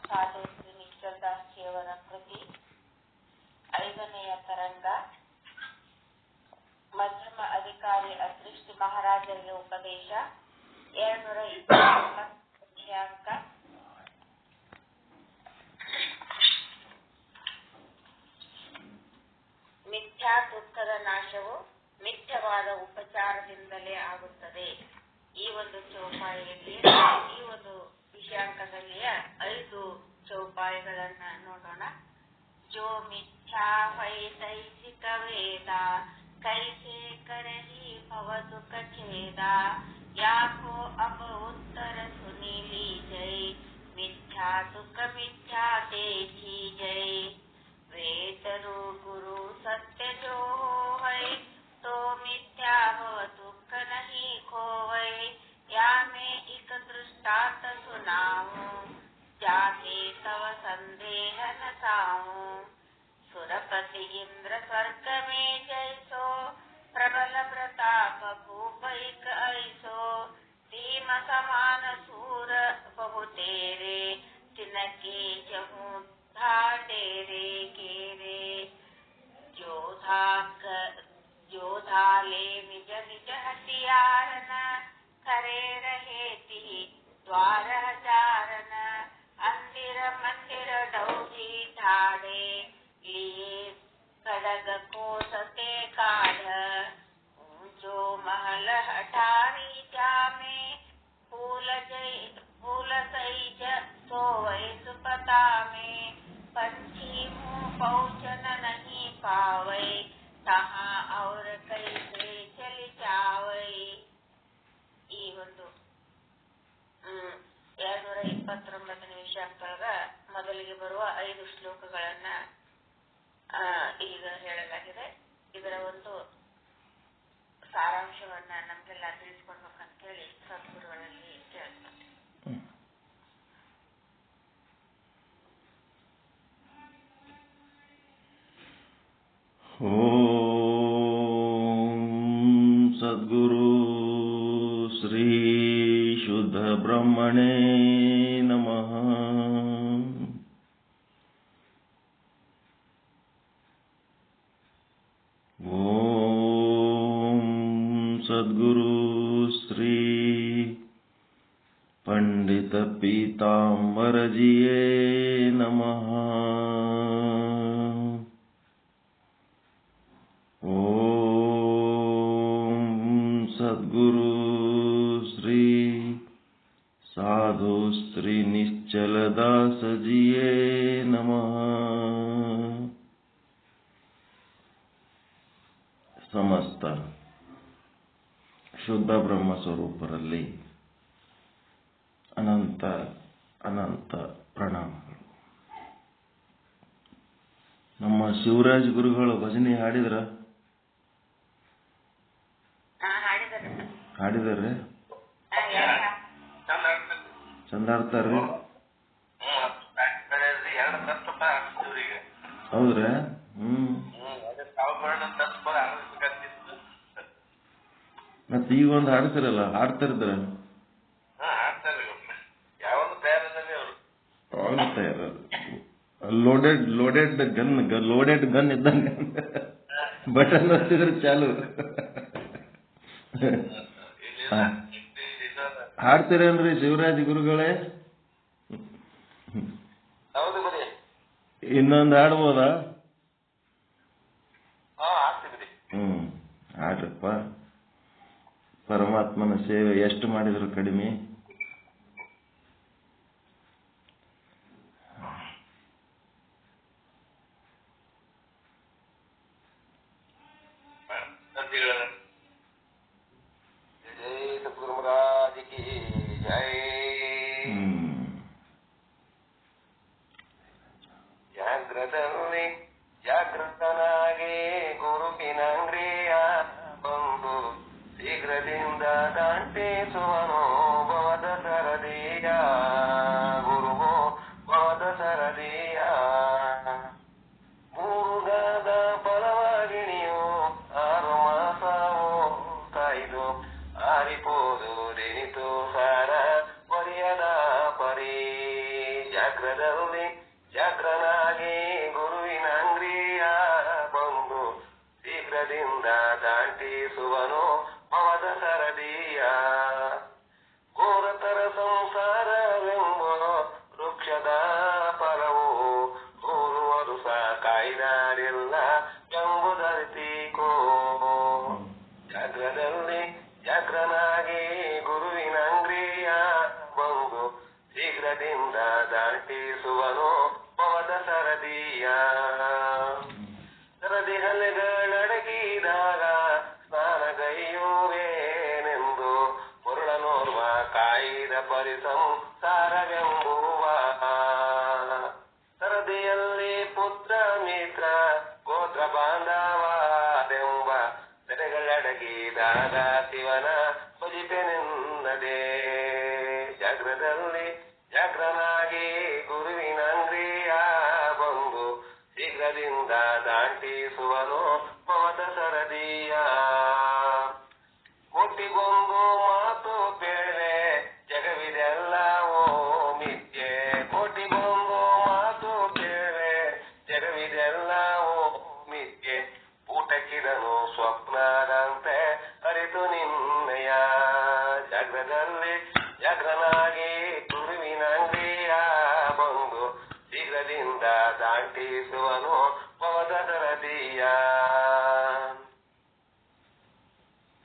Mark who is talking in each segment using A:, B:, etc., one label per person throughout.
A: ಸಾಧು ಶ್ರೀ ನಿಶ್ಚಲದಾಸಿಯವರ ಕೃತಿ 5ನೆಯ ತರಂಗ. ಮಧ್ಯಮ ಅಧಿಕಾರಿ ಅದೃಷ್ಟಿ ಮಹಾರಾಜರಿಗೆ ಉಪದೇಶ 229 ಅಂಕ. ಮಿಥ್ಯಾ ದುಃಖದ ನಾಶವು ಮಿಥ್ಯವಾದ ಉಪಚಾರದಿಂದಲೇ ಆಗುತ್ತದೆ. ಈ ಒಂದು ಚೌಪಾಯಿಯಲ್ಲಿ ಈ ಒಂದು ವಿಷಯಾಂಕದಲ್ಲಿಯ 5 ಚೌಪಾಯಿಗಳನ್ನ ನೋಡೋಣ. ಜೋ ಮಿಥ್ಯಾ ವೈತೈಸಿಕ ವೇದ ಕೈಸೆ ಕರಹಿ ಭವ ದುಃಖ ಛೇದ ಯಾಕೋ ಅಪ ಉತ್ತರ ಸುನೀಲಿ ಜೈ ಮಿಥ್ಯಾ ದುಃಖ ಮಿಥ್ಯಾ ದೇಖಿ ಜೈ ವೇತರು ಗುರು सत्य जो है तो मिथ्या भव दुख नहीं खोवै या मैं एक दृष्टांत सुनाऊं जाके तव संदेह न साऊं सुरपति इंद्र स्वर्ग में जैसो प्रबल प्रताप भूप एक ऐसो भीम समान सूर बहु तेरे तिनके जहूं ढाडेरे केरे जोधा ले निज निज हथियारन खरे रहे ती द्वार हजारन अंदिर मंदिर डौजी ढाड़े लिए खड़ग को सते काढ़ ऊंचो महल हठारी जामे फूल सैज सोवै सुपता में पंछी मुँह पहुँचन नहीं पावै तहाँ और कैसे चली जावै. ಈ ಒಂದು 229ನೇ ವಿಷಯಾಂಕದ ಮೊದಲಿಗೆ ಬರುವ 5 ಶ್ಲೋಕಗಳನ್ನ ಈಗ ಹೇಳಲಾಗಿದೆ. ಇದರ ಒಂದು ಸಾರಾಂಶವನ್ನ ನಮ್ಗೆಲ್ಲ ತಿಳಿಸ್ಕೊಡ್ಬೇಕಂತ ಹೇಳಿ ಸದ್ಗುರುಗಳಲ್ಲಿ ಕೇಳ್ತಾರೆ.
B: ಓಂ ಸದ್ಗುರು ಶ್ರೀ ಶುದ್ಧ ಬ್ರಹ್ಮಣೇ ನಮಃ. ಓಂ ಸದ್ಗುರು ಶ್ರೀ ಪಂಡಿತ ಪೀತಾಂಬರಜಿಯೇ ನಮಃ. सद्गुरु श्री साधु श्री निश्चलदास जिये नमः. ಸಮಸ್ತ ಶುದ್ಧ ಬ್ರಹ್ಮ ಸ್ವರೂಪರಲ್ಲಿ ಅನಂತ ಅನಂತ ಪ್ರಣಾಮಗಳು. ನಮ್ಮ ಶಿವರಾಜ್ ಗುರುಗಳು ಭಜನೆ ಹಾಡಿದಾರ್ರಿ? ಚಂದ ಆಡ್ತಾರ್ರಿ? ಹೌದ್ರಾ? ಮತ್ತ ಈಗ ಒಂದು ಹಾಡ್ತಿರಲ್ಲ, ಹಾಡ್ತಾರಿದ್ರ ಲೋಡೆಡ್ ಗನ್ ಇದ್ದಂಗ ಬಟನ್ ಒತ್ತಿದ್ರೆ ಚಾಲು. ಹಾಡ್ತೀರೇನ್ರಿ ಶಿವರಾಜ್ ಗುರುಗಳೇ? ಇನ್ನೊಂದು ಹಾಡ್ಬೋದಾ? ಹಾಡ್ರಪ್ಪ. ಪರಮಾತ್ಮನ ಸೇವೆ ಎಷ್ಟು ಮಾಡಿದ್ರು ಕಡಿಮೆ.
C: ಜಾಗೃತನಾಗೆ ಗುರುವಿನಂಗ್ರಿಯ ಬಂದು ಶೀಘ್ರದಿಂದ ದಾಂಟಿಸುವನು ಭವದ ಸರದಿಯ ಗುರುವೋ ಭವದ ಸರದಿಯ ಮುರುಗದ ಫಲವಾಗಿಣಿಯು 6 ಮಾಸವೋ ಕಾಯ್ದು ಆರಿಪೋದು ದೆನಿತು ಸಾರ ಒರಿಯದ ಪರಿ ಜಾಗ್ರದಲ್ಲಿ ಜಾಗ್ರನಾಗಿ ಗುರುವಿನ ಅಂಗ್ರಿಯ ಬಂದು ಶೀಘ್ರದಿಂದ ದಾಟಿಸುವನು ಭವದ ಸರದಿಯ. ಘೋರತರ ಸಂಸಾರವೆಂಬ ವೃಕ್ಷದ ಫಲವು 100 ವರುಷ ಕಾಯ್ದಾರಿಲ್ಲ ಎಂಬುದರಿತೀಕೋ. ಜಾಗ್ರದಲ್ಲಿ ಜಾಗ್ರನಾಗಿ ಗುರುವಿನ ಅಂಗ್ರಿಯ ಬಂದು ಶೀಘ್ರದಿಂದ ದಾಟಿಸುವನು ಭವದ ಸರದಿಯ. ಸರದಿ ಹಲೆಗಳಡಗಿದಾಗ ಸ್ನಾನಗೈಯುವೇನೆಂದು ಮುರುಳನೋರ್ವ ಕಾಯ್ದ ಪರಿಸಂಸಾರವೆಂಬುವ. ಸರದಿಯಲ್ಲಿ ಪುತ್ರ ಮಿತ್ರ ಗೋತ್ರ ಬಾಂಧವರೆಂಬ ಸೆರೆಗಳಡಗಿದಾಗ ಶಿವನ ಭಜಿಪೆನೆನ್ನದೆ. ಜಾಗ್ರದಲ್ಲಿ ಜಾಗ್ರನಾಗಿ ಗುರುವಿನ ಅಂಗ್ರಿಯ ಬಂದು ಶೀಘ್ರದಿಂದ ದಾಟಿಸುವನು ಭವದ ಸರದಿಯ. ಕೋಟಿಗೊಂದು ಮಾತು ಬೇಳೆ ಜಗವಿದೆಲ್ಲವೋ ಮಿಥ್ಯೆ. ಕೋಟಿಗೊಂದು ಮಾತು ಬೇಳೆ ಜಗವಿದೆಲ್ಲವೋ ಮಿಥ್ಯೆ. ಊಟಕ್ಕಿದನು ಸ್ವಪ್ನದಂತೆ ಅರಿತು ನಿನ್ನೆಯ. ಜಾಗ್ರದಲ್ಲಿ ಜಾಗ್ರನಾಗಿ ಗುರುವಿನ ಅಂಗ್ರಿಯ ಬಂದು ಶೀಘ್ರದಿಂದ ದಾಟಿಸುವನು ಭವದ ಸರದಿಯ.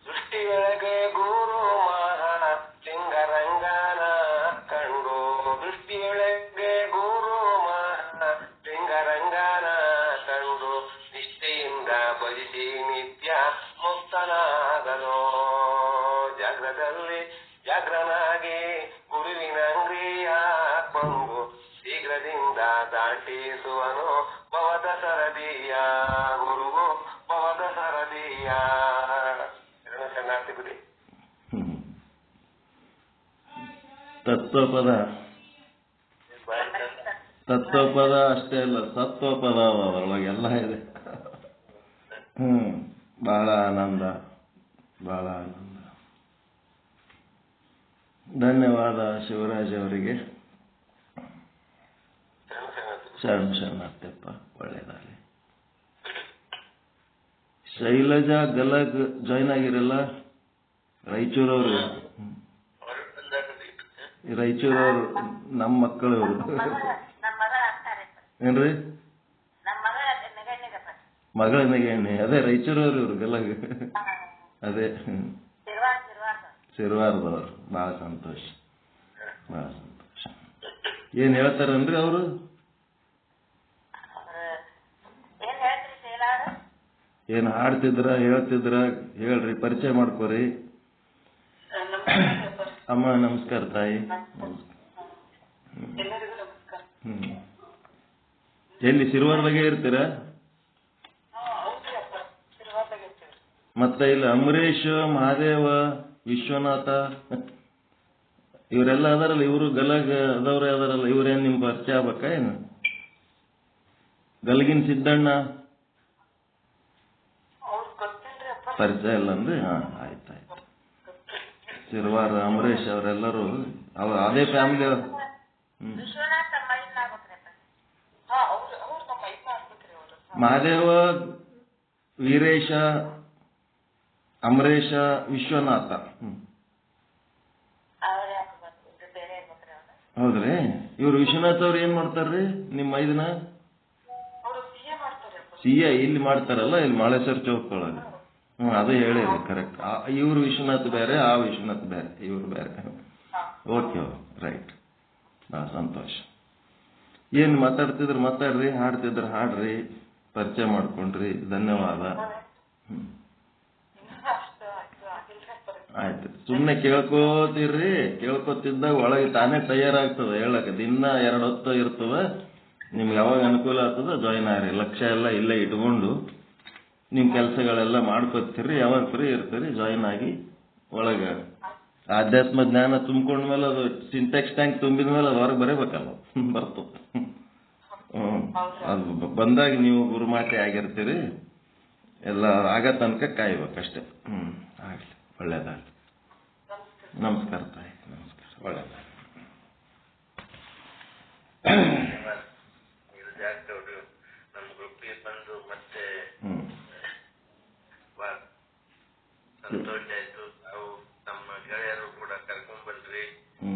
C: ಸೃಷ್ಟಿಯೊಳಗೆ ಗುರು ಮಹಾ ಲಿಂಗರಂಗನ ಕಂಡು. ದೃಷ್ಟಿಯೊಳಗೆ ಗುರು ಮಹಾ ಲಿಂಗರಂಗನ ಕಂಡು ನಿಷ್ಠೆಯಿಂದ ಭಜಿಸಿ ನಿತ್ಯ ಮುಕ್ತನಾದನು. ಜಾಗ್ರದಲ್ಲಿ ಜಾಗ್ರನಾಗಿ ಗುರುವಿನ ಅಂಗ್ರಿಯ ಬಂದು ಶೀಘ್ರದಿಂದ ದಾಟಿಸುವನು ಭವದ ಸರದಿಯ. ಗುರುವು ಭವದ ಸರದಿಯ. ಶರಣಾರ್ಥಿ ಬಿಡಿ.
B: ತತ್ವಪದ ತತ್ವಪದ ಅಷ್ಟೇ ಅಲ್ಲ, ಸತ್ವಪದ ಅದರೊಳಗೆಲ್ಲ ಇದೆ. ಬಹಳ ಆನಂದ, ಬಹಳ ಆನಂದ. ಧನ್ಯವಾದ ಶಿವರಾಜ್ ಅವರಿಗೆ. ಶರಣಾರ್ಥಪ್ಪ, ಒಳ್ಳೇದಾಗಲಿ. ಶೈಲಜಾ ಗಲಗ್ ಜಾಯ್ನ್ ಆಗಿರಲ್ಲ, ರಾಯಚೂರವರು. ರಾಯಚೂರವರು ನಮ್ಮ ಮಕ್ಕಳವರು ಏನ್ರಿ? ಮಗಳ ನೆಗೆಣ್ಣೆ. ಅದೇ ರಾಯಚೂರವ್ರು ಇವ್ರು ಗಲಗ್. ಅದೇ ಸಿರ್ವಾರದವ್ರು. ಬಹಳ ಸಂತೋಷ, ಬಹಳ ಸಂತೋಷ. ಏನ್ ಹೇಳ್ತಾರನ್ರಿ ಅವರು? ಏನ್ ಹಾಡ್ತಿದ್ರ ಹೇಳ್ತಿದ್ರ? ಹೇಳ್ರಿ, ಪರಿಚಯ ಮಾಡ್ಕೋರಿ. ಅಮ್ಮ ನಮಸ್ಕಾರ ತಾಯಿ. ಎಲ್ಲಿ ಸಿರ್ವಾರದಾಗೆ ಇರ್ತೀರಾ? ಮತ್ತೆ ಇಲ್ಲ ಅಂಬರೀಷ್, ಮಹಾದೇವ, ವಿಶ್ವನಾಥ ಇವರೆಲ್ಲ ಅದಾರಲ್ಲ, ಇವರು ಗಲಗ್ ಅದವ್ರೆ ಅದಾರಲ್ಲ, ಇವ್ರೇನ್ ನಿಮ್ ಪರಿಚಯ ಆಗ್ಬೇಕಾ ಏನು? ಗಲಗಿನ ಸಿದ್ದಣ್ಣ ಪರಿಚಯ ಇಲ್ಲ ಅಂದ್ರೆ? ಆಯ್ತಾಯ್ತು. ಸಿರ್ವಾರ ಅಂಬರೀಷ್ ಅವರೆಲ್ಲರೂ ಅದೇ ಫ್ಯಾಮಿಲಿ. ಮಹಾದೇವ, ವೀರೇಶ, ಅಂಬರೀಷ, ವಿಶ್ವನಾಥ. ಹೌದ್ರಿ. ಇವ್ರು ವಿಶ್ವನಾಥ್ ಅವ್ರು ಏನ್ ಮಾಡ್ತಾರ್ರಿ ನಿಮ್ಮ ಮೈದನ? CA ಇಲ್ಲಿ ಮಾಡ್ತಾರಲ್ಲ, ಇಲ್ಲಿ ಮಾಳೇಶ್ವರ ಚೌಕ್ ಒಳಗೆ. ಅದು ಹೇಳಿರಿ ಕರೆಕ್ಟ್. ಇವ್ರು ವಿಶ್ವನಾಥ್ ಬೇರೆ, ಆ ವಿಶ್ವನಾಥ್ ಬೇರೆ, ಇವ್ರು ಬೇರೆ. Okay, right. ಸಂತೋಷ. ಏನ್ ಮಾತಾಡ್ತಿದ್ರು ಮಾತಾಡ್ರಿ, ಹಾಡ್ತಿದ್ರು ಹಾಡ್ರಿ, ಪರಿಚಯ ಮಾಡ್ಕೊಂಡ್ರಿ. ಧನ್ಯವಾದ. ಆಯ್ತು. ಸುಮ್ನೆ ಕೇಳ್ಕೋತೀರ್ರಿ. ಕೇಳ್ಕೊತಿದ್ದಾಗ ಒಳಗೆ ತಾನೇ ತಯಾರಾಗ್ತದ ಹೇಳಕ್. ದಿನ 2 ಹೊತ್ತು ಇರ್ತದ. ನಿಮ್ಗೆ ಯಾವಾಗ ಅನುಕೂಲ ಆಗ್ತದ ಜಾಯಿನ್ ಆಗ್ರಿ. ಲಕ್ಷ್ಯ ಎಲ್ಲ ಇಲ್ಲೇ ಇಟ್ಕೊಂಡು ನಿಮ್ ಕೆಲಸಗಳೆಲ್ಲ ಮಾಡ್ಕೋತೀರಿ. ಯಾವಾಗ ಫ್ರೀ ಇರ್ತೀರಿ ಜಾಯಿನ್ ಆಗಿ. ಒಳಗೆ ಆಧ್ಯಾತ್ಮ ಜ್ಞಾನ ತುಂಬ್ಕೊಂಡ್ಮೇಲೆ ಅದು ಸಿಂಟೆಕ್ಸ್ ಟ್ಯಾಂಕ್ ತುಂಬಿದ ಮೇಲೆ ಅದು ಹೊರಗೆ ಬರಬೇಕಲ್ಲ, ಬರ್ತು. ಅದು ಬಂದಾಗ ನೀವು ಗುರುಮಾತೆ ಆಗಿರ್ತೀರಿ. ಎಲ್ಲ ಆಗ ತನಕ ಕಾಯ್ಬೇಕಷ್ಟೇ. ಆಗ್ಲಿ, ಒಳ್ಳೇದಾಗಲಿ. ನಮಸ್ಕಾರ ತಾಯಿ, ನಮಸ್ಕಾರ, ಒಳ್ಳೇದಾಗಲಿ.
C: ಇದು ಜಾಸ್ತಿ ಅವರು ನಮ್ಮ ಗ್ರೂಪಿಗೆ ಬಂದು ಮತ್ತೆ ಸಂತೋಷ ಆಯ್ತು. ನಾವು ನಮ್ಮ ಗೆಳೆಯರು ಕೂಡ ಕರ್ಕೊಂಡ್ ಬಂದ್ರಿ.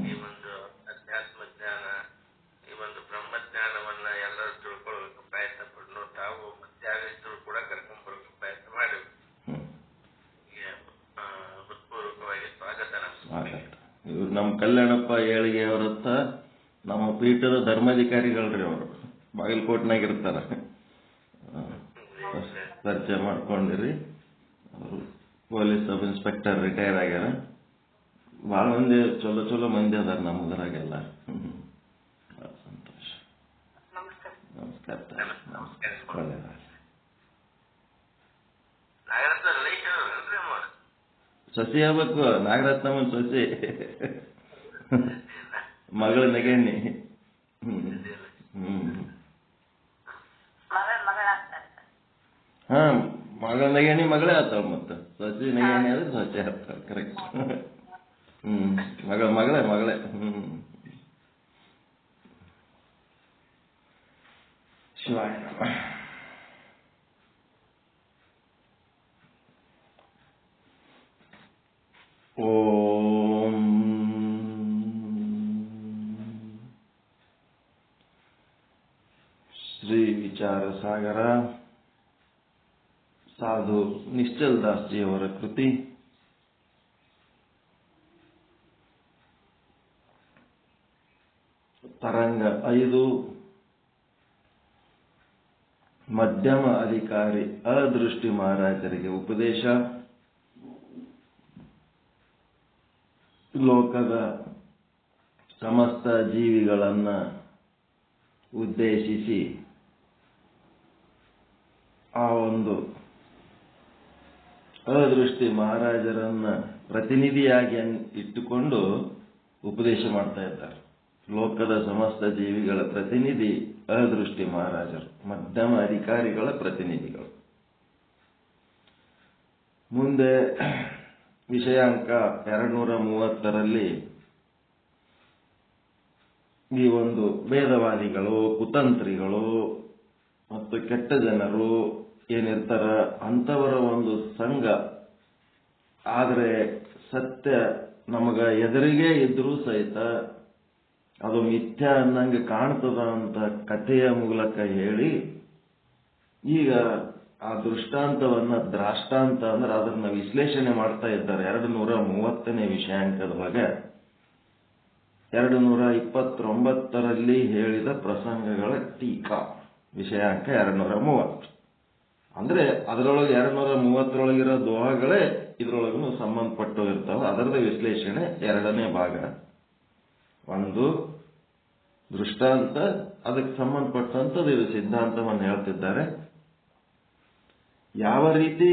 C: ಈ ಒಂದು ಅಧ್ಯಾತ್ಮ ಜ್ಞಾನ, ಈ ಒಂದು ಬ್ರಹ್ಮಜ್ಞಾನವನ್ನ ಎಲ್ಲರೂ ತಿಳ್ಕೊಳ್ಳೋಕೆ ಪ್ರಯತ್ನ ಪಡ್ನು. ತಾವು ಮತ್ತೆ ಯಾರಿದ್ರು ಕೂಡ ಕರ್ಕೊಂಡ್ ಬರೋಕೆ ಪ್ರಯತ್ನ ಮಾಡಿವಿ. ಹೃತ್ಪೂರ್ವಕವಾಗಿ ಸ್ವಾಗತ.
B: ಇವ್ರು ನಮ್ಮ ಕಲ್ಯಾಣಪ್ಪ ಏಳಿಗೆ ಅವರತ್ತ ನಮ್ಮ ಪೀಠದ ಧರ್ಮಾಧಿಕಾರಿಗಳ್ರಿ. ಅವರು ಬಾಗಲಕೋಟ್ನಾಗ ಇರ್ತಾರ. ಪರಿಚಯ ಮಾಡ್ಕೊಂಡಿರಿ. ಅವರು ಪೊಲೀಸ್ ಸಬ್ ಇನ್ಸ್ಪೆಕ್ಟರ್ ರಿಟೈರ್ ಆಗ್ಯಾರ. ಭಾಳ ಮಂದಿ ಚಲೋ ಚಲೋ ಮಂದಿ ಅದಾರ ನಮ್ಮದ್ರಾಗೆಲ್ಲ. ಸಂತೋಷ. ನಮಸ್ಕಾರ. ಒಳ್ಳೆಯದ. ಸಸಿ ಆಗ್ಬೇಕು. ನಾಗರತ್ನಮ್ಮನ ಸಸಿ ಮಗಳ ನಗೇನಿ. ಹಾ, ಮಗಳ ನಗೇನಿ ಮಗಳೇ ಆತಾಳ. ಮತ್ತ ಸಸಿ ನಗೇನಿ ಆದ್ರೆ ಸಸಿ ಆಗ್ತಾಳ. ಕರೆಕ್ಟ್. ಮಗಳೇ. ಶಿವಾಯ ನಮಃ. ಓಂ ಶ್ರೀ ವಿಚಾರ ಸಾಗರ ಸಾಧು ನಿಶ್ಚಲ್ ದಾಸ್ಜಿಯವರ ಕೃತಿ. ತರಂಗ 5. ಮಧ್ಯಮ ಅಧಿಕಾರಿ ಅದೃಷ್ಟಿ ಮಹಾರಾಜರಿಗೆ ಉಪದೇಶ. ಲೋಕದ ಸಮಸ್ತ ಜೀವಿಗಳನ್ನ ಉದ್ದೇಶಿಸಿ ಆ ಒಂದು ಅದೃಷ್ಟಿ ಮಹಾರಾಜರನ್ನ ಪ್ರತಿನಿಧಿಯಾಗಿ ಇಟ್ಟುಕೊಂಡು ಉಪದೇಶ ಮಾಡ್ತಾ ಇದ್ದಾರೆ. ಲೋಕದ ಸಮಸ್ತ ಜೀವಿಗಳ ಪ್ರತಿನಿಧಿ ಅದೃಷ್ಟಿ ಮಹಾರಾಜರು, ಮಧ್ಯಮ ಅಧಿಕಾರಿಗಳ ಪ್ರತಿನಿಧಿಗಳು. ಮುಂದೆ ವಿಷಯಾಂಕ 230ರಲ್ಲಿ ಈ ಒಂದು ಭೇದವಾದಿಗಳು, ಕುತಂತ್ರಿಗಳು ಮತ್ತು ಕೆಟ್ಟ ಜನರು ಏನಿರ್ತಾರ ಅಂಥವರ ಒಂದು ಸಂಘ. ಆದರೆ ಸತ್ಯ ನಮಗ ಎದುರಿಗೆ ಇದ್ರೂ ಸಹಿತ ಅದು ಮಿಥ್ಯ ಅನ್ನಂಗೆ ಕಾಣ್ತದ ಅಂತ ಕಥೆಯ ಮೂಲಕ ಹೇಳಿ, ಈಗ ಆ ದೃಷ್ಟಾಂತವನ್ನ ದ್ರಾಷ್ಟಾಂತ ಅಂದ್ರೆ ಅದನ್ನ ವಿಶ್ಲೇಷಣೆ ಮಾಡ್ತಾ ಇದ್ದಾರೆ. 230ನೇ ವಿಷಯಾಂಕದೊಳಗೆ 229ರಲ್ಲಿ ಹೇಳಿದ ಪ್ರಸಂಗಗಳ ಟೀಕಾ. ವಿಷಯಾಂಕ 230 ಅಂದ್ರೆ ಅದರೊಳಗೆ 230ರೊಳಗಿರೋ ದೋಹಗಳೇ ಇದ್ರೊಳಗೂ ಸಂಬಂಧಪಟ್ಟು ಇರ್ತಾವ. ಅದರದ ವಿಶ್ಲೇಷಣೆ 2ನೇ ಭಾಗ. ಒಂದು ದೃಷ್ಟಾಂತ, ಅದಕ್ಕೆ ಸಂಬಂಧಪಟ್ಟಂಥದ್ದು ಇದು ಸಿದ್ಧಾಂತವನ್ನು ಹೇಳ್ತಿದ್ದಾರೆ. ಯಾವ ರೀತಿ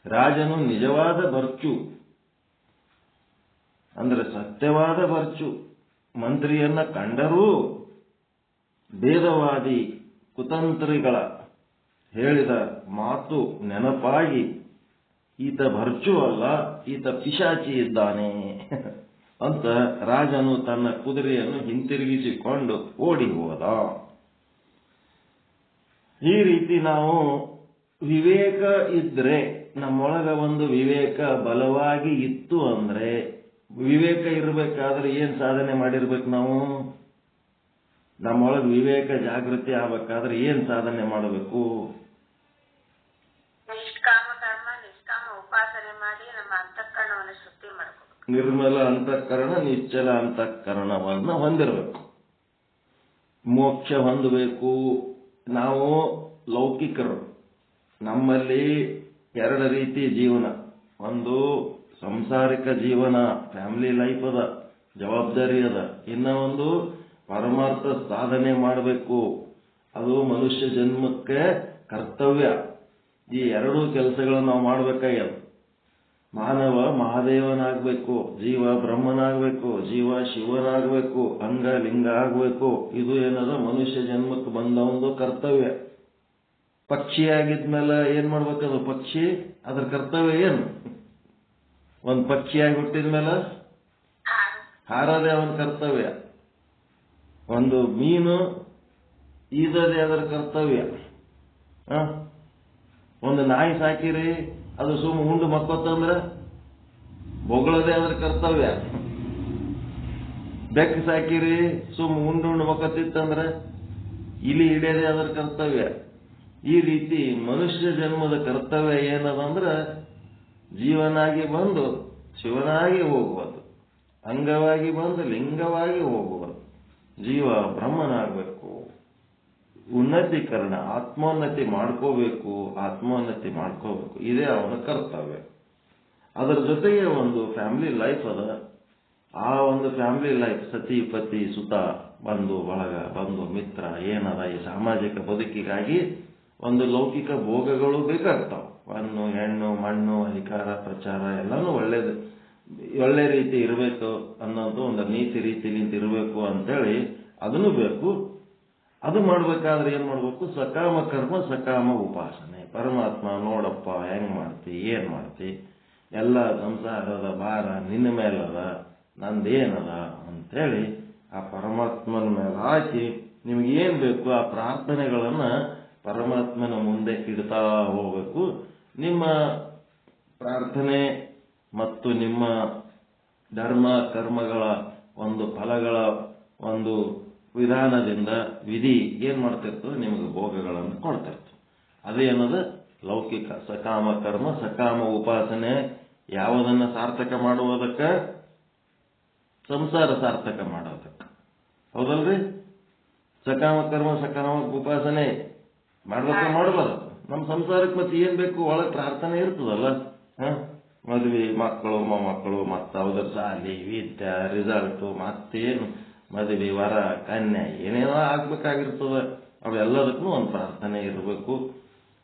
B: ರಾಜನು ನಿಜವಾದ ಬರ್ಚು ಅಂದ್ರೆ ಸತ್ಯವಾದ ಬರ್ಚು ಮಂತ್ರಿಯನ್ನ ಕಂಡರೂ ಭೇದವಾದಿ ಕುತಂತ್ರಿಗಳ ಹೇಳಿದ ಮಾತು ನೆನಪಾಗಿ ಈತ ಭರ್ಚು ಅಲ್ಲ, ಈತ ಪಿಶಾಚಿ ಇದ್ದಾನೆ ಅಂತ ರಾಜನು ತನ್ನ ಕುದುರೆಯನ್ನು ಹಿಂತಿರುಗಿಸಿಕೊಂಡು ಓಡಿ ಹೋದ. ಈ ರೀತಿ ನಾವು ವಿವೇಕ ಇದ್ರೆ, ನಮ್ಮೊಳಗ ಒಂದು ವಿವೇಕ ಬಲವಾಗಿ ಇತ್ತು ಅಂದ್ರೆ, ವಿವೇಕ ಇರಬೇಕಾದ್ರೆ ಏನ್ ಸಾಧನೆ ಮಾಡಿರ್ಬೇಕು ನಾವು? ನಮ್ಮೊಳಗೆ ವಿವೇಕ ಜಾಗೃತಿ ಆಗ್ಬೇಕಾದ್ರೆ ಏನ್ ಸಾಧನೆ ಮಾಡಬೇಕು?
A: ನಿಷ್ಕಾಮ ಕರ್ಮ, ನಿಷ್ಕಾಮ ಉಪಾಸನೆ ಮಾಡಿ ನಮ್ಮ ಅಂತಃಕರಣವನ್ನು ಶುದ್ಧಿ ಮಾಡ್ಕೋಬೇಕು.
B: ನಿರ್ಮಲ ಅಂತಃಕರಣ, ನಿಶ್ಚಲ ಅಂತಃಕರಣವನ್ನ ಹೊಂದಿರಬೇಕು. ಮೋಕ್ಷ ಹೊಂದಬೇಕು. ನಾವು ಲೌಕಿಕರು. ನಮ್ಮಲ್ಲಿ 2 ರೀತಿ ಜೀವನ. ಒಂದು ಸಂಸಾರಿಕ ಜೀವನ, ಫ್ಯಾಮಿಲಿ ಲೈಫ್ ಅದ, ಜವಾಬ್ದಾರಿ ಅದ. ಇನ್ನ ಒಂದು ಪರಮಾರ್ಥ ಸಾಧನೆ ಮಾಡಬೇಕು, ಅದು ಮನುಷ್ಯ ಜನ್ಮಕ್ಕೆ ಕರ್ತವ್ಯ. ಈ 2 ಕೆಲಸಗಳನ್ನು ನಾವು ಮಾಡ್ಬೇಕಾಗ್ಯದ. ಮಾನವ ಮಹಾದೇವನಾಗಬೇಕು, ಜೀವ ಬ್ರಹ್ಮನಾಗಬೇಕು, ಜೀವ ಶಿವನಾಗಬೇಕು, ಅಂಗ ಲಿಂಗ ಆಗಬೇಕು. ಇದು ಏನದ ಮನುಷ್ಯ ಜನ್ಮಕ್ಕೆ ಬಂದ ಒಂದು ಕರ್ತವ್ಯ. ಪಕ್ಷಿಯಾಗಿದ್ಮೇಲೆ ಏನ್ ಮಾಡ್ಬೇಕದು? ಪಕ್ಷಿ ಅದ್ರ ಕರ್ತವ್ಯ ಏನು? ಒಂದ್ ಪಕ್ಷಿಯಾಗಿ ಹುಟ್ಟಿದ್ಮೇಲೆ ಹಾರದೇ ಅವನ ಕರ್ತವ್ಯ. ಒಂದು ಮೀನು ಈಜದೆ ಅದರ ಕರ್ತವ್ಯ. ಒಂದು ನಾಯಿ ಸಾಕಿರಿ, ಅದು ಸುಮ್ಮ ಉಂಡು ಮಕ್ಕೊತ್ತಂದ್ರ ಬೊಗಳದೆ ಅದರ ಕರ್ತವ್ಯ. ಬೆಕ್ಕ ಸಾಕಿರಿ, ಸುಮ್ಮ ಉಂಡು ಮಕ್ಕೊತ್ತಿತ್ತಂದ್ರ ಇಲಿ ಹಿಡಿಯದೆ ಅದರ ಕರ್ತವ್ಯ. ಈ ರೀತಿ ಮನುಷ್ಯ ಜನ್ಮದ ಕರ್ತವ್ಯ ಏನದಂದ್ರ ಜೀವನಾಗಿ ಬಂದು ಶಿವನಾಗಿ ಹೋಗುವುದು, ಅಂಗವಾಗಿ ಬಂದು ಲಿಂಗವಾಗಿ ಹೋಗುವುದು, ಜೀವ ಬ್ರಹ್ಮನಾಗಬೇಕು, ಉನ್ನತೀಕರಣ ಆತ್ಮೋನ್ನತಿ ಮಾಡ್ಕೋಬೇಕು. ಇದೇ ಅವನ ಕರ್ತವ್ಯ. ಅದರ ಜೊತೆಗೆ ಒಂದು ಫ್ಯಾಮಿಲಿ ಲೈಫ್ ಅದ. ಆ ಒಂದು ಫ್ಯಾಮಿಲಿ ಲೈಫ್ ಸತಿ ಪತಿ ಸುತ ಬಂಧು ಬಳಗ ಬಂಧು ಮಿತ್ರ ಏನದ ಈ ಸಾಮಾಜಿಕ ಬದುಕಿಗಾಗಿ ಒಂದು ಲೌಕಿಕ ಭೋಗಗಳು ಬೇಕಾಗ್ತಾವ. ಹಣ್ಣು ಹೆಣ್ಣು ಮಣ್ಣು ಅಧಿಕಾರ ಪ್ರಚಾರ ಎಲ್ಲಾನು ಒಳ್ಳೆ ರೀತಿ ಇರಬೇಕು ಅನ್ನೋದು ಒಂದು ನೀತಿ ರೀತಿಲಿಂದ ಇರಬೇಕು ಅಂತೇಳಿ ಅದನ್ನು ಬೇಕು. ಅದು ಮಾಡ್ಬೇಕಾದ್ರೆ ಏನ್ ಮಾಡ್ಬೇಕು? ಸಕಾಮ ಕರ್ಮ ಸಕಾಮ ಉಪಾಸನೆ. ಪರಮಾತ್ಮ ನೋಡಪ್ಪ ಹೆಂಗ್ ಮಾಡ್ತಿ, ಏನ್ ಮಾಡ್ತಿ, ಎಲ್ಲ ಸಂಸಾರದ ಭಾರ ನಿನ್ನ ಮೇಲದ, ನಂದೇನದ ಅಂತೇಳಿ ಆ ಪರಮಾತ್ಮನ ಮೇಲೆ ಹಾಕಿ ನಿಮ್ಗೆ ಏನ್ ಬೇಕು ಆ ಪ್ರಾರ್ಥನೆಗಳನ್ನ ಪರಮಾತ್ಮನ ಮುಂದೆ ಇಡ್ತಾ ಹೋಗ್ಬೇಕು. ನಿಮ್ಮ ಪ್ರಾರ್ಥನೆ ಮತ್ತು ನಿಮ್ಮ ಧರ್ಮ ಕರ್ಮಗಳ ಒಂದು ಫಲಗಳ ಒಂದು ವಿಧಾನದಿಂದ ವಿಧಿ ಏನ್ ಮಾಡ್ತಿರ್ತದೆ? ನಿಮಗೆ ಭೋಗಗಳನ್ನು ಕೊಡ್ತಿರ್ತದೆ. ಅದೇನದ ಲೌಕಿಕ ಸಕಾಮ ಕರ್ಮ ಸಕಾಮ ಉಪಾಸನೆ. ಯಾವುದನ್ನ ಸಾರ್ಥಕ ಮಾಡುವುದಕ್ಕ? ಸಂಸಾರ ಸಾರ್ಥಕ ಮಾಡೋದಕ್ಕೆ. ಹೌದಲ್ರಿ? ಸಕಾಮ ಕರ್ಮ ಸಕಾಮ ಉಪಾಸನೆ ಮಾಡ್ಬಾರ್ದು. ನಮ್ಮ ಸಂಸಾರಕ್ಕೆ ಮತ್ತೆ ಏನ್ ಬೇಕು? ಒಳಗೆ ಪ್ರಾರ್ಥನೆ ಇರ್ತದಲ್ಲ. ಮದ್ವಿ, ಮಕ್ಕಳು ಮೊಮ್ಮಕ್ಕಳು, ಮತ್ತ ಅವರ ಶಾಲಿ ವಿದ್ಯೆ ರಿಸಲ್ಟು, ಮತ್ತೇನು ಮದುವೆ ವರ ಕನ್ಯೆ ಏನೇನೋ ಆಗ್ಬೇಕಾಗಿರ್ತದ. ಅವೆಲ್ಲದಕ್ಕೂ ಒಂದು ಪ್ರಾರ್ಥನೆ ಇರಬೇಕು.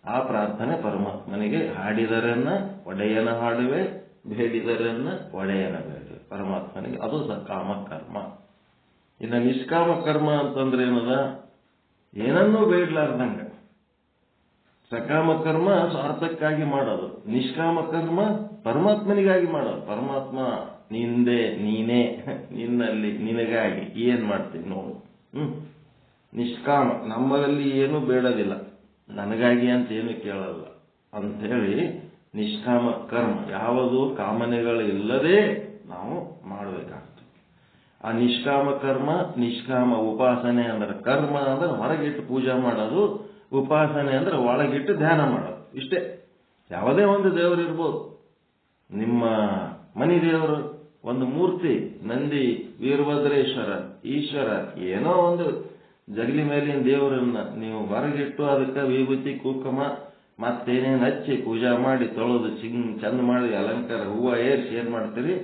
B: ಆ ಪ್ರಾರ್ಥನೆ ಪರಮಾತ್ಮನಿಗೆ ಹಾಡಿದರನ್ನ ಒಡೆಯನ ಹಾಡುವೆ, ಬೇಡಿದರನ್ನ ಒಡೆಯನ ಬೇಡುವೆ. ಪರಮಾತ್ಮನಿಗೆ ಅದು ಸಕಾಮ ಕರ್ಮ. ಇನ್ನು ನಿಷ್ಕಾಮ ಕರ್ಮ ಅಂತಂದ್ರೆ ಏನದ? ಏನನ್ನೂ ಬೇಡ್ಲಾರ್ದಂಗ. ಸಕಾಮ ಕರ್ಮ ಸ್ವಾರ್ಥಕ್ಕಾಗಿ ಮಾಡೋದು, ನಿಷ್ಕಾಮ ಕರ್ಮ ಪರಮಾತ್ಮನಿಗಾಗಿ ಮಾಡೋದು. ಪರಮಾತ್ಮ ನಿಂದೆ ನೀನೇ, ನಿನ್ನಲ್ಲಿ ನಿನಗಾಗಿ ಏನ್ ಮಾಡ್ತೀನಿ ನೋಡು. ನಿಷ್ಕಾಮ ನಮ್ಮಲ್ಲಿ ಏನು ಬೇಡದಿಲ್ಲ, ನನಗಾಗಿ ಅಂತ ಏನು ಕೇಳಲ್ಲ ಅಂಥೇಳಿ ನಿಷ್ಕಾಮ ಕರ್ಮ. ಯಾವುದು ಕಾಮನೆಗಳು ಇಲ್ಲದೆ ನಾವು ಮಾಡಬೇಕಾಗ್ತದೆ. ಆ ನಿಷ್ಕಾಮ ಕರ್ಮ ನಿಷ್ಕಾಮ ಉಪಾಸನೆ ಅಂದ್ರೆ ಕರ್ಮ ಅಂದ್ರೆ ಹೊರಗಿಟ್ಟು ಪೂಜೆ ಮಾಡೋದು, ಉಪಾಸನೆ ಅಂದ್ರೆ ಒಳಗಿಟ್ಟು ಧ್ಯಾನ ಮಾಡೋದು. ಇಷ್ಟೇ. ಯಾವುದೇ ಒಂದು ದೇವರು ಇರ್ಬೋದು. ನಿಮ್ಮ ಮನಿ ದೇವರು ಒಂದು ಮೂರ್ತಿ, ನಂದಿ, ವೀರಭದ್ರೇಶ್ವರ, ಈಶ್ವರ, ಏನೋ ಒಂದು ಜಗಲಿ ಮೇಲಿನ ದೇವರನ್ನ ನೀವು ಹೊರಗಿಟ್ಟು ಅದಕ್ಕೆ ವಿಭೂತಿ ಕುಂಕುಮ ಮತ್ತೇನೇನು ಹಚ್ಚಿ ಪೂಜಾ ಮಾಡಿ ತೊಳೆದು ಚಂದ ಮಾಡಿ ಅಲಂಕಾರ ಹೂವು ಏರಿಸಿ ಏನ್ ಮಾಡ್ತೀರಿ?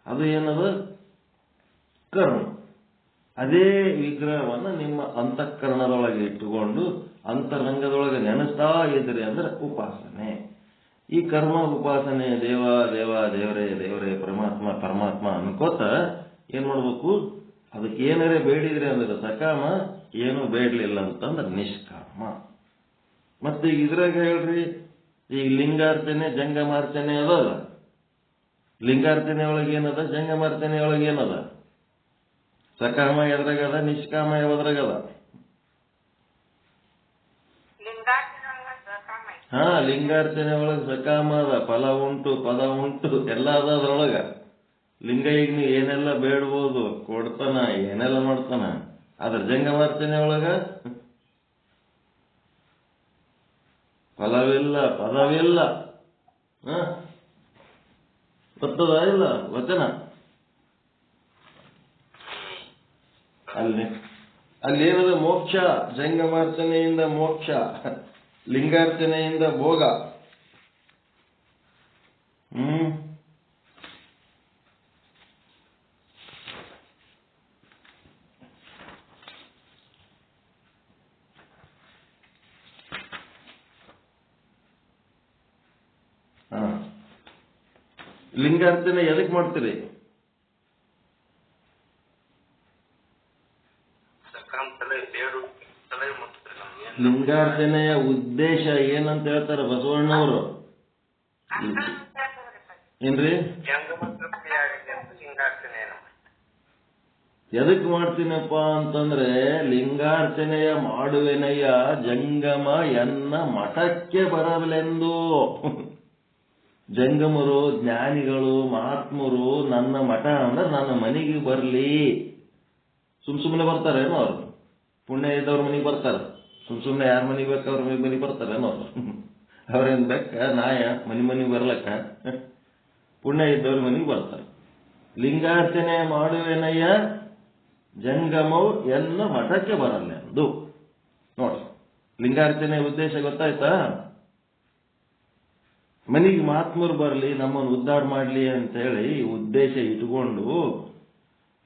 B: ಅದು ಏನದು? ಕರ್ಮ. ಅದೇ ವಿಗ್ರಹವನ್ನು ನಿಮ್ಮ ಅಂತಃಕರಣದೊಳಗೆ ಇಟ್ಟುಕೊಂಡು ಅಂತರಂಗದೊಳಗೆ ನೆನೆಸ್ತಾ ಇದ್ರಿ ಅಂದ್ರೆ ಉಪಾಸನೆ. ಈ ಕರ್ಮ ಉಪಾಸನೆ ದೇವ ದೇವ ದೇವರೇ ದೇವರೇ ಪರಮಾತ್ಮ ಪರಮಾತ್ಮ ಅನ್ಕೋತ ಏನ್ ಮಾಡ್ಬೇಕು? ಅದಕ್ಕೆ ಏನಾರೇ ಬೇಡಿದ್ರಿ ಅಂದ್ರೆ ಸಕಾಮ, ಏನು ಬೇಡಲಿಲ್ಲ ಅಂತಂದ್ರೆ ನಿಷ್ಕಾಮ. ಮತ್ತೆ ಈಗ ಇದ್ರಾಗ ಹೇಳ್ರಿ, ಈಗ ಲಿಂಗಾರ್ಚನೆ ಜಂಗಮಾರ್ಚನೆ ಅದಲ್ಲ. ಲಿಂಗಾರ್ಚನೆ ಒಳಗೆ ಏನದ? ಜಂಗಮಾರ್ಚನೆ ಒಳಗೆ ಏನದ? ಸಕಾಮ ಎದ್ರಾಗದ, ನಿಷ್ಕಾಮ ಯಾವ್ದ್ರಾಗದ? ಲಿಂಗಾರ್ಚನೆ ಒಳಗೆ ಸಕಾಮ ಅದ, ಫಲ ಉಂಟು, ಪದ ಉಂಟು, ಎಲ್ಲ ಅದ ಅದ್ರೊಳಗ. ಲಿಂಗ ಈಗ ನೀವು ಏನೆಲ್ಲ ಬೇಡ್ಬೋದು, ಕೊಡ್ತಾನ, ಏನೆಲ್ಲ ಮಾಡ್ತಾನ. ಆದ್ರ ಜಂಗಮಾರ್ಚನೆ ಒಳಗ ಫಲವಿಲ್ಲ, ಪದವಿಲ್ಲ. ಗೊತ್ತದ ಇಲ್ಲ ವಚನ? ಅಲ್ಲೇನದ? ಮೋಕ್ಷ. ಜಂಗಮಾರ್ಚನೆಯಿಂದ ಮೋಕ್ಷ, ಲಿಂಗಾರ್ಚನೆಯಿಂದ ಭೋಗ. ಲಿಂಗಾರ್ಚನೆ ಎದಕ್ ಮಾಡ್ತೀರಿ? ಲಿಂಗಾರ್ಚನೆಯ ಉದ್ದೇಶ ಏನಂತ ಹೇಳ್ತಾರೆ ಬಸವಣ್ಣವರು? ಏನ್ರಿ? ಎದಕ್ ಮಾಡ್ತೀನಪ್ಪ ಅಂತಂದ್ರೆ ಲಿಂಗಾರ್ಚನೆಯ ಮಾಡುವೆನಯ್ಯ ಜಂಗಮ ಎನ್ನ ಮಠಕ್ಕೆ ಬರಲೆಂದು. ಜಂಗಮರು, ಜ್ಞಾನಿಗಳು, ಮಹಾತ್ಮರು ನನ್ನ ಮಠ ಅಂದ್ರೆ ನನ್ನ ಮನೆಗೆ ಬರಲಿ. ಸುಮ್ಮನೆ ಬರ್ತಾರೇನೋ ಅವ್ರು? ಪುಣ್ಯ ಇದ್ದವ್ರ ಮನೆಗೆ ಬರ್ತಾರೆ. ಸುಮ್ಮನೆ ಯಾರ ಮನೆಗೆ ಬೇಕು ಅವ್ರ ಮನೆಗೆ ಬರ್ತಾರೇನೋ ಅವ್ರು? ಅವ್ರೇನ್ ಬೇಕ ನಾಯ ಮನೆಗೆ ಬರ್ಲಕ್ಕ? ಪುಣ್ಯ ಇದ್ದವ್ರ ಮನೆಗೆ ಬರ್ತಾರೆ. ಲಿಂಗಾರ್ಚನೆ ಮಾಡುವೆನಯ್ಯ ಜಂಗಮವು ಎನ್ನ ಮಠಕ್ಕೆ ಬರಲೆಂದು. ನೋಡಿ, ಲಿಂಗಾರ್ಚನೆ ಉದ್ದೇಶ ಗೊತ್ತಾಯ್ತಾ? ಮನೆಗೆ ಮಹಾತ್ಮರು ಬರಲಿ, ನಮ್ಮನ್ನು ಉದ್ಧಾರ ಮಾಡಲಿ ಅಂತೇಳಿ ಉದ್ದೇಶ ಇಟ್ಕೊಂಡು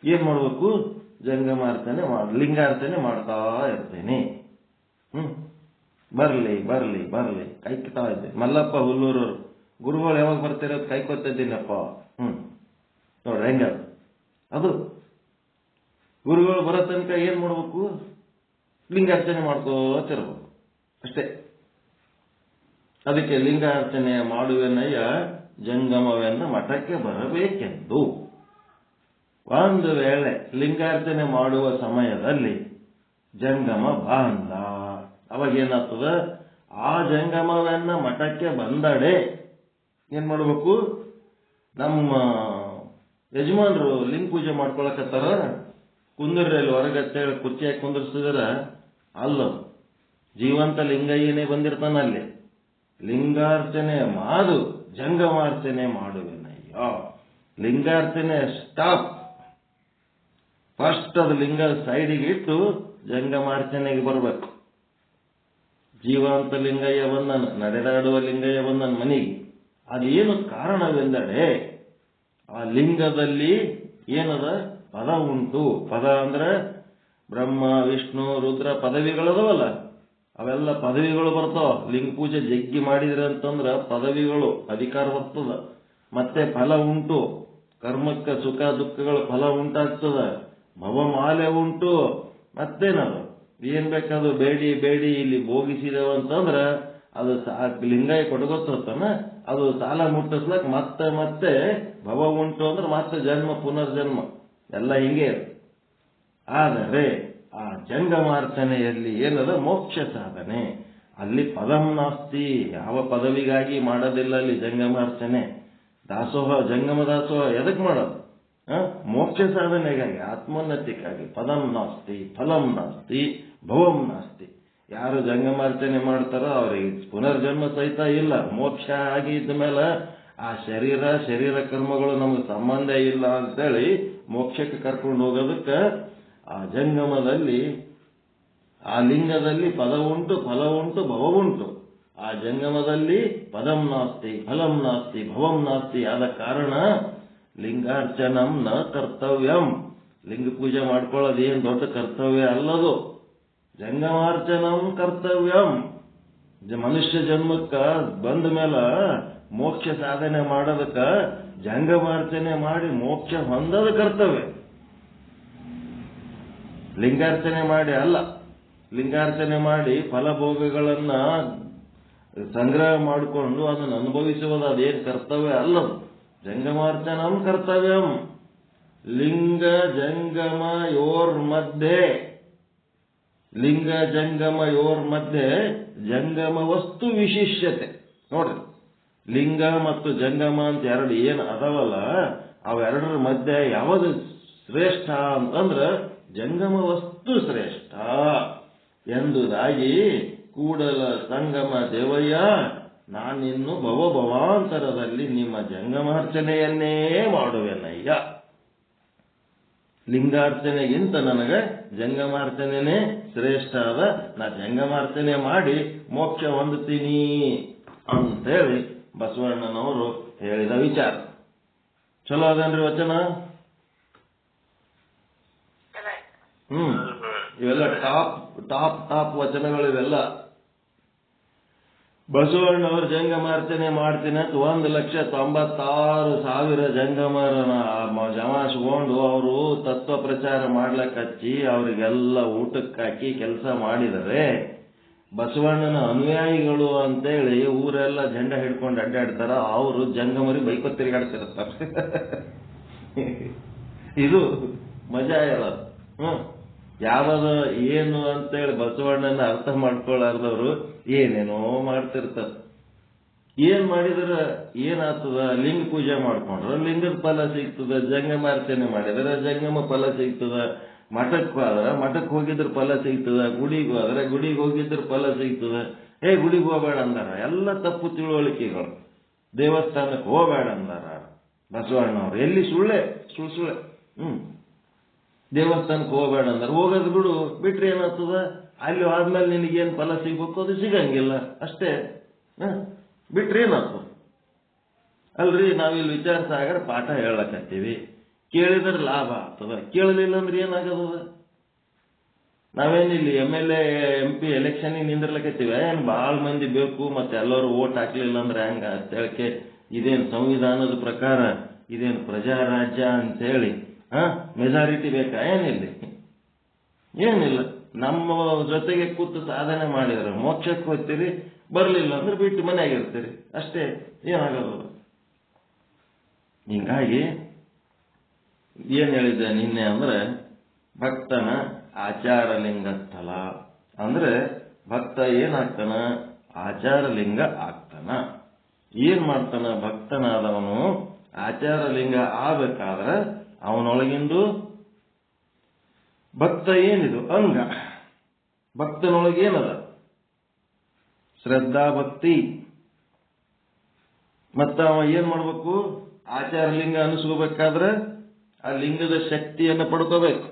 B: ಏನ್ ಮಾಡ್ಬೇಕು? ಜಂಗಮಾರ್ಚನೆ ಲಿಂಗಾರ್ಚನೆ ಮಾಡ್ತಾ ಇರ್ತೇನೆ. ಬರ್ಲಿ ಬರ್ಲಿ ಬರ್ಲಿ ಕೈಕ್ತಾ ಇದ್ದೆ. ಮಲ್ಲಪ್ಪ ಹುಲ್ಲೂರವರು ಗುರುಗಳು ಯಾವಾಗ ಬರ್ತಿರೋದು ಕೈಕೊತ್ತಿದ್ದೀನಪ್ಪ. ನೋಡ್ರಿ ಹೆಂಗ ಅದು. ಗುರುಗಳು ಬರೋ ತನಕ ಏನ್ ಮಾಡ್ಬೇಕು? ಲಿಂಗಾರ್ಚನೆ ಮಾಡ್ಕೋತಿರ್ಬೇಕು ಅಷ್ಟೇ. ಅದಕ್ಕೆ ಲಿಂಗಾರ್ಚನೆ ಮಾಡುವೆನಯ್ಯ ಜಂಗಮವೆನ್ನ ಮಠಕ್ಕೆ ಬರಬೇಕೆಂದು. ಒಂದು ವೇಳೆ ಲಿಂಗಾರ್ಚನೆ ಮಾಡುವ ಸಮಯದಲ್ಲಿ ಜಂಗಮ ಬಂದ, ಅವಾಗೇನಾಗ್ತದ? ಆ ಜಂಗಮವೆನ್ನ ಮಠಕ್ಕೆ ಬಂದಡೆ ಏನ್ ಮಾಡ್ಬೇಕು? ನಮ್ಮ ಯಜಮಾನ್ರು ಲಿಂಗ ಪೂಜೆ ಮಾಡ್ಕೊಳಕತ್ತಾರ, ಕುಂದರ್ರಲ್ಲಿ ಹೊರಗತ್ತೇಳಿ ಕುರ್ಚಿಯಾಗಿ ಕುಂದರ್ಸಿದ್ರ ಅಲ್ಲ, ಜೀವಂತ ಲಿಂಗಯ್ಯನೇ ಬಂದಿರ್ತಾನಲ್ಲಿ. ಲಿಂಗಾರ್ಚನೆ ಮಾಡು, ಜಂಗಮಾರ್ಚನೆ ಮಾಡುವೆನಯ್ಯ. ಲಿಂಗಾರ್ಚನೆ ಸ್ಟಾಪ್. ಫಸ್ಟ್ ಅದು ಲಿಂಗ ಸೈಡಿಗೆ ಇಟ್ಟು ಜಂಗಮಾರ್ಚನೆಗೆ ಬರಬೇಕು. ಜೀವಂತ ಲಿಂಗಯ್ಯ ಬಂದನ, ನಡೆದಾಡುವ ಲಿಂಗಯ್ಯ ಬಂದನ ಮನೆಗೆ. ಅದೇನು ಕಾರಣವೆಂದರೆ ಆ ಲಿಂಗದಲ್ಲಿ ಏನದ? ಪದ ಉಂಟು. ಪದ ಅಂದ್ರೆ ಬ್ರಹ್ಮ, ವಿಷ್ಣು, ರುದ್ರ ಪದವಿಗಳದವಲ್ಲ, ಅವೆಲ್ಲ ಪದವಿಗಳು ಬರ್ತಾವ. ಲಿಂಗ ಪೂಜೆ ಜಗ್ಗಿ ಮಾಡಿದ್ರೆ ಅಂತಂದ್ರ ಪದವಿಗಳು ಅಧಿಕಾರ ಬರ್ತದ. ಮತ್ತೆ ಫಲ ಉಂಟು, ಕರ್ಮಕ್ಕ ಸುಖ ದುಃಖಗಳ ಫಲ ಉಂಟಾಗ್ತದ. ಭವಮಾಲೆ ಉಂಟು. ಮತ್ತೇನದು? ಏನ್ ಬೇಕದು ಬೇಡಿ ಬೇಡಿ ಇಲ್ಲಿ ಭೋಗಿಸಿದೆವು ಅಂತಂದ್ರ ಅದು ಲಿಂಗಾಯ ಕೊಡಗೊತ್ತಾನ, ಅದು ಸಾಲ ಮುಟ್ಟಿಸ್ಲಕ್ ಮತ್ತೆ ಮತ್ತೆ ಭವ ಉಂಟು ಅಂದ್ರೆ ಮತ್ತೆ ಜನ್ಮ ಪುನರ್ಜನ್ಮ ಎಲ್ಲ ಹಿಂಗೆ. ಆದರೆ ಆ ಜಂಗಮಾರ್ಚನೆಯಲ್ಲಿ ಏನದ? ಮೋಕ್ಷ ಸಾಧನೆ. ಅಲ್ಲಿ ಪದಂ ನಾಸ್ತಿ. ಯಾವ ಪದವಿಗಾಗಿ ಮಾಡೋದಿಲ್ಲ ಅಲ್ಲಿ ಜಂಗಮಾರ್ಚನೆ. ದಾಸೋಹ, ಜಂಗಮ ದಾಸೋಹ ಎದಕ್ ಮಾಡೋದು? ಮೋಕ್ಷ ಸಾಧನೆಗಾಗಿ, ಆತ್ಮೋನ್ನತಿಗಾಗಿ. ಪದಂ ನಾಸ್ತಿ, ಫಲಂ ನಾಸ್ತಿ, ಭವಂ ನಾಸ್ತಿ. ಯಾರು ಜಂಗಮಾರ್ಚನೆ ಮಾಡ್ತಾರೋ ಅವ್ರಿಗೆ ಪುನರ್ಜನ್ಮ ಸಹಿತ ಇಲ್ಲ. ಮೋಕ್ಷ ಆಗಿ ಇದ್ದ ಮೇಲೆ ಆ ಶರೀರ ಕರ್ಮಗಳು ನಮ್ಗೆ ಸಂಬಂಧ ಇಲ್ಲ ಅಂತೇಳಿ ಮೋಕ್ಷಕ್ಕೆ ಕರ್ಕೊಂಡು ಹೋಗೋದಕ್ಕೆ ಆ ಜಂಗಮದಲ್ಲಿ, ಆ ಲಿಂಗದಲ್ಲಿ ಪದ ಉಂಟು, ಫಲ ಉಂಟು, ಭವ ಉಂಟು. ಆ ಜಂಗಮದಲ್ಲಿ ಪದಂ ನಾಸ್ತಿ, ಫಲಂ ನಾಸ್ತಿ, ಭವಂ ನಾಸ್ತಿ. ಆದ ಕಾರಣ ಲಿಂಗಾರ್ಚನಂ ನ ಕರ್ತವ್ಯಂ. ಲಿಂಗ ಪೂಜೆ ಮಾಡ್ಕೊಳ್ಳೋದು ಏನ್ ದೊಡ್ಡ ಕರ್ತವ್ಯ ಅಲ್ಲದು. ಜಂಗಮಾರ್ಚನಂ ಕರ್ತವ್ಯಂ. ಮನುಷ್ಯ ಜನ್ಮಕ್ಕ ಬಂದ ಮೇಲೆ ಮೋಕ್ಷ ಸಾಧನೆ ಮಾಡೋದಕ್ಕ ಜಂಗಮಾರ್ಚನೆ ಮಾಡಿ ಮೋಕ್ಷ ಹೊಂದದ ಕರ್ತವ್ಯ. ಲಿಂಗಾರ್ಚನೆ ಮಾಡಿ ಅಲ್ಲ. ಲಿಂಗಾರ್ಚನೆ ಮಾಡಿ ಫಲಭೋಗಗಳನ್ನ ಸಂಗ್ರಹ ಮಾಡಿಕೊಂಡು ಅದನ್ನು ಅನುಭವಿಸುವುದು ಅದೇನು ಕರ್ತವ್ಯ ಅಲ್ಲದು. ಜಂಗಮಾರ್ಚನಂ ಕರ್ತವ್ಯಂ. ಲಿಂಗ ಜಂಗಮ ಯೋರ್ ಮಧ್ಯೆ, ಲಿಂಗ ಜಂಗಮ ಯೋರ್ ಮಧ್ಯೆ ಜಂಗಮ ವಸ್ತು ವಿಶಿಷ್ಯತೆ. ನೋಡ್ರಿ, ಲಿಂಗ ಮತ್ತು ಜಂಗಮ ಅಂತ ಎರಡು ಏನು ಅದಾವಲ್ಲ, ಅವೆರಡರ ಮಧ್ಯೆ ಯಾವುದು ಶ್ರೇಷ್ಠ ಅಂತಂದ್ರ ಜಂಗಮ ವಸ್ತು ಶ್ರೇಷ್ಠ ಎಂಬುದಾಗಿ ಕೂಡಲ ಸಂಗಮ ದೇವಯ್ಯ, ನಾನಿನ್ನು ಭವಾಂತರದಲ್ಲಿ ನಿಮ್ಮ ಜಂಗಮಾರ್ಚನೆಯನ್ನೇ ಮಾಡುವೆನಯ್ಯ. ಲಿಂಗಾರ್ಚನೆಗಿಂತ ನನಗೆ ಜಂಗಮಾರ್ಚನೆನೇ ಶ್ರೇಷ್ಠ ಅದ. ನಾ ಜಂಗಮಾರ್ಚನೆ ಮಾಡಿ ಮೋಕ್ಷ ಹೊಂದುತ್ತೀನಿ ಅಂತೇಳಿ ಬಸವಣ್ಣನವರು ಹೇಳಿದ ವಿಚಾರ. ಚಲೋ ಅದನ್ರಿ ವಚನ. ಇವೆಲ್ಲ ಟಾಪ್ ವಚನಗಳು. ಇವೆಲ್ಲ ಬಸವಣ್ಣವರು ಜಂಗಮಾರ್ಚನೆ ಮಾಡ್ತೀನಿ ಅಂತ 1,96,000 ಜಂಗಮರನ ಜಮಾಯಿಸ್ಕೊಂಡು ಅವರು ತತ್ವ ಪ್ರಚಾರ ಮಾಡ್ಲಕ್ಕೆ ಹಚ್ಚಿ ಅವರಿಗೆಲ್ಲ ಊಟಕ್ಕೆ ಹಾಕಿ ಕೆಲಸ ಮಾಡಿದರೆ, ಬಸವಣ್ಣನ ಅನುಯಾಯಿಗಳು ಅಂತೇಳಿ ಊರೆಲ್ಲ ಜೆಂಡ ಹಿಡ್ಕೊಂಡು ಅಡ್ಡಾಡ್ತಾರ. ಅವರು ಜಂಗಮರಿ ಬೈಕೊ ತಿರುಗಾಡ್ತಿರ್ತಾರೆ. ಇದು ಮಜಾ ಹೇಳೋದು. ಯಾವ್ದು ಏನು ಅಂತೇಳಿ ಬಸವಣ್ಣನ ಅರ್ಥ ಮಾಡ್ಕೊಳ್ಳಾರ್ದವ್ರು ಏನೇನೋ ಮಾಡ್ತಿರ್ತಾರೆ. ಏನ್ ಮಾಡಿದ್ರ ಏನಾಗ್ತದ? ಲಿಂಗ ಪೂಜೆ ಮಾಡ್ಕೊಂಡ್ರ ಲಿಂಗದ ಫಲ ಸಿಗ್ತದ, ಜಂಗಮಾರ್ಚನೆ ಮಾಡಿದ್ರೆ ಜಂಗಮ ಫಲ ಸಿಗ್ತದ, ಮಠಕ್ಕೆ ಹೋದ್ರ ಮಠಕ್ಕೆ ಹೋಗಿದ್ರ ಫಲ ಸಿಗ್ತದ, ಗುಡಿಗೆ ಹೋದ್ರೆ ಗುಡಿಗೆ ಹೋಗಿದ್ರ ಫಲ ಸಿಗ್ತದ. ಗುಡಿಗೆ ಹೋಗ್ಬೇಡ ಅಂದಾರ, ಎಲ್ಲ ತಪ್ಪು ತಿಳುವಳಿಕೆಗಳು. ದೇವಸ್ಥಾನಕ್ಕೆ ಹೋಗ್ಬೇಡ ಅಂದಾರ ಬಸವಣ್ಣವ್ರು, ಎಲ್ಲಿ ಸುಳ್ಳೆ ಸುಳ್ಳೆ. ದೇವಸ್ಥಾನಕ್ಕೆ ಹೋಗ್ಬೇಡ ಅಂದಾರ, ಹೋಗೋದು ಬಿಡು. ಬಿಟ್ರೆ ಏನಾಗ್ತದ? ಅಲ್ಲಿ ಆದ್ಮೇಲೆ ನಿನಗೇನು ಫಲ ಸಿಗ್ಬೇಕು ಅದು ಸಿಗಂಗಿಲ್ಲ ಅಷ್ಟೇ. ಬಿಟ್ರೆ ಏನಾಗ್ತದ? ಅಲ್ರಿ, ನಾವಿಲ್ಲಿ ವಿಚಾರ ಸಾಗರ ಪಾಠ ಹೇಳಕತ್ತೀವಿ, ಕೇಳಿದ್ರೆ ಲಾಭ ಆಗ್ತದ, ಕೇಳಲಿಲ್ಲ ಅಂದ್ರೆ ಏನಾಗದ? ನಾವೇನಿಲ್ಲಿ MLA MP ಎಲೆಕ್ಷನ್ಗೆ ನಿಂದಿರ್ಲಕತ್ತೀವಿ, ಏನು ಭಾಳ ಮಂದಿ ಬೇಕು ಮತ್ತೆ ಎಲ್ಲರೂ ಓಟ್ ಹಾಕ್ಲಿಲ್ಲ ಅಂದ್ರೆ ಹೆಂಗ ಅಂತ ಹೇಳಕ್ಕೆ? ಇದೇನು ಸಂವಿಧಾನದ ಪ್ರಕಾರ ಇದೇನು ಪ್ರಜಾರಾಜ್ಯ ಅಂತೇಳಿ ಮೆಜಾರಿಟಿ ಬೇಕಾ? ಏನಿಲ್ಲ. ನಮ್ಮ ಜೊತೆಗೆ ಕೂತು ಸಾಧನೆ ಮಾಡಿದ್ರೆ ಮೋಕ್ಷಕ್ಕೆ ಹೋಗ್ತೀರಿ, ಬರ್ಲಿಲ್ಲ ಅಂದ್ರೆ ಬಿಟ್ಟು ಮನೆಯಾಗಿರ್ತೀರಿ ಅಷ್ಟೇ, ಏನಾಗಲ್ಲ. ಹಿಂಗಾಗಿ ಏನ್ ಹೇಳಿದ್ದೆ ನಿನ್ನೆ ಅಂದ್ರೆ, ಭಕ್ತನ ಆಚಾರಲಿಂಗ ಸ್ಥಳ ಅಂದ್ರೆ ಭಕ್ತ ಏನಾಗ್ತಾನ? ಆಚಾರಲಿಂಗ ಆಗ್ತಾನ. ಏನ್ ಮಾಡ್ತಾನ? ಭಕ್ತನಾದವನು ಆಚಾರಲಿಂಗ ಆಗ್ಬೇಕಾದ್ರೆ ಅವನೊಳಗಿಂದು ಭಕ್ತ ಏನಿದು ಅಂಗ, ಭಕ್ತನೊಳಗೇನದ? ಶ್ರದ್ಧಾ ಭಕ್ತಿ. ಮತ್ತ ಅವ ಏನ್ ಮಾಡ್ಬೇಕು? ಆಚಾರಲಿಂಗ ಅನಿಸ್ಕೋಬೇಕಾದ್ರೆ ಆ ಲಿಂಗದ ಶಕ್ತಿಯನ್ನು ಪಡ್ಕೋಬೇಕು.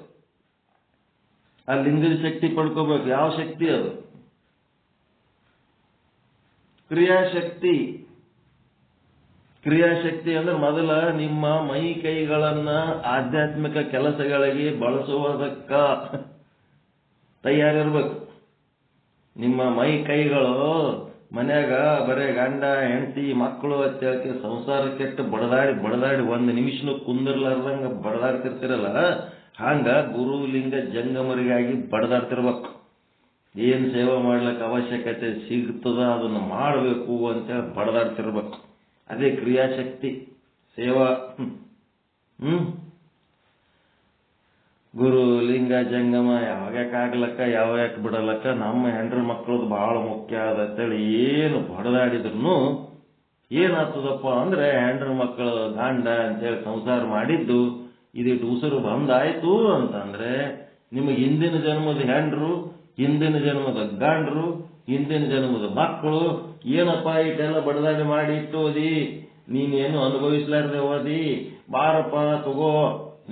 B: ಆ ಲಿಂಗದ ಶಕ್ತಿ ಪಡ್ಕೋಬೇಕು. ಯಾವ ಶಕ್ತಿ ಅದು? ಕ್ರಿಯಾಶಕ್ತಿ. ಕ್ರಿಯಾಶಕ್ತಿ ಅಂದ್ರೆ ಮೊದಲ ನಿಮ್ಮ ಮೈ ಕೈಗಳನ್ನ ಆಧ್ಯಾತ್ಮಿಕ ಕೆಲಸಗಳಿಗೆ ಬಳಸುವುದಕ್ಕ ತಯಾರಿರ್ಬೇಕು. ನಿಮ್ಮ ಮೈ ಕೈಗಳು ಮನ್ಯಾಗ ಬರೇ ಗಂಡ ಹೆಂಡತಿ ಮಕ್ಕಳು ಅಂತೇಳಕ್ಕೆ ಸಂಸಾರ ಕೆಟ್ಟು ಬಡದಾಡಿ ಒಂದು ನಿಮಿಷನೂ ಕುಂದಿರ್ಲಾರ್ದಂಗ ಬಡದಾಡ್ತಿರ್ತಿರಲ್ಲ, ಹಂಗ ಗುರುಲಿಂಗ ಜಂಗಮರಿಗಾಗಿ ಬಡದಾಡ್ತಿರ್ಬೇಕು. ಏನ್ ಸೇವೆ ಮಾಡ್ಲಿಕ್ಕೆ ಅವಶ್ಯಕತೆ ಸಿಗ್ತದ ಅದನ್ನ ಮಾಡಬೇಕು ಅಂತೇಳಿ ಬಡದಾಡ್ತಿರ್ಬೇಕು. ಅದೇ ಕ್ರಿಯಾಶಕ್ತಿ, ಸೇವಾ. ಗುರು ಲಿಂಗ ಜಂಗಮ ಯಾವಾಗ್ಯಾಕಾಗ್ಲಕ್ಕ ಯಾವಾಗ ಬಿಡಲಕ್ಕ ನಮ್ಮ ಹೆಂಡ್ರ ಮಕ್ಕಳದು ಬಹಳ ಮುಖ್ಯ ಆದತ್ತೇಳಿ ಏನು ಬಡದಾಡಿದ್ರು ಏನಾಗ್ತದಪ್ಪ ಅಂದ್ರೆ, ಹೆಂಡ್ರ ಮಕ್ಕಳು ಗಾಂಡ ಅಂತೇಳಿ ಸಂಸಾರ ಮಾಡಿದ್ದು ಇದಿಟ್ಟು ಉಸಿರು ಬಂದಾಯ್ತು ಅಂತಂದ್ರೆ, ನಿಮಗೆ ಹಿಂದಿನ ಜನ್ಮದ ಹೆಂಡ್ರು, ಹಿಂದಿನ ಜನ್ಮದ ಗಂಡ್ರು, ಹಿಂದಿನ ಜನ್ಮದ ಮಕ್ಕಳು ಏನಪ್ಪ ಇಟ್ಟೆಲ್ಲ ಬಡದಾಡಿ ಮಾಡಿ ಇಟ್ಟು ಓದಿ, ನೀನೇನು ಅನುಭವಿಸ್ಲಾರ್ದೆ ಓದಿ, ಬಾರಪ್ಪ ತಗೋ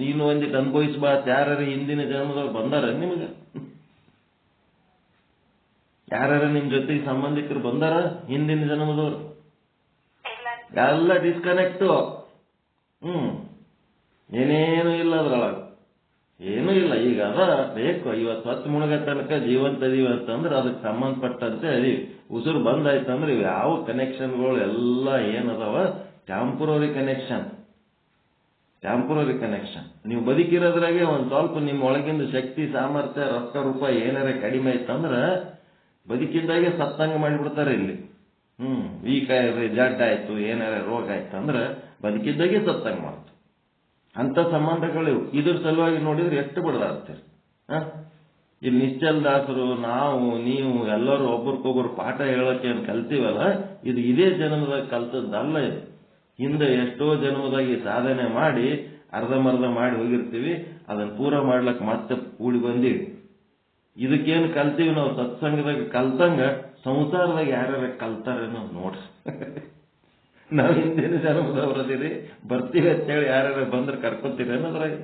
B: ನೀನು ಒಂದಿಟ್ಟು ಅನುಭವಿಸ್ಬಾ. ಯಾರು ಹಿಂದಿನ ಜನ್ಮದವ್ರು ಬಂದಾರ ನಿಮಗೆ? ಯಾರು ನಿಮ್ ಜೊತೆಗೆ ಸಂಬಂಧಿಕರು ಬಂದಾರ ಹಿಂದಿನ ಜನ್ಮದವ್ರು? ಎಲ್ಲ ಡಿಸ್ಕನೆಕ್ಟು. ಏನೇನು ಇಲ್ಲ ಅದ್ರೊಳಗೆ, ಏನೂ ಇಲ್ಲ. ಈಗ ಅದ ಬೇಕು, ಇವತ್ತು ಹೊತ್ತು ಮುಳುಗ ತನಕ ಜೀವಂತ ಇದೀವಿ ಅಂತಂದ್ರೆ ಅದಕ್ಕೆ ಸಂಬಂಧಪಟ್ಟಂತೆ ಉಸಿರು ಬಂದಾಯ್ತಂದ್ರೆ ಇವು ಯಾವ ಕನೆಕ್ಷನ್ಗಳು ಎಲ್ಲ ಏನದಾವ ಟೆಂಪರರಿ ಕನೆಕ್ಷನ್. ನೀವು ಬದುಕಿರೋದ್ರಾಗೆ ಒಂದ್ ಸ್ವಲ್ಪ ನಿಮ್ಮ ಒಳಗಿಂದ ಶಕ್ತಿ ಸಾಮರ್ಥ್ಯ ರೊಕ್ಕ ರೂಪ ಏನಾರ ಕಡಿಮೆ ಆಯ್ತಂದ್ರೆ ಬದುಕಿದ್ದಾಗೆ ಸತ್ತಂಗ ಮಾಡಿಬಿಡ್ತಾರೆ ಇಲ್ಲಿ. ವೀಕ್ ಆಯ್ತು, ಜಡ್ ಆಯ್ತು, ಏನಾರ ರೋಗ ಆಯ್ತಂದ್ರೆ ಬದುಕಿದ್ದಾಗೆ ಸತ್ತಂಗ ಮಾಡ್ತಾರೆ. ಅಂತ ಸಂಬಂಧಗಳಿವು. ಇದ್ರ ಸಲುವಾಗಿ ನೋಡಿದ್ರೆ ಎಷ್ಟು ಬಡದಾಡ್ತೀರಿ. ಇಲ್ಲಿ ನಿಶ್ಚಲ್ ದಾಸರು, ನಾವು, ನೀವು ಎಲ್ಲರೂ ಒಬ್ರಿಗೊಬ್ರು ಪಾಠ ಹೇಳೋಕೆ ಏನು ಕಲ್ತೀವಲ್ಲ, ಇದು ಇದೇ ಜನ್ಮದಾಗ ಕಲ್ತದ್ದಲ್ಲ. ಇದು ಹಿಂದೆ ಎಷ್ಟೋ ಜನ್ಮದಾಗಿ ಸಾಧನೆ ಮಾಡಿ ಅರ್ಧಮರ್ಧ ಮಾಡಿ ಹೋಗಿರ್ತೀವಿ, ಅದನ್ನ ಪೂರ ಮಾಡ್ಲಕ್ ಮತ್ತೆ ಕೂಡಿ ಬಂದೀವಿ. ಇದಕ್ಕೇನು ಕಲ್ತೀವಿ ನಾವು ಸತ್ಸಂಗದಾಗ ಕಲ್ತಂಗ ಸಂಸಾರದಾಗ ಯಾರ್ಯಾರ ಕಲ್ತಾರೇನೋ ನೋಡ್ರಿ. ನಾವು ಹಿಂದಿನ ಜನ್ಮದವ್ರದಿರಿ, ಬರ್ತೀವಿ ಅಂತೇಳಿ ಯಾರ್ಯಾರ ಬಂದ್ರೆ ಕರ್ಕೊತೀರಿ ಅನ್ನೋದ್ರಾಗ.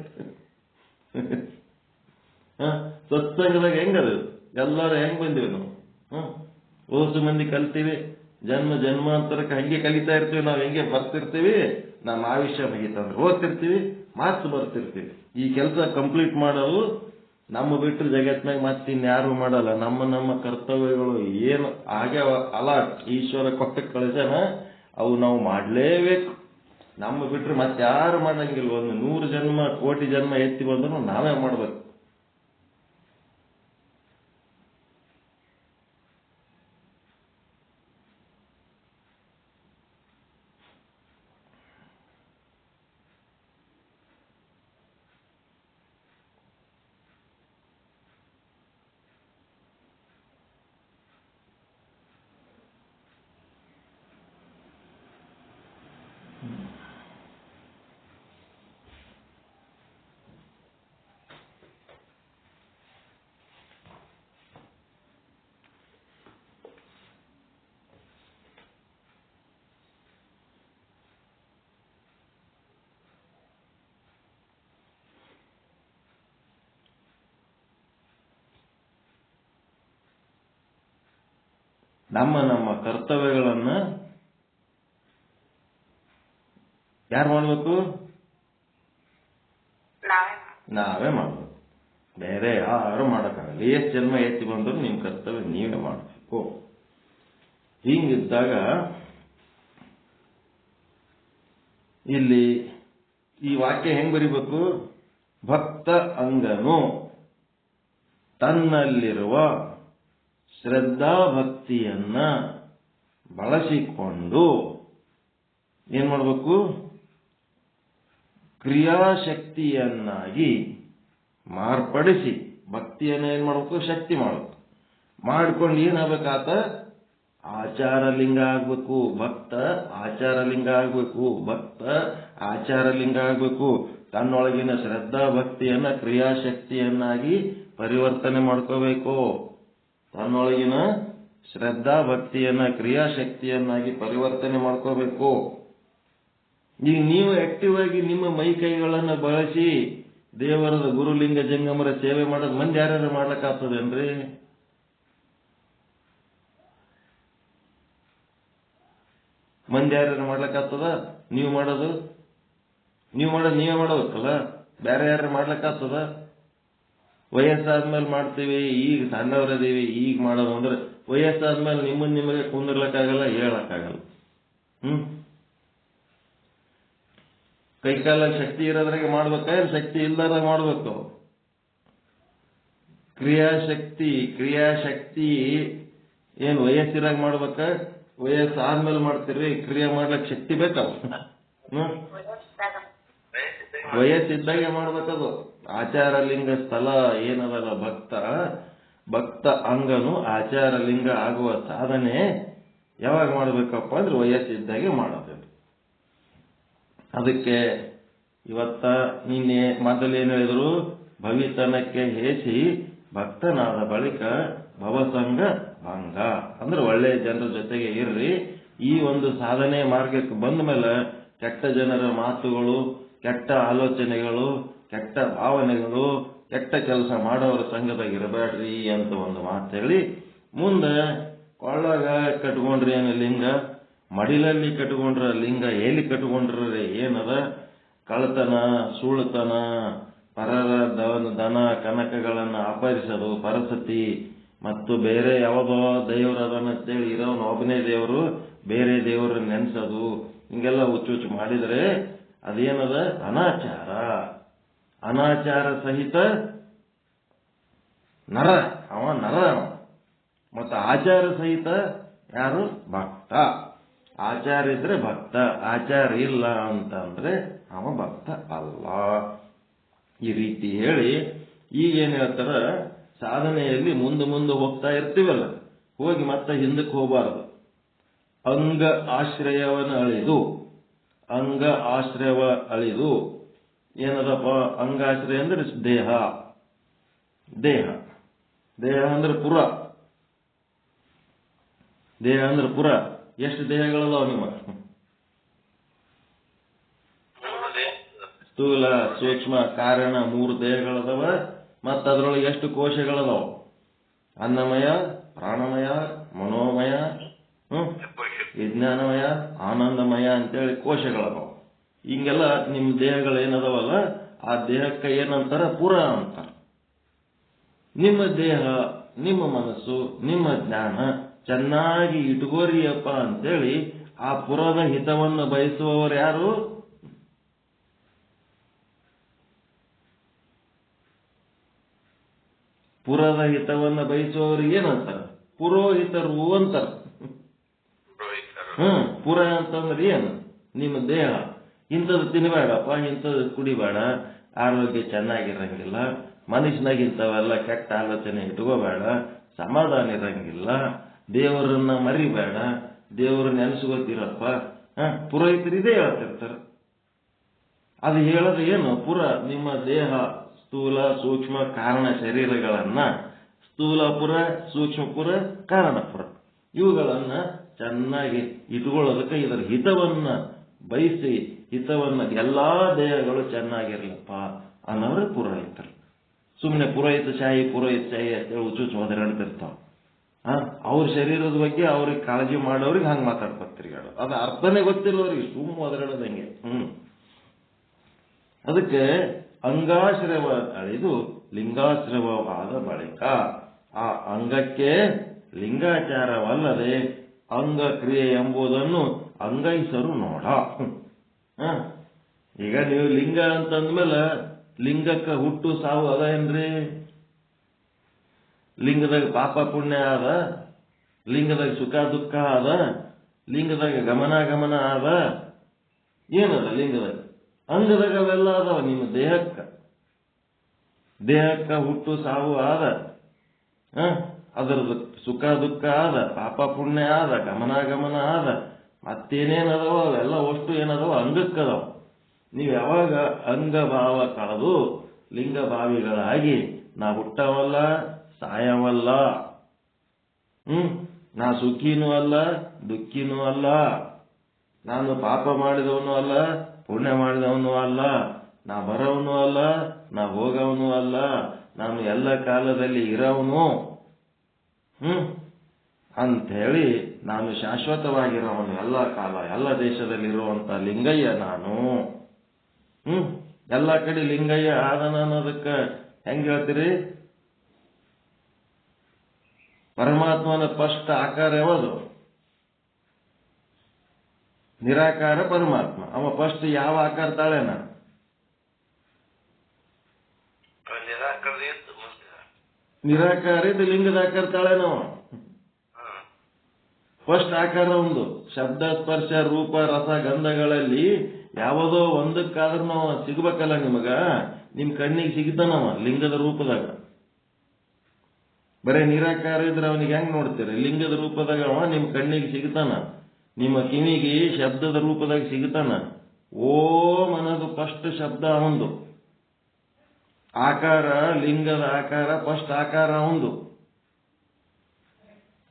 B: ಸತ್ಸಂಗದಾಗ ಹೆಂಗದು? ಎಲ್ಲರೂ ಹೆಂಗ್ ಬಂದೀವಿ ನಾವು? ಓಸು ಮಂದಿ ಕಲ್ತೀವಿ, ಜನ್ಮಾಂತರಕ್ಕೆ ಹಂಗೆ ಕಲಿತಾ ಇರ್ತೀವಿ. ನಾವು ಹೆಂಗೆ ಬರ್ತಿರ್ತೀವಿ, ನಮ್ಮ ಆಯುಷ್ಯ ಮುಗಿತಂದ್ರೆ ಹೋಗ್ತಿರ್ತೀವಿ, ಮಾತು ಬರ್ತಿರ್ತೀವಿ. ಈ ಕೆಲಸ ಕಂಪ್ಲೀಟ್ ಮಾಡೋದು ನಮ್ಮ ಬಿಟ್ಟರೆ ಜಗತ್ನಾಗ ಮತ್ತಿನ್ಯಾರು ಮಾಡಲ್ಲ. ನಮ್ಮ ಕರ್ತವ್ಯಗಳು ಏನು ಹಾಗೆ ಅಲಾಟ್ ಈಶ್ವರ ಕೊಟ್ಟ ಕಳಿಸನ ಅವು ನಾವು ಮಾಡಲೇಬೇಕು. ನಮ್ಮ ಬಿಟ್ಟರೆ ಮತ್ತಾರು ಮಾಡಂಗಿಲ್ಲ. ಒಂದು 100 ಜನ್ಮ ಕೋಟಿ ಜನ್ಮ ಎತ್ತಿ ಬಂದ್ರು ನಾವೇ ಮಾಡ್ಬೇಕು. ನಮ್ಮ ಕರ್ತವ್ಯಗಳನ್ನ ಯಾರು ಮಾಡಬೇಕು? ನಾವೇ ಮಾಡಬೇಕು, ಬೇರೆ ಯಾರು ಮಾಡೋಕ್ಕಾಗಲ್ಲ. ಎಷ್ಟು ಜನ್ಮ ಎತ್ತಿ ಬಂದರೂ ನಿಮ್ಮ ಕರ್ತವ್ಯ ನೀವೇ ಮಾಡಬೇಕು. ಹಿಂಗಿದ್ದಾಗ ಇಲ್ಲಿ ಈ ವಾಕ್ಯ ಹೆಂಗ್ ಬರಿಬೇಕು? ಭಕ್ತ ಅಂಗನು ತನ್ನಲ್ಲಿರುವ ಶ್ರದ್ಧಾ ಭಕ್ತಿಯನ್ನ ಬಳಸಿಕೊಂಡು ಏನ್ ಮಾಡಬೇಕು? ಕ್ರಿಯಾಶಕ್ತಿಯನ್ನಾಗಿ ಮಾರ್ಪಡಿಸಿ, ಭಕ್ತಿಯನ್ನ ಏನ್ ಮಾಡಬೇಕು? ಶಕ್ತಿ ಮಾಡಬೇಕು. ಮಾಡ್ಕೊಂಡು ಏನಾಗಬೇಕಾತ? ಆಚಾರಲಿಂಗ ಆಗ್ಬೇಕು. ಭಕ್ತ ಆಚಾರಲಿಂಗ ಆಗ್ಬೇಕು. ಭಕ್ತ ಆಚಾರಲಿಂಗ ಆಗ್ಬೇಕು. ತನ್ನೊಳಗಿನ ಶ್ರದ್ಧಾ ಭಕ್ತಿಯನ್ನ ಕ್ರಿಯಾಶಕ್ತಿಯನ್ನಾಗಿ ಪರಿವರ್ತನೆ ಮಾಡ್ಕೋಬೇಕು. ತನ್ನೊಳಗಿನ ಶ್ರದ್ಧಾ ಭಕ್ತಿಯನ್ನ ಕ್ರಿಯಾಶಕ್ತಿಯನ್ನಾಗಿ ಪರಿವರ್ತನೆ ಮಾಡ್ಕೋಬೇಕು. ಈಗ ನೀವು ಆಕ್ಟಿವ್ ಆಗಿ ನಿಮ್ಮ ಮೈ ಕೈಗಳನ್ನು ಬಳಸಿ ದೇವರದ ಗುರುಲಿಂಗ ಜಂಗಮರ ಸೇವೆ ಮಾಡೋದು ಮಂದಿ ಯಾರ್ಯಾರು ಮಾಡ್ಲಕ್ಕಾಗ್ತದೇನ್ರಿ? ಮಂದಿ ಯಾರ್ಯಾರು ಮಾಡ್ಲಕ್ಕಾಗ್ತದ? ನೀವು ಮಾಡೋದು ನೀವೇ ಮಾಡೋದಕ್ಕಲ್ಲ, ಬೇರೆ ಯಾರು ಮಾಡ್ಲಕ್ಕಾಗ್ತದ? ವಯಸ್ಸಾದ್ಮೇಲೆ ಮಾಡ್ತೀವಿ, ಈಗ ಸಣ್ಣವರದೀವಿ, ಈಗ ಮಾಡೋದು ಅಂದ್ರೆ ವಯಸ್ಸಾದ್ಮೇಲೆ ನಿಮಗೆ ಕುಂದಿರ್ಲಕ್ಕಾಗಲ್ಲ, ಹೇಳಕ್ಕಾಗಲ್ಲ. ಕೈಕಾಲ ಶಕ್ತಿ ಇರೋದ್ರಾಗೆ ಮಾಡ್ಬೇಕಾ, ಶಕ್ತಿ ಇಲ್ದಾಗ ಮಾಡ್ಬೇಕು? ಕ್ರಿಯಾಶಕ್ತಿ ಏನ್ ವಯಸ್ಸಿರಾಗ ಮಾಡ್ಬೇಕ? ವಯಸ್ಸಾದ್ಮೇಲೆ ಮಾಡ್ತೀರಿ, ಕ್ರಿಯೆ ಮಾಡ್ಲಕ್ ಶಕ್ತಿ ಬೇಕಲ್ಲ. ವಯಸ್ಸಿದ್ದಾಗೆ ಮಾಡ್ಬೇಕದು. ಆಚಾರಲಿಂಗ ಸ್ಥಳ ಏನದಲ್ಲ ಭಕ್ತ ಅಂಗನು ಆಚಾರಲಿಂಗ ಆಗುವ ಸಾಧನೆ ಯಾವಾಗ ಮಾಡ್ಬೇಕಪ್ಪ ಅಂದ್ರೆ ವಯಸ್ಸಿದ್ದಾಗೆ ಮಾಡೋದು. ಅದಕ್ಕೆ ಇವತ್ತ ನಿನ್ನೆ ಮೊದಲೇನು ಹೇಳಿದ್ರು? ಭವಿತನಕ್ಕೆ ಹೇಸಿ ಭಕ್ತನಾದ ಬಳಿಕ ಭವಸಂಗ ಭಂಗ ಅಂದ್ರೆ ಒಳ್ಳೆಯ ಜನರ ಜೊತೆಗೆ ಇರ್ರಿ. ಈ ಒಂದು ಸಾಧನೆ ಮಾರ್ಗಕ್ಕೆ ಬಂದ ಮೇಲೆ ಕೆಟ್ಟ ಜನರ ಮಾತುಗಳು, ಕೆಟ್ಟ ಆಲೋಚನೆಗಳು, ಕೆಟ್ಟ ಭಾವನೆಗಳು, ಕೆಟ್ಟ ಕೆಲಸ ಮಾಡೋರ ಸಂಘದಾಗ ಇರಬೇಡ್ರಿ ಅಂತ ಒಂದು ಮಾತು ಹೇಳಿ, ಮುಂದೆ ಕೊಳ್ಳಾಗ ಕಟ್ಕೊಂಡ್ರಿ ಏನು ಲಿಂಗ, ಮಡಿಲಲ್ಲಿ ಕಟ್ಕೊಂಡ್ರ ಲಿಂಗ, ಎಲ್ಲಿ ಕಟ್ಕೊಂಡ್ರಿ ಏನದ? ಕಳ್ಳತನ, ಸುಳ್ತನ, ಪರರ ದನ ಕನಕಗಳನ್ನ ಅಪಹರಿಸೋದು, ಪರಸತಿ ಮತ್ತು ಬೇರೆ ಯಾವುದೋ ದೇವರದನ್ನಂತೇಳಿ ಇರೋನು ಒಬ್ಬನೇ ದೇವರು, ಬೇರೆ ದೇವರನ್ನ ನೆನೆಸೋದು, ಹಿಂಗೆಲ್ಲ ಹುಚ್ಚುಚ್ಚು ಮಾಡಿದರೆ ಅದೇನದ? ಅನಾಚಾರ ಸಹಿತ ನರ ಮತ್ತು ಆಚಾರ ಸಹಿತ ಯಾರು? ಭಕ್ತ. ಆಚಾರ ಇದ್ರೆ ಭಕ್ತ, ಆಚಾರ ಇಲ್ಲ ಅಂತಂದ್ರೆ ಅವ ಭಕ್ತ ಅಲ್ಲ. ಈ ರೀತಿ ಹೇಳಿ ಈಗೇನ್ ಹೇಳ್ತಾರ? ಸಾಧನೆಯಲ್ಲಿ ಮುಂದೆ ಹೋಗ್ತಾ ಇರ್ತೀವಲ್ಲ, ಹೋಗಿ ಮತ್ತೆ ಹಿಂದಕ್ಕೆ ಹೋಗಬಾರದು. ಅಂಗ ಆಶ್ರಯವನ್ನ ಅಳಿದು ಏನದಪ್ಪ? ಅಂಗಾಶ್ರಯ ಅಂದ್ರೆ ದೇಹ ಅಂದ್ರೆ ಪುರ. ಎಷ್ಟು ದೇಹಗಳದಾವ ನಿಮ್ಮ? ಸ್ಥೂಲ, ಸೂಕ್ಷ್ಮ, ಕಾರಣ 3 ದೇಹಗಳದಾವ. ಮತ್ತ ಅದ್ರೊಳಗೆ ಎಷ್ಟು ಕೋಶಗಳದಾವ? ಅನ್ನಮಯ, ಪ್ರಾಣಮಯ, ಮನೋಮಯ, ವಿಜ್ಞಾನಮಯ, ಆನಂದಮಯ ಅಂತೇಳಿ ಕೋಶಗಳದಾವ. ಹಿಂಗೆಲ್ಲ ನಿಮ್ಮ ದೇಹಗಳೇನದಾವಲ್ಲ, ಆ ದೇಹಕ್ಕೆ ಏನಂತಾರ? ಪುರ ಅಂತಾರ. ನಿಮ್ಮ ದೇಹ, ನಿಮ್ಮ ಮನಸ್ಸು, ನಿಮ್ಮ ಜ್ಞಾನ ಚೆನ್ನಾಗಿ ಇಟ್ಕೋರಿಯಪ್ಪ ಅಂತೇಳಿ ಆ ಪುರದ ಹಿತವನ್ನು ಬಯಸುವವರು ಯಾರು? ಪುರದ ಹಿತವನ್ನು ಬಯಸುವವರಿಗೆ ಏನಂತಾರ? ಪುರೋಹಿತರು ಅಂತಾರ. ಪುರ ಅಂತಂದ್ರೆ ಏನು? ನಿಮ್ಮ ದೇಹ ಇಂಥದ್ದು ತಿನ್ನಬೇಡಪ್ಪ, ಇಂಥದ್ದು ಕುಡಿಬೇಡ, ಆರೋಗ್ಯ ಚೆನ್ನಾಗಿರಂಗಿಲ್ಲ, ಮನುಷ್ಯನಾಗ ಇಂಥವೆಲ್ಲ ಕೆಟ್ಟ ಆಲೋಚನೆ ಇಟ್ಕೋಬೇಡ, ಸಮಾಧಾನ ಇರಂಗಿಲ್ಲ, ದೇವರನ್ನ ಮರಿಬೇಡ, ದೇವರನ್ನ ನೆನೆಸ್ಕೋತಿರಪ್ಪ. ಪುರೋಹಿತರು ಇದೇ ಹೇಳ್ತಿರ್ತಾರ. ಅದು ಹೇಳೋದು ಏನು? ಪುರ ನಿಮ್ಮ ದೇಹ, ಸ್ಥೂಲ, ಸೂಕ್ಷ್ಮ, ಕಾರಣ ಶರೀರಗಳನ್ನ, ಸ್ಥೂಲಪುರ, ಸೂಕ್ಷ್ಮಪುರ, ಕಾರಣಪುರ, ಇವುಗಳನ್ನ ಚೆನ್ನಾಗಿ ಇಟ್ಕೊಳ್ಳೋದಕ್ಕೆ ಇದರ ಹಿತವನ್ನ ಬಯಸಿ, ಹಿತವನ್ನ ಎಲ್ಲಾ ದೇಹಗಳು ಚೆನ್ನಾಗಿರ್ಲಪ್ಪ ಅನ್ನೋರು ಪುರೋಹಿತರು. ಸುಮ್ಮನೆ ಪುರೋಹಿತ ಶಾಹಿ ಅಂತೇಳಿ ಹುಚ್ಚು ಹೋದರಾಡ್ತಿರ್ತಾವ. ಅವ್ರ ಶರೀರದ ಬಗ್ಗೆ ಅವ್ರಿಗೆ ಕಾಳಜಿ ಮಾಡೋರಿಗೆ ಹಂಗೆ ಮಾತಾಡ್ಕೊತೀರಿ ಹೇಳು. ಅದು ಅರ್ಥನೇ ಗೊತ್ತಿಲ್ಲ ಅವ್ರಿಗೆ, ಸುಮ್ಮ ಒದರಡದಂಗೆ. ಅದಕ್ಕೆ ಅಂಗಾಶ್ರವ ಅಳಿದು ಲಿಂಗಾಶ್ರವವಾದ ಬಳಿಕ ಆ ಅಂಗಕ್ಕೆ ಲಿಂಗಾಚಾರವಲ್ಲದೆ ಅಂಗಕ್ರಿಯೆ ಎಂಬುದನ್ನು ಅಂಗೈಸರು ನೋಡ. ಈಗ ನೀವು ಲಿಂಗ ಅಂತಂದ್ಮೇಲೆ ಲಿಂಗಕ್ಕೆ ಹುಟ್ಟು ಸಾವು ಅದ ಏನ್ರಿ? ಲಿಂಗದಾಗ ಪಾಪ ಪುಣ್ಯ ಅದ, ಲಿಂಗದಾಗ ಸುಖ ದುಃಖ ಅದ, ಲಿಂಗದಾಗ ಗಮನಾಗಮನ ಅದ, ಏನದ ಲಿಂಗದಾಗ? ಅಂಗದಾಗ ಅವೆಲ್ಲ ಅದಾವ. ನಿಮ್ಮ ದೇಹಕ್ಕ ಹುಟ್ಟು ಸಾವು ಆದ, ಅದರದ್ದು ಸುಖ ದುಃಖ ಆದ, ಪಾಪ ಪುಣ್ಯ ಆದ, ಗಮನಾಗಮನ ಆದ, ಮತ್ತೇನೇನದಾವ ಅವೆಲ್ಲ ಅಷ್ಟು ಏನದಾವ ಅಂಗಕ್ಕದಾವ. ನೀವು ಯಾವಾಗ ಅಂಗಭಾವ ಕಳೆದು ಲಿಂಗಭಾವಿಗಳಾಗಿ ನಾ ಹುಟ್ಟವಲ್ಲ, ಸಾಯವಲ್ಲ, ನಾ ಸುಖಿನೂ ಅಲ್ಲ, ದುಃಖಿನೂ ಅಲ್ಲ, ನಾನು ಪಾಪ ಮಾಡಿದವನು ಅಲ್ಲ, ಪುಣ್ಯ ಮಾಡಿದವನು ಅಲ್ಲ, ನಾ ಬರೋವನು ಅಲ್ಲ, ನಾ ಹೋಗವನು ಅಲ್ಲ, ನಾನು ಎಲ್ಲ ಕಾಲದಲ್ಲಿ ಇರೋವನು ಅಂಥೇಳಿ ನಾನು ಶಾಶ್ವತವಾಗಿರೋವನು, ಎಲ್ಲ ಕಾಲ ಎಲ್ಲ ದೇಶದಲ್ಲಿರುವಂತ ಲಿಂಗಯ್ಯ ನಾನು. ಎಲ್ಲ ಕಡೆ ಲಿಂಗಯ್ಯ ಆದನ ಅನ್ನೋದಕ್ಕೆ ಹೆಂಗ್ ಹೇಳ್ತೀರಿ? ಪರಮಾತ್ಮನ ಫಸ್ಟ್ ಆಕಾರ ಯಾವುದು? ನಿರಾಕಾರ ಪರಮಾತ್ಮ. ಅವ ಫಸ್ಟ್ ಯಾವ ಆಕಾರ ತಾಳೇನ? ನಿರಾಕಾರಿದ ಲಿಂಗದ ಆಕಾರ ತಾಳೇನವ. ಫಸ್ಟ್ ಆಕಾರ ಒಂದು ಶಬ್ದ ಸ್ಪರ್ಶ ರೂಪ ರಸ ಗಂಧಗಳಲ್ಲಿ ಯಾವುದೋ ಒಂದಕ್ಕಾದ್ರೂ ನಾವು ಸಿಗ್ಬೇಕಲ್ಲ ನಿಮಗ. ನಿಮ್ ಕಣ್ಣಿಗೆ ಸಿಗ್ತಾನವ ಲಿಂಗದ ರೂಪದಾಗ. ಬರೇ ನಿರಾಕಾರ ಇದ್ರೆ ಅವನಿಗೆ ಹೆಂಗ್ ನೋಡ್ತೀರಿ? ಲಿಂಗದ ರೂಪದಾಗ ಅವ ನಿಮ್ ಕಣ್ಣಿಗೆ ಸಿಗ್ತಾನ, ನಿಮ್ಮ ಕಿವಿಗೆ ಶಬ್ದದ ರೂಪದಾಗ ಸಿಗ್ತಾನ. ಓಂ ಅನ್ನೋದು ಫಸ್ಟ್ ಶಬ್ದ ಒಂದು ಆಕಾರ, ಲಿಂಗದ ಆಕಾರ ಫಸ್ಟ್ ಆಕಾರ ಒಂದು.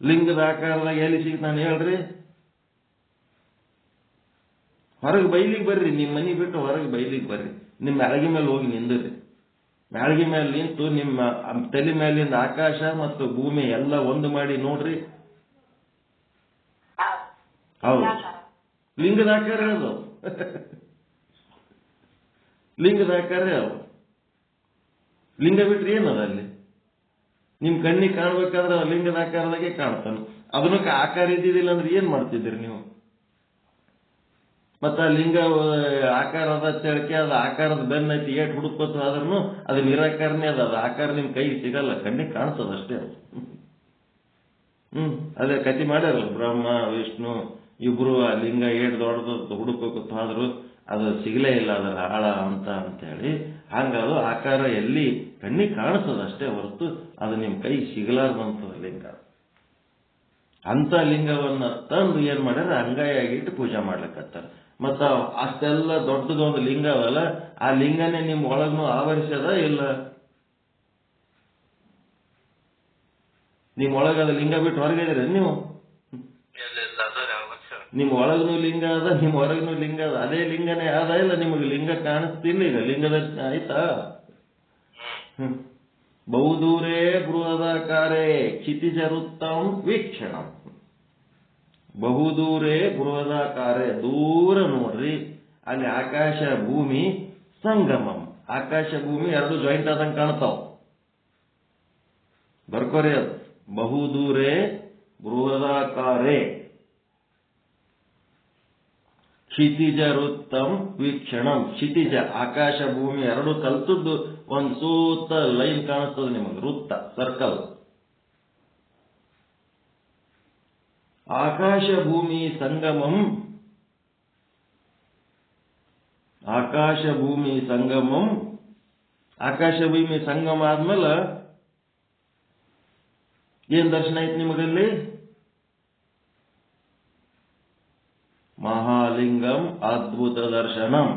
B: ಲಿಂಗದ ಆಕಾರದಾಗ ಎಲ್ಲಿ ಸಿಗ್ತಾನೆ ಹೇಳ್ರಿ? ಹೊರಗೆ ಬೈಲಿಗೆ ಬರ್ರಿ, ನಿಮ್ಮ ಮನೆ ಬಿಟ್ಟು ಹೊರಗೆ ಬೈಲಿಗೆ ಬರ್ರಿ, ನಿಮ್ಮ ಮ್ಯಾಳಗಿ ಮೇಲೆ ಹೋಗಿ ನಿಂದ್ರಿ. ಮ್ಯಾಳಗಿ ಮೇಲೆ ನಿಂತು ನಿಮ್ಮ ತಲೆ ಮೇಲಿಂದ ಆಕಾಶ ಮತ್ತು ಭೂಮಿ ಎಲ್ಲ ಒಂದು ಮಾಡಿ ನೋಡ್ರಿ. ಹೌದು, ಲಿಂಗದ ಆಕಾರ ಅದು. ಲಿಂಗದ ಆಕಾರ ಅದು. ಲಿಂಗ ಬಿಟ್ರಿ ಏನದ ಅಲ್ಲಿ? ನಿಮ್ ಕಣ್ಣಿಗೆ ಕಾಣ್ಬೇಕಾದ್ರೆ ಲಿಂಗದ ಆಕಾರದಾಗೆ ಕಾಣ್ತಾನ. ಅದನ್ನಕ್ಕೆ ಆಕಾರ ಇದ್ದಿದ್ದಿಲ್ಲ ಅಂದ್ರೆ ಏನ್ ಮಾಡ್ತಿದ್ರಿ ನೀವು? ಮತ್ತ ಲಿಂಗ ಆಕಾರದ ಚಳಕೆ ಅದು ಆಕಾರದ ಬೆನ್ನ ಐತಿ ಏಟ್ ಹುಡುಕೋತ ಆದ್ರೂ ಅದು ನಿರಾಕಾರನೇ ಅದ. ಅದು ಆಕಾರ ನಿಮ್ ಕೈಗೆ ಸಿಗಲ್ಲ, ಕಣ್ಣಿಗೆ ಕಾಣ್ತದ ಅಷ್ಟೇ ಅದು. ಅದೇ ಕತಿ ಮಾಡ್ಯಾರಲ್ಲ, ಬ್ರಹ್ಮ ವಿಷ್ಣು ಇಬ್ರು ಆ ಲಿಂಗ ಏಟ್ ದೊಡ್ಡದು ಹುಡುಕೋತ ಆದ್ರು ಅದು ಸಿಗಲೇ ಇಲ್ಲ ಅದರ ಆಳ ಅಂತ ಹೇಳಿ. ಹಂಗದು ಆಕಾರ ಎಲ್ಲಿ ಕಣ್ಣಿಗೆ ಕಾಣಿಸ್ತದ ಅಷ್ಟೇ ಹೊರತು ಅದು ನಿಮ್ ಕೈಗೆ ಸಿಗಲಾರ್ದಂತ ಲಿಂಗ. ಅಂತ ಲಿಂಗವನ್ನ ತಂದು ಏನ್ ಮಾಡ್ಯಾರ? ಅಂಗಾಯಾಗಿಟ್ಟು ಪೂಜೆ ಮಾಡ್ಲಿಕ್ಕತ್ತಾರ. ಮತ್ತ ಅಷ್ಟೆಲ್ಲ ದೊಡ್ಡದೊಂದು ಲಿಂಗ ಅವಲ್ಲ, ಆ ಲಿಂಗನೇ ನಿಮ್ ಒಳಗ್ನು ಆವರಿಸದ ಇಲ್ಲ? ನಿಮ್ ಒಳಗದ ಲಿಂಗ ಬಿಟ್ಟು ಹೊರಗಿದ್ರೆ ನೀವು? ನಿಮ್ ಒಳಗ್ನು ಲಿಂಗ ಅದ, ನಿಮ್ ಹೊರಗ್ನು ಲಿಂಗ ಅದ. ಅದೇ ಲಿಂಗನೇ ಅದ ಇಲ್ಲ? ನಿಮಗೆ ಲಿಂಗ ಕಾಣಿಸ್ತಿಲ್ಲ ಈಗ? ಲಿಂಗದ ಆಯ್ತಾ? ಬಹುದೂರೇ ಬೃಹದಾಕಾರೇ ಕ್ಷಿತಿಜರುತ್ತಂ ವೀಕ್ಷಣಂ. ಬಹುದೂರೇ ಬೃಹದಾಕಾರೇ, ದೂರ ನೋಡ್ರಿ, ಅಲ್ಲಿ ಆಕಾಶ ಭೂಮಿ ಸಂಗಮಂ. ಆಕಾಶ ಭೂಮಿ ಎರಡು ಜಾಯಿಂಟ್ ಆದಂಗೆ ಕಾಣ್ತಾವ. ಬರ್ಕೋರಿ ಅದು. ಬಹುದೂರೇ ಬೃಹದಾಕಾರೇ ಕ್ಷಿತಿಜ ವೃತ್ತಂ ವೀಕ್ಷಣಂ. ಕ್ಷಿತಿಜ ಆಕಾಶ ಭೂಮಿ ಎರಡು ಕಲ್ತದ್ದು ಒಂದು ಸೂತ ಲೈನ್ ಕಾಣಿಸ್ತದೆ ನಿಮಗೆ, ವೃತ್ತ, ಸರ್ಕಲ್. ಆಕಾಶ ಭೂಮಿ ಸಂಗಮಂ. ಆಕಾಶ ಭೂಮಿ ಸಂಗಮಂ. ಆಕಾಶ ಭೂಮಿ ಸಂಗಮ ಆದ್ಮೇಲೆ ಏನ್ ದರ್ಶನ ಐತಿ ನಿಮಗಲ್ಲಿ? ಮಹಾಲಿಂಗಂ ಅದ್ಭುತ ದರ್ಶನಂ.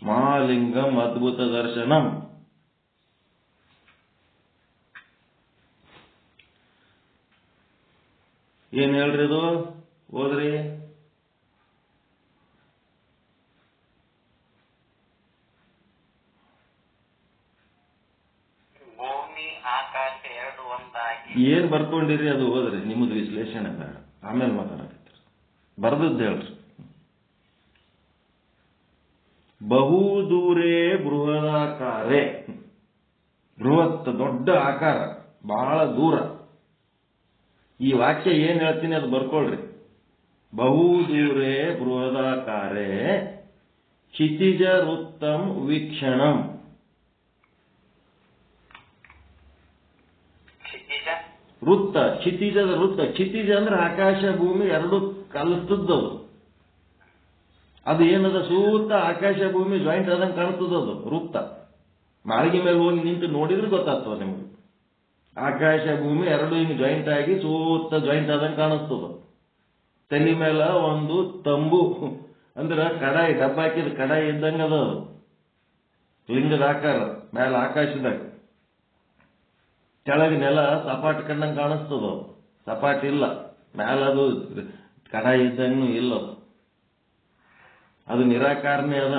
B: ಮಹಾಲಿಂಗಂ ಅದ್ಭುತ ದರ್ಶನಂ. ಏನ್ ಹೇಳ್ರಿ ಇದು? ಓದ್ರಿ.
C: ಭೂಮಿ ಆಕಾಶ ಎರಡು ಒಂದಾಗಿ.
B: ಏನ್ ಬರ್ಕೊಂಡಿರಿ ಅದು ಹೋದ್ರಿ, ನಿಮ್ಮದು ವಿಶ್ಲೇಷಣೆ ಬೇಡ, ಆಮೇಲೆ ಮಾತಾಡಕತ್ತೀರಿ. ಬರ್ದದ್ದು ಹೇಳ್ರಿ. ಬಹುದೂರೇ ಬೃಹದಾಕಾರೇ, ಬೃಹತ್ ದೊಡ್ಡ ಆಕಾರ, ಬಹಳ ದೂರ. ಈ ವಾಕ್ಯ ಏನ್ ಹೇಳ್ತೀನಿ ಅದು ಬರ್ಕೊಳ್ರಿ. ಬಹುದೂರೇ ಬೃಹದಾಕಾರೇ ಕ್ಷಿತಿಜ ವೃತ್ತಂ ವೀಕ್ಷಣಂ. ವೃತ್ತ, ಕ್ಷಿತಿಜದ ವೃತ್ತ. ಕ್ಷಿತಿಜ ಅಂದ್ರೆ ಆಕಾಶ ಭೂಮಿ ಎರಡು ಕಲಿಸ್ತದ್ದು. ಅದು ಏನದ, ಸೂತ್ತ ಆಕಾಶ ಭೂಮಿ ಜಾಯಿಂಟ್ ಆದಂಗೆ ಕಾಣ್ತದದು ವೃತ್ತ. ಮಾಳಿಗೆ ಮೇಲೆ ಹೋಗಿ ನಿಂತು ನೋಡಿದ್ರೆ ಗೊತ್ತಾಗ್ತದ ನಿಮ್ಗೆ. ಆಕಾಶ ಭೂಮಿ ಎರಡು ಹಿಂಗೆ ಜಾಯಿಂಟ್ ಆಗಿ ಸೂತ್ತ ಜಾಯಿಂಟ್ ಆದಂಗೆ ಕಾಣಿಸ್ತದ. ತಲೆ ಮೇಲೆ ಒಂದು ತಂಬು ಅಂದ್ರೆ ಕಡಾಯಿ, ಡಬ್ಬ ಹಾಕಿದ ಕಡಾಯಿ ಇದ್ದಂಗೆ ಅದ ಅದು, ಲಿಂಗದ ಆಕಾರ. ಮೇಲೆ ಆಕಾಶದಾಗ ಕೆಳಗೆ ನೆಲ ಸಪಾಟ್ ಕಂಡಂಗೆ ಕಾಣಿಸ್ತದ. ಸಪಾಟ್ ಇಲ್ಲ, ಮೇಲದು ಕಡಾಯಿ ಇದ್ದಂಗೂ ಇಲ್ಲ. ಅದು ನಿರಾಕಾರನೇ ಅದ.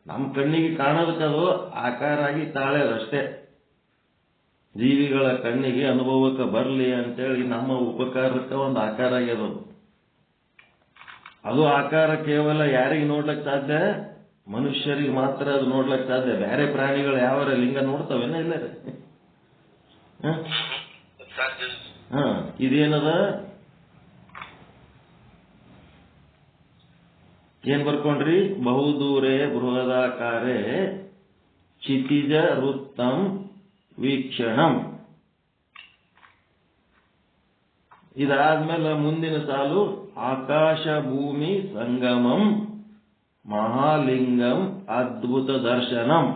B: ನಮ್ಮ ಕಣ್ಣಿಗೆ ಕಾಣೋದಕ್ಕದು ಆಕಾರ ಆಗಿ ತಾಳ್ಯದಷ್ಟೇ. ಜೀವಿಗಳ ಕಣ್ಣಿಗೆ ಅನುಭವಕ್ಕೆ ಬರಲಿ ಅಂತೇಳಿ ನಮ್ಮ ಉಪಕಾರಕ್ಕೆ ಒಂದು ಆಕಾರ ಆಗ್ಯದದು. ಅದು ಆಕಾರ ಕೇವಲ ಯಾರಿಗೆ ನೋಡ್ಲಿಕ್ಕೆ ಸಾಧ್ಯ? ಮನುಷ್ಯರಿಗೆ ಮಾತ್ರ ಅದು ನೋಡ್ಲಿಕ್ಕೆ ಸಾಧ್ಯ. ಬೇರೆ ಪ್ರಾಣಿಗಳು ಯಾವ ಲಿಂಗ ನೋಡ್ತಾವೇನ? ಇಲ್ಲ ರೀ. ಇದೇನದ, ಏನ್ ಬರ್ಕೊಂಡ್ರಿ? ಬಹುದೂರೇ ಬೃಹದಾಕಾರೇ ಕ್ಷಿತಿಜ ವೃತ್ತಂ ವೀಕ್ಷಣಂ. ಇದಾದ್ಮೇಲೆ ಮುಂದಿನ ಸಾಲು ಆಕಾಶ ಭೂಮಿ ಸಂಗಮಂ ಮಹಾಲಿಂಗಂ ಅದ್ಭುತ ದರ್ಶನಂ.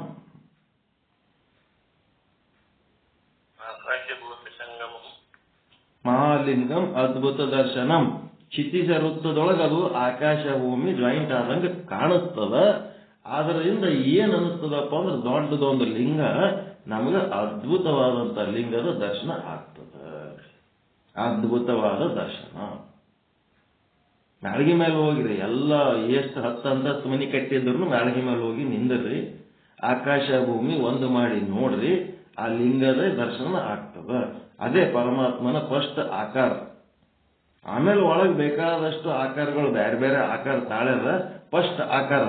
B: ಮಹಾಲಿಂಗಂ ಅದ್ಭುತ ದರ್ಶನಂ. ಕ್ಷಿತಿಜ ವೃತ್ತದೊಳಗೆ ಅದು ಆಕಾಶ ಭೂಮಿ ಜಾಯಿಂಟ್ ಆದಂಗೆ ಕಾಣಿಸ್ತದ. ಅದರಿಂದ ಏನ್ ಅನಿಸ್ತದಪ್ಪ ಅಂದ್ರೆ ದೊಡ್ಡದೊಂದು ಲಿಂಗ, ನಮಗೆ ಅದ್ಭುತವಾದಂತ ಲಿಂಗದ ದರ್ಶನ ಆಗ್ತದ. ಅದ್ಭುತವಾದ ದರ್ಶನ. ಮ್ಯಾಳ್ಗಿ ಮೇಲೆ ಹೋಗಿರಿ, ಎಲ್ಲ ಎಷ್ಟು 10 ಅಂತಸ್ತು ಮನಿ ಕಟ್ಟಿದ್ರು ಮ್ಯಾಳ್ಗಿ ಮೇಲೆ ಹೋಗಿ ನಿಂದ್ರಿ, ಆಕಾಶ ಭೂಮಿ ಒಂದು ಮಾಡಿ ನೋಡ್ರಿ, ಆ ಲಿಂಗದ ದರ್ಶನ ಆಗ್ತದ. ಅದೇ ಪರಮಾತ್ಮನ ಫಸ್ಟ್ ಆಕಾರ. ಆಮೇಲೆ ಒಳಗೆ ಬೇಕಾದಷ್ಟು ಆಕಾರಗಳು ಬೇರೆ ಬೇರೆ ಆಕಾರ ತಾಳ್ಯದ. ಫಸ್ಟ್ ಆಕಾರ.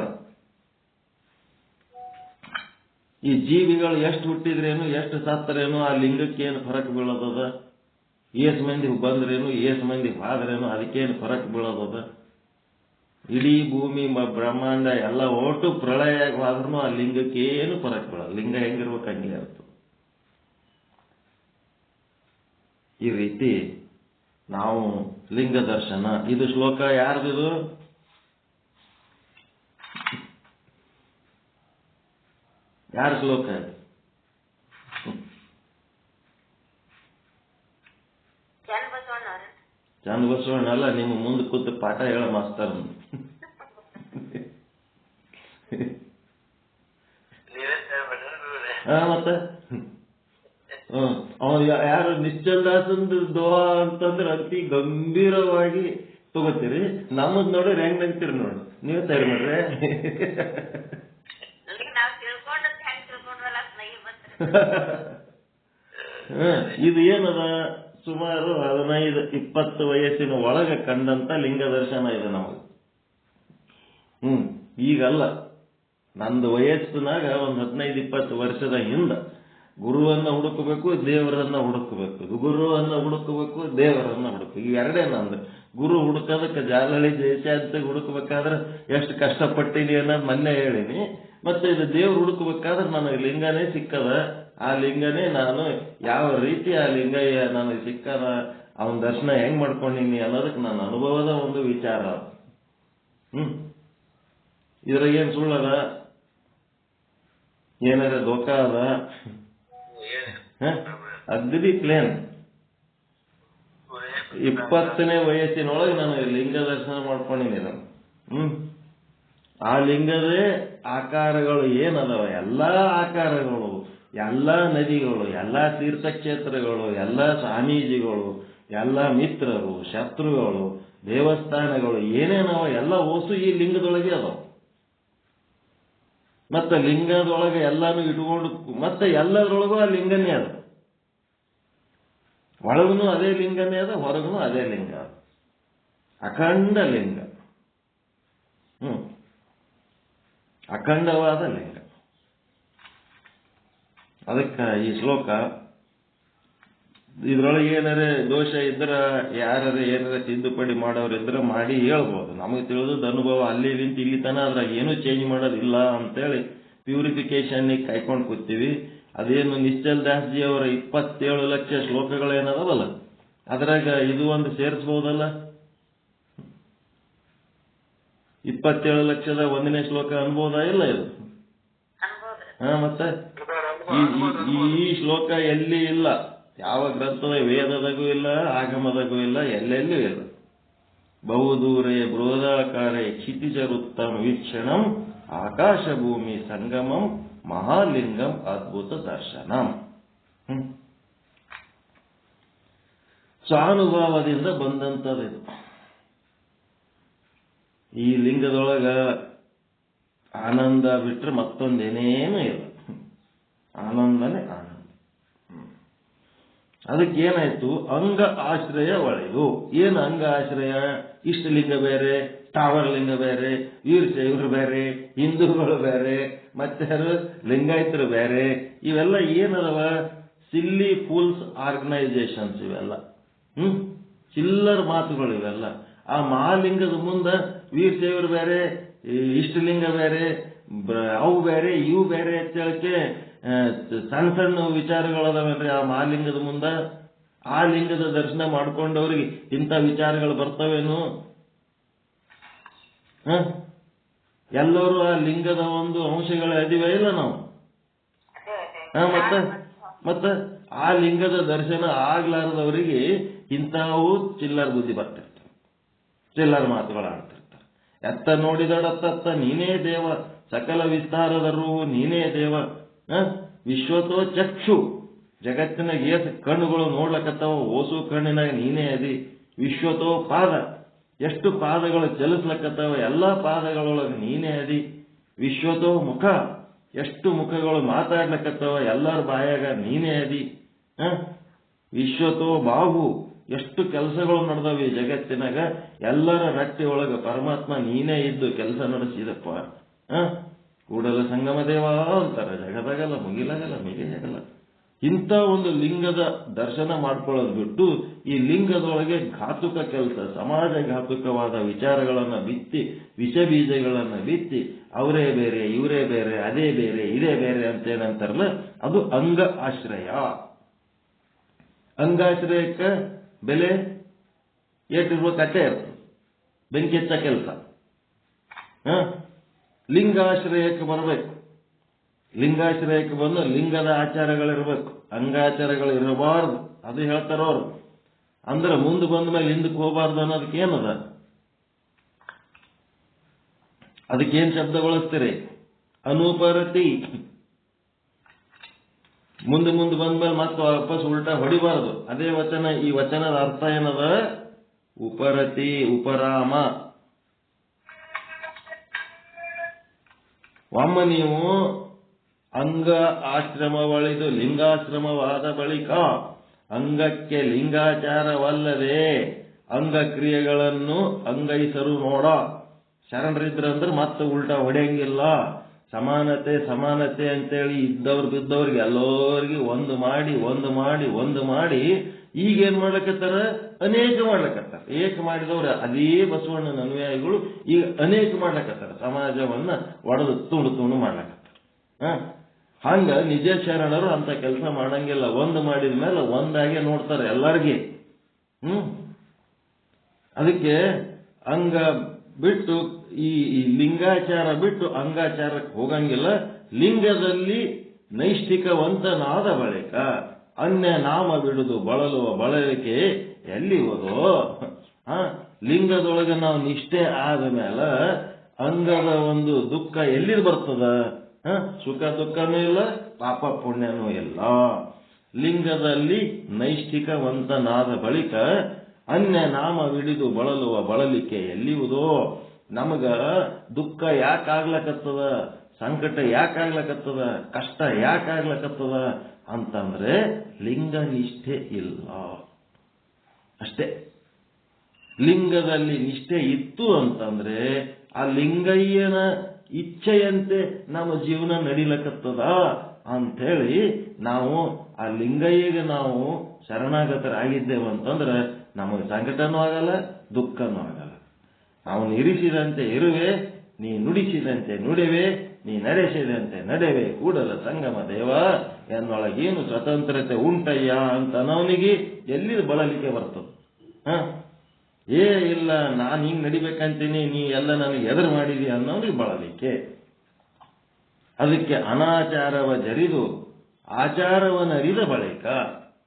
B: ಈ ಜೀವಿಗಳು ಎಷ್ಟು ಹುಟ್ಟಿದ್ರೇನು, ಎಷ್ಟು ಸತ್ತರೇನು, ಆ ಲಿಂಗಕ್ಕೆ ಏನು ಫರಕ್ ಬೀಳೋದದ? ಏಸ್ ಮಂದಿ ಬಂದ್ರೇನು, ಏಸ್ ಮಂದಿ ಹೋದ್ರೇನು, ಅದಕ್ಕೇನು ಫರಕ್ ಬೀಳೋದದ? ಇಡೀ ಭೂಮಿ ಬ್ರಹ್ಮಾಂಡ ಎಲ್ಲ ಒಟ್ಟು ಪ್ರಳಯ ಆದ್ರೂ ಆ ಲಿಂಗಕ್ಕೆ ಏನು ಫರಕ್ ಬೀಳೋದು. ಲಿಂಗ ಹೆಂಗಿರ್ಬೇಕು ಹಂಗೆ ಇರ್ತದೆ. ಈ ರೀತಿ ನಾವು ಲಿಂಗ ದರ್ಶನ. ಇದು ಶ್ಲೋಕ ಯಾರ್ದಿದು? ಯಾರ ಶ್ಲೋಕ ಇದು? ಚಂದ ಬಸವಣ್ಣ ಅಲ್ಲ, ನಿಮ್ಮ ಮುಂದೆ ಕೂತು ಪಾಠ ಹೇಳ ಮಾಸ್ತರ. ಮತ್ತೆ ಯಾರು ನಿಶ್ಚಲ್ದಾಸಂದು ದೋಹ ಅಂತಂದ್ರೆ ಅತಿ ಗಂಭೀರವಾಗಿ ತಗೋತೀರಿ. ನಮ್ಮದ್ ನೋಡ್ರಿ ಹೆಂಗ್ ನಗ್ತೀರಿ ನೋಡಿ. ನೀವು ತಯಾರು ಮಾಡ್ರೆ. ಇದು ಏನದ, ಸುಮಾರು 15-20 ವಯಸ್ಸಿನ ಒಳಗೆ ಕಂಡಂತ ಲಿಂಗ ದರ್ಶನ ಇದೆ ನಮಗೆ. ಈಗಲ್ಲ, ನಂದು ವಯಸ್ಸಿನಾಗ ಒಂದು 15-20 ವರ್ಷದ ಹಿಂದ ಗುರುವನ್ನ ಹುಡುಕಬೇಕು, ದೇವರನ್ನ ಹುಡುಕಬೇಕು. ಗುರುವನ್ನ ಹುಡುಕಬೇಕು, ದೇವರನ್ನ ಹುಡುಕಬೇಕು. ಇವೆರಡೇ ನಂದು. ಗುರು ಹುಡುಕೋದಕ್ಕೆ ಜಾಲಹಳ್ಳಿ ದೇಶಾಂತ ಹುಡುಕಬೇಕಾದ್ರೆ ಎಷ್ಟು ಕಷ್ಟಪಟ್ಟಿನಿ ಅನ್ನೋದು ಮೊನ್ನೆ ಹೇಳಿನಿ. ಮತ್ತೆ ಇದು ದೇವ್ರು ಹುಡುಕಬೇಕಾದ್ರೆ ನನಗೆ ಲಿಂಗನೇ ಸಿಕ್ಕದ. ಆ ಲಿಂಗನೇ ನಾನು ಯಾವ ರೀತಿ ಆ ಲಿಂಗ ನನಗೆ ಸಿಕ್ಕದ, ಅವನ ದರ್ಶನ ಹೆಂಗ್ ಮಾಡ್ಕೊಂಡಿನಿ ಅನ್ನೋದಕ್ಕೆ ನನ್ನ ಅನುಭವದ ಒಂದು ವಿಚಾರ. ಇದ್ರಾಗ ಏನ್ ಸುಳ್ಳದ, ಏನಾರ ದೋಖ ಅದ? ಅಗ್ದಿ ಪ್ಲೇನ್. 20ನೇ ವಯಸ್ಸಿನೊಳಗೆ ನನಗೆ ಲಿಂಗ ದರ್ಶನ ಮಾಡ್ಕೊಂಡಿನಿ ನಾನು. ಆ ಲಿಂಗದೇ ಆಕಾರಗಳು ಏನದವ, ಎಲ್ಲಾ ಆಕಾರಗಳು, ಎಲ್ಲಾ ನದಿಗಳು, ಎಲ್ಲಾ ತೀರ್ಥಕ್ಷೇತ್ರಗಳು, ಎಲ್ಲಾ ಸ್ವಾಮೀಜಿಗಳು, ಎಲ್ಲಾ ಮಿತ್ರರು, ಶತ್ರುಗಳು, ದೇವಸ್ಥಾನಗಳು ಏನೇನವ ಎಲ್ಲ ಓಸು ಈ ಲಿಂಗದೊಳಗೆ ಅದಾವ. ಮತ್ತೆ ಲಿಂಗದೊಳಗೆ ಎಲ್ಲಾನು ಇಟ್ಕೊಂಡು ಮತ್ತೆ ಎಲ್ಲದರೊಳಗೂ ಆ ಲಿಂಗನೇ ಅದ. ಒಳಗೂ ಅದೇ ಲಿಂಗನೇ ಅದ, ಹೊರಗೂ ಅದೇ ಲಿಂಗ, ಅಖಂಡ ಲಿಂಗ. ಅಖಂಡವಾದ ಲಿಂಗ. ಅದಕ್ಕೆ ಈ ಶ್ಲೋಕ ಇದ್ರೊಳಗೆ ಏನಾರ ದೋಷ ಇದ್ರ ಯಾರ ಏನಾರ ತಿದ್ದುಪಡಿ ಮಾಡೋರಿದ್ರೆ ಮಾಡಿ ಹೇಳ್ಬೋದು. ನಮಗೆ ತಿಳಿದ ಅನುಭವ ಅಲ್ಲಿ ನಿಂತು ಇಲ್ಲಿ ತನ ಅದ್ರಾಗ ಏನೂ ಚೇಂಜ್ ಮಾಡೋದಿಲ್ಲ ಅಂತೇಳಿ ಪ್ಯೂರಿಫಿಕೇಶನ್ ಕಾಯ್ಕೊಂಡು ಕೂತೀವಿ. ಅದೇನು ನಿಶ್ಚಲ್ ದಾಸ್ಜಿ ಅವರ 27 ಲಕ್ಷ ಶ್ಲೋಕಗಳೇನದವಲ್ಲ, ಅದ್ರಾಗ ಇದು ಒಂದು ಸೇರಿಸಬಹುದಲ್ಲ. 27 ಲಕ್ಷದ 1ನೇ ಶ್ಲೋಕ ಅನ್ಬೋದಾ ಇಲ್ಲ ಇದು? ಮತ್ತೆ ಈ ಶ್ಲೋಕ ಎಲ್ಲಿ ಇಲ್ಲ, ಯಾವ ಗ್ರಂಥದ ವೇದದಾಗೂ ಇಲ್ಲ, ಆಗಮದಾಗೂ ಇಲ್ಲ, ಎಲ್ಲೆಲ್ಲೂ ಇಲ್ಲ. ಬಹುದೂರೇ ಬೃಹದಾಕಾರೇ ಕ್ಷಿತಿಜರುತ್ತಮ ವೀಕ್ಷಣಂ ಆಕಾಶ ಭೂಮಿ ಸಂಗಮಂ ಮಹಾಲಿಂಗಂ ಅದ್ಭುತ ದರ್ಶನಂ. ಸ್ವಾನುಭಾವದಿಂದ ಬಂದಂಥದ್ದು. ಈ ಲಿಂಗದೊಳಗ ಆನಂದ ಬಿಟ್ರೆ ಮತ್ತೊಂದೇನೇನೂ ಇಲ್ಲ. ಆನಂದನೇ ಆನಂದ. ಅದಕ್ಕೇನಾಯ್ತು? ಅಂಗ ಆಶ್ರಯ ಒಳೆಯು. ಏನು ಅಂಗ ಆಶ್ರಯ? ಇಷ್ಟಲಿಂಗ ಬೇರೆ, ಟಾವರ್ ಲಿಂಗ ಬೇರೆ, ವೀರಶೈವರು ಬೇರೆ, ಹಿಂದೂಗಳು ಬೇರೆ, ಮತ್ತೆ ಲಿಂಗಾಯತರು ಬೇರೆ. ಇವೆಲ್ಲ ಏನದವ? ಸಿಲ್ಲಿ ಫೂಲ್ಸ್ ಆರ್ಗನೈಸೇಷನ್ಸ್ ಇವೆಲ್ಲ. ಚಿಲ್ಲರ್ ಮಾತುಗಳು ಇವೆಲ್ಲ. ಆ ಮಹಾಲಿಂಗದ ಮುಂದೆ ವೀರಶೈವರು ಬೇರೆ, ಇಷ್ಟಲಿಂಗ ಬೇರೆ, ಅವು ಬೇರೆ, ಇವು ಬೇರೆ ಅಂತ ಹೇಳಕ್ಕೆ ಸಣ್ಣ ಸಣ್ಣ ವಿಚಾರಗಳದಾವಲ್ರಿ ಆ ಮಹಾಲಿಂಗದ ಮುಂದ. ಆ ಲಿಂಗದ ದರ್ಶನ ಮಾಡ್ಕೊಂಡವ್ರಿಗೆ ಇಂಥ ವಿಚಾರಗಳು ಬರ್ತವೇನು? ಎಲ್ಲರೂ ಆ ಲಿಂಗದ ಒಂದು ಅಂಶಗಳು ಅದಿವೆ ಇಲ್ಲ ನಾವು? ಮತ್ತೆ ಆ ಲಿಂಗದ ದರ್ಶನ ಆಗ್ಲಾರದವರಿಗೆ ಇಂಥವು ಚಿಲ್ಲರ್ ಬುದ್ಧಿ ಬರ್ತಿರ್ತಾರೆ, ಚಿಲ್ಲರ್ ಮಾತುಗಳು ಆಡ್ತಿರ್ತಾರೆ. ಎತ್ತ ನೋಡಿದಡತ್ತ ನೀನೇ ದೇವ, ಸಕಲ ವಿಸ್ತಾರದರು ನೀನೇ ದೇವ. ವಿಶ್ವತೋ ಚಕ್ಷು, ಜಗತ್ತಿನಾಗ ಏಸು ಕಣ್ಣುಗಳು ನೋಡ್ಲಕತ್ತಾವ, ಓಸು ಕಣ್ಣಿನಾಗ ನೀನೇ ಅದಿ. ವಿಶ್ವತೋ ಪಾದ, ಎಷ್ಟು ಪಾದಗಳು ಚಲಿಸ್ಲಕತ್ತಾವ, ಎಲ್ಲಾ ಪಾದಗಳೊಳಗೆ ನೀನೇ ಅದಿ. ವಿಶ್ವತೋ ಮುಖ, ಎಷ್ಟು ಮುಖಗಳು ಮಾತಾಡ್ಲಕತ್ತಾವ, ಎಲ್ಲರ ಬಾಯಾಗ ನೀನೇ ಅದಿ. ವಿಶ್ವತೋ ಬಾಹು, ಎಷ್ಟು ಕೆಲಸಗಳು ನಡೆದವ ಈ ಜಗತ್ತಿನಾಗ, ಎಲ್ಲರ ರಟ್ಟಿ ಒಳಗ ಪರಮಾತ್ಮ ನೀನೇ ಇದ್ದು ಕೆಲಸ ನಡೆಸಿದಪ್ಪ. ಕೂಡಲ ಸಂಗಮ ದೇವ ಅಂತಾರೆ. ಜಗದಾಗಲ್ಲ, ಮುಗಿಲಾಗಲ್ಲ, ಮಿಗಿಲಾಗಲ್ಲ. ಇಂಥ ಒಂದು ಲಿಂಗದ ದರ್ಶನ ಮಾಡ್ಕೊಳ್ಳೋದು ಬಿಟ್ಟು ಈ ಲಿಂಗದೊಳಗೆ ಘಾತುಕ ಕೆಲಸ, ಸಮಾಜ ಘಾತುಕವಾದ ವಿಚಾರಗಳನ್ನ ಬಿತ್ತಿ, ವಿಷ ಬೀಜಗಳನ್ನ ಬಿತ್ತಿ, ಅವರೇ ಬೇರೆ, ಇವರೇ ಬೇರೆ, ಅದೇ ಬೇರೆ, ಇದೇ ಬೇರೆ ಅಂತೇನಂತಾರಲ್ಲ, ಅದು ಅಂಗ ಆಶ್ರಯ. ಅಂಗಾಶ್ರಯಕ್ಕೆ ಬೆಲೆ ಏಟಿರ್ಬೇಕು ಅಟ್ಟೆ ಇರ್ತದೆ, ಬೆಂಕಿ ಹೆಚ್ಚ ಕೆಲಸ. ಲಿಂಗಾಶ್ರಯಕ್ಕೆ ಬರಬೇಕು. ಲಿಂಗಾಶ್ರಯಕ್ಕೆ ಬಂದು ಲಿಂಗದ ಆಚಾರಗಳಿರ್ಬೇಕು, ಅಂಗಾಚಾರಗಳು ಇರಬಾರ್ದು. ಅದು ಹೇಳ್ತಾರವ್ರು. ಅಂದ್ರೆ ಮುಂದೆ ಬಂದ ಮೇಲೆ ಹಿಂದಕ್ಕೆ ಹೋಗಬಾರ್ದು ಅನ್ನೋದಕ್ಕೆ ಏನದ? ಅದಕ್ಕೇನು ಶಬ್ದ ಬಳಸ್ತೀರಿ? ಅನುಪರತಿ. ಮುಂದೆ ಬಂದ್ಮೇಲೆ ಮತ್ತೆ ವಾಪಸ್ ಉಲ್ಟಾ ಹೊಡಿಬಾರದು. ಅದೇ ವಚನ. ಈ ವಚನದ ಅರ್ಥ ಏನದ? ಉಪರತಿ, ಉಪರಾಮ. ಒಮ್ಮ ನೀವು ಅಂಗ ಆಶ್ರಮವಳಿದು ಲಿಂಗಾಶ್ರಮವಾದ ಬಳಿಕ ಅಂಗಕ್ಕೆ ಲಿಂಗಾಚಾರವಲ್ಲದೆ ಅಂಗಕ್ರಿಯೆಗಳನ್ನು ಅಂಗೈಸರು ನೋಡ. ಶರಣರಿದ್ರಂದ್ರೆ ಮತ್ತೆ ಉಲ್ಟಾ ಹೊಡೆಯಂಗಿಲ್ಲ. ಸಮಾನತೆ ಸಮಾನತೆ ಅಂತೇಳಿ ಇದ್ದವ್ರು ಬಿದ್ದವ್ರಿಗೆ ಎಲ್ಲರಿಗೆ ಒಂದು ಮಾಡಿ ಈಗೇನ್ ಮಾಡ್ಲಕತ್ತಾರ? ಅನೇಕ ಮಾಡ್ಲಕತ್ತಾರ. ಏಕ ಮಾಡಿದವ್ರು ಅದೇ ಬಸವಣ್ಣನ ಅನುಯಾಯಿಗಳು ಈಗ ಅನೇಕ ಮಾಡ್ಲಕತ್ತಾರ. ಸಮಾಜವನ್ನ ಒಡೆದು ತುಂಡು ಮಾಡ್ಲಕತ್ತಾರ. ಹಂಗ ನಿಜ ಶರಣರು ಅಂತ ಕೆಲಸ ಮಾಡಂಗಿಲ್ಲ. ಒಂದು ಮಾಡಿದ ಮೇಲೆ ಒಂದಾಗೆ ನೋಡ್ತಾರೆ ಎಲ್ಲರಿಗೆ. ಅದಕ್ಕೆ ಅಂಗ ಬಿಟ್ಟು ಈ ಲಿಂಗಾಚಾರ ಬಿಟ್ಟು ಅಂಗಾಚಾರಕ್ಕೆ ಹೋಗಂಗಿಲ್ಲ. ಲಿಂಗದಲ್ಲಿ ನೈಷ್ಠಿಕವಂತನಾದ ಬಳಿಕ ಅನ್ಯ ನಾಮ ಬಿಡುದು ಬಳಲುವ ಬಳಲಿಕೆ ಎಲ್ಲಿ ಹೋದೋ? ಲಿಂಗದೊಳಗೆ ನಾವು ನಿಷ್ಠೆ ಆದ ಮೇಲೆ ಅಂಗದ ಒಂದು ದುಃಖ ಎಲ್ಲಿ ಬರ್ತದ? ಸುಖ ದುಃಖನೂ ಇಲ್ಲ, ಪಾಪ ಪುಣ್ಯನೂ ಇಲ್ಲ. ಲಿಂಗದಲ್ಲಿ ನೈಷ್ಠಿಕವಂತನಾದ ಬಳಿಕ ಅನ್ಯ ನಾಮ ಬಿಡಿದು ಬಳಲುವ ಬಳಲಿಕೆ ಎಲ್ಲಿಯುವುದೋ? ನಮಗ ದುಃಖ ಯಾಕಾಗ್ಲಕತ್ತದ, ಸಂಕಟ ಯಾಕಾಗ್ಲಕತ್ತದ, ಕಷ್ಟ ಯಾಕಾಗ್ಲಕತ್ತದ ಅಂತಂದ್ರೆ ಲಿಂಗ ನಿಷ್ಠೆ ಇಲ್ಲ. ಅಷ್ಟೇ. ಲಿಂಗದಲ್ಲಿ ನಿಷ್ಠೆ ಇತ್ತು ಅಂತಂದ್ರೆ ಆ ಲಿಂಗಯ್ಯನ ಇಚ್ಛೆಯಂತೆ ನಮ್ಮ ಜೀವನ ನಡಿಲಕತ್ತದ ಅಂಥೇಳಿ ನಾವು ಆ ಲಿಂಗಯ್ಯಗೆ ನಾವು ಶರಣಾಗತರಾಗಿದ್ದೇವೆ ಅಂತಂದ್ರೆ ನಮಗೆ ಸಂಕಟನೂ ಆಗಲ್ಲ, ದುಃಖನೂ ಆಗಲ್ಲ. ಅವನು ಇರಿಸಿದಂತೆ ಇರುವೆ, ನೀ ನುಡಿಸಿದಂತೆ ನುಡಿವೆ, ನೀ ನಡೆಸಿದಂತೆ ನಡೆವೆ, ಕೂಡಲ ಸಂಗಮ ದೇವ ಎನ್ನೊಳಗೇನು ಸ್ವತಂತ್ರತೆ ಉಂಟಯ್ಯ ಅಂತ ಅವನಿಗೆ ಎಲ್ಲಿ ಬಳಲಿಕೆ ಬರ್ತದೆ? ಇಲ್ಲ ನಾನು ಹಿಂಗ್ ನಡಿಬೇಕಂತೀನಿ, ನೀ ಎಲ್ಲ ನನಗೆ ಎದುರು ಮಾಡಿದಿ ಅನ್ನೋನಿಗೆ ಬಳಲಿಕೆ. ಅದಕ್ಕೆ ಅನಾಚಾರವ ಜರಿದು ಆಚಾರವನ್ನರಿದ ಬಳಿಕ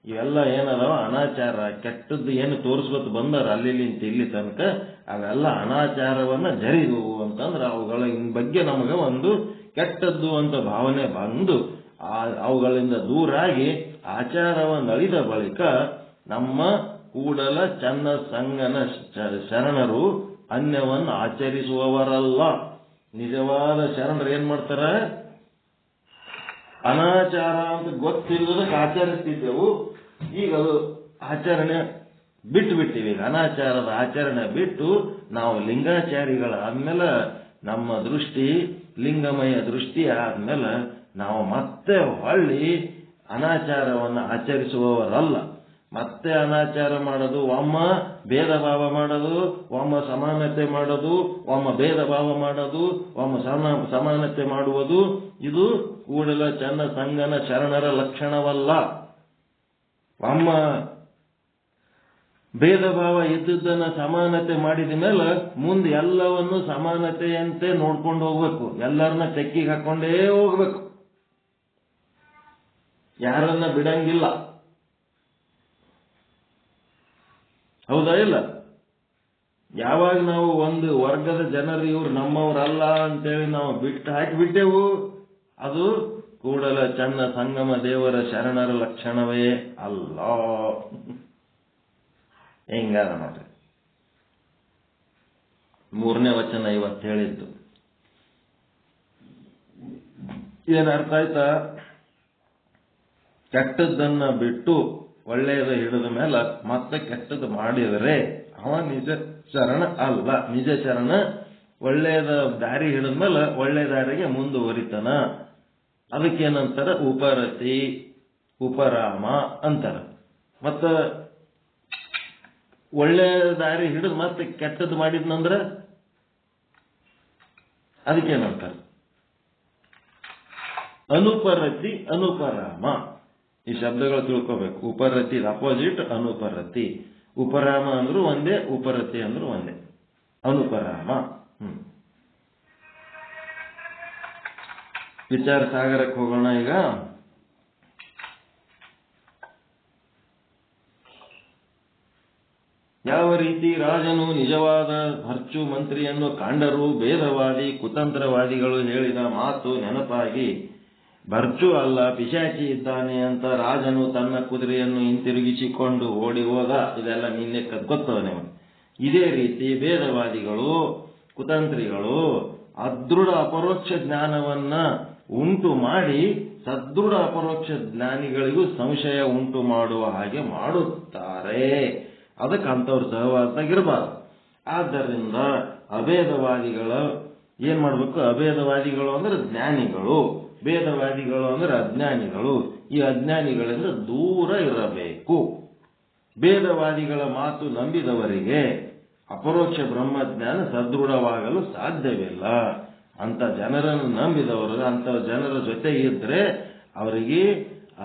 B: ಇವೆಲ್ಲ ಏನದಾವ ಅನಾಚಾರ, ಕೆಟ್ಟದ್ದು ಏನು ತೋರಿಸ್ಕೊತ ಬಂದಾರ ಅಲ್ಲಿಂತ ಇಲ್ಲಿ ತನಕ, ಅವೆಲ್ಲ ಅನಾಚಾರವನ್ನ ಜರಿದು ಅಂತಂದ್ರೆ ಅವುಗಳ ಬಗ್ಗೆ ನಮಗೆ ಒಂದು ಕೆಟ್ಟದ್ದು ಅಂತ ಭಾವನೆ ಬಂದು ಅವುಗಳಿಂದ ದೂರಾಗಿ ಆಚಾರವನ್ನು ಅಳಿದ ಬಳಿಕ ನಮ್ಮ ಕೂಡಲ ಚನ್ನ ಸಂಗನ ಶರಣರು ಅನ್ಯವನ್ನು ಆಚರಿಸುವವರಲ್ಲ. ನಿಜವಾದ ಶರಣರು ಏನ್ ಮಾಡ್ತಾರ? ಅನಾಚಾರ ಅಂತ ಗೊತ್ತಿಲ್ಲದಕ್ಕೆ ಆಚರಿಸ್ತಿದ್ದೆವು, ಈಗ ಅದು ಆಚರಣೆ ಬಿಟ್ಟು ಬಿಟ್ಟಿವಿ. ಈಗ ಅನಾಚಾರದ ಆಚರಣೆ ಬಿಟ್ಟು ನಾವು ಲಿಂಗಾಚಾರಿಗಳ ಆದ್ಮೇಲೆ ನಮ್ಮ ದೃಷ್ಟಿ ಲಿಂಗಮಯ ದೃಷ್ಟಿ ಆದ್ಮೇಲೆ ನಾವು ಮತ್ತೆ ಹೊಳ್ಳಿ ಅನಾಚಾರವನ್ನು ಆಚರಿಸುವವರಲ್ಲ. ಮತ್ತೆ ಅನಾಚಾರ ಮಾಡೋದು, ಒಮ್ಮ ಭೇದ ಭಾವ ಮಾಡೋದು, ಒಮ್ಮ ಸಮಾನತೆ ಮಾಡೋದು, ಒಮ್ಮ ಭೇದ ಭಾವ ಮಾಡೋದು, ಒಮ್ಮ ಸಮಾನತೆ ಮಾಡುವುದು, ಇದು ಕೂಡಲ ಚನ್ನ ಸಂಗನ ಶರಣರ ಲಕ್ಷಣವಲ್ಲ. ಒಮ್ಮ ಭೇದ ಭಾವ ಇದ್ದದ್ದನ್ನ ಸಮಾನತೆ ಮಾಡಿದ ಮೇಲೆ ಮುಂದೆ ಎಲ್ಲವನ್ನು ಸಮಾನತೆಯಂತೆ ನೋಡ್ಕೊಂಡು ಹೋಗ್ಬೇಕು. ಎಲ್ಲರನ್ನ ತೆಕ್ಕಿಗೆ ಹಾಕೊಂಡೇ ಹೋಗ್ಬೇಕು, ಯಾರನ್ನ ಬಿಡಂಗಿಲ್ಲ. ಹೌದಾ ಇಲ್ಲ? ಯಾವಾಗ ನಾವು ಒಂದು ವರ್ಗದ ಜನರು ಇವ್ರು ನಮ್ಮವರಲ್ಲ ಅಂತೇಳಿ ನಾವು ಬಿಟ್ಟು ಹಾಕಿಬಿಟ್ಟೆವು, ಅದು ಕೂಡಲ ಚನ್ನ ಸಂಗಮ ದೇವರ ಶರಣರ ಲಕ್ಷಣವೇ ಅಲ್ಲ. ಹೆಂಗಾದ ನೋಡ್ರಿ, 3ನೇ ವಚನ ಇವತ್ತು ಹೇಳಿದ್ದು ಏನ್ ಅರ್ಥ ಆಯ್ತಾ? ಕೆಟ್ಟದ್ದನ್ನ ಬಿಟ್ಟು ಒಳ್ಳೆಯದ ಹಿಡಿದ ಮೇಲೆ ಮತ್ತೆ ಕೆಟ್ಟದ್ದು ಮಾಡಿದರೆ ಅವ ನಿಜ ಶರಣ ಅಲ್ಲ. ನಿಜ ಶರಣ ಒಳ್ಳೆಯದ ದಾರಿ ಹಿಡಿದ ಮೇಲೆ ಒಳ್ಳೆ ದಾರಿಗೆ ಮುಂದುವರಿತಾನ. ಅದಕ್ಕೇನಂತಾರ? ಉಪರತಿ, ಉಪರಾಮ ಅಂತಾರ. ಮತ್ತ ಒಳ್ಳೆ ದಾರಿ ಹಿಡಿದು ಮತ್ತೆ ಕೆಟ್ಟದ್ದು ಮಾಡಿದ್ನಂದ್ರ ಅದಕ್ಕೇನಂತಾರ? ಅನುಪರತಿ, ಅನುಪರಾಮ. ಈ ಶಬ್ದಗಳು ತಿಳ್ಕೋಬೇಕು. ಉಪರತಿ ಅಪೋಸಿಟ್ ಅನುಪರತಿ. ಉಪರಾಮ ಅಂದ್ರೂ ಒಂದೇ, ಉಪರತಿ ಅಂದ್ರೂ ಒಂದೇ. ಅನುಪರಾಮ. ವಿಚಾರ ಸಾಗರಕ್ಕೆ ಹೋಗೋಣ ಈಗ. ಯಾವ ರೀತಿ ರಾಜನು ನಿಜವಾದ ಭರ್ಚು ಮಂತ್ರಿಯನ್ನು ಕಂಡರೂ ಭೇದವಾದಿ ಕುತಂತ್ರವಾದಿಗಳು ಹೇಳಿದ ಮಾತು ನೆನಪಾಗಿ ಭರ್ಚು ಅಲ್ಲ ಪಿಶಾಚಿ ಇದ್ದಾನೆ ಅಂತ ರಾಜನು ತನ್ನ ಕುದುರೆಯನ್ನು ಹಿಂತಿರುಗಿಸಿಕೊಂಡು ಓಡಿ ಹೋದ. ಇದೆಲ್ಲ ನಿನ್ನೆ ಗೊತ್ತದ ನಿಮಗೆ. ಇದೇ ರೀತಿ ಭೇದವಾದಿಗಳು ಕುತಂತ್ರಿಗಳು ಅದೃಢ ಅಪರೋಕ್ಷ ಜ್ಞಾನವನ್ನ ಉಂಟು ಮಾಡಿ ಸದೃಢ ಅಪರೋಕ್ಷ ಜ್ಞಾನಿಗಳಿಗೂ ಸಂಶಯ ಉಂಟು ಮಾಡುವ ಹಾಗೆ ಮಾಡುತ್ತಾರೆ. ಅದಕ್ಕೆ ಅಂಥವ್ರು ಸಹವಾಸದಾಗಿರಬಾರದು. ಆದ್ದರಿಂದ ಅಭೇದವಾದಿಗಳು ಏನ್ ಮಾಡ್ಬೇಕು? ಅಭೇದವಾದಿಗಳು ಅಂದ್ರೆ ಜ್ಞಾನಿಗಳು, ಭೇದವಾದಿಗಳು ಅಂದ್ರೆ ಅಜ್ಞಾನಿಗಳು. ಈ ಅಜ್ಞಾನಿಗಳಿಂದ ದೂರ ಇರಬೇಕು. ಭೇದವಾದಿಗಳ ಮಾತು ನಂಬಿದವರಿಗೆ ಅಪರೋಕ್ಷ ಬ್ರಹ್ಮಜ್ಞಾನ ಸದೃಢವಾಗಲು ಸಾಧ್ಯವಿಲ್ಲ. ಅಂತ ಜನರನ್ನು ನಂಬಿದವರು ಅಂತ ಜನರ ಜೊತೆ ಇದ್ರೆ ಅವರಿಗೆ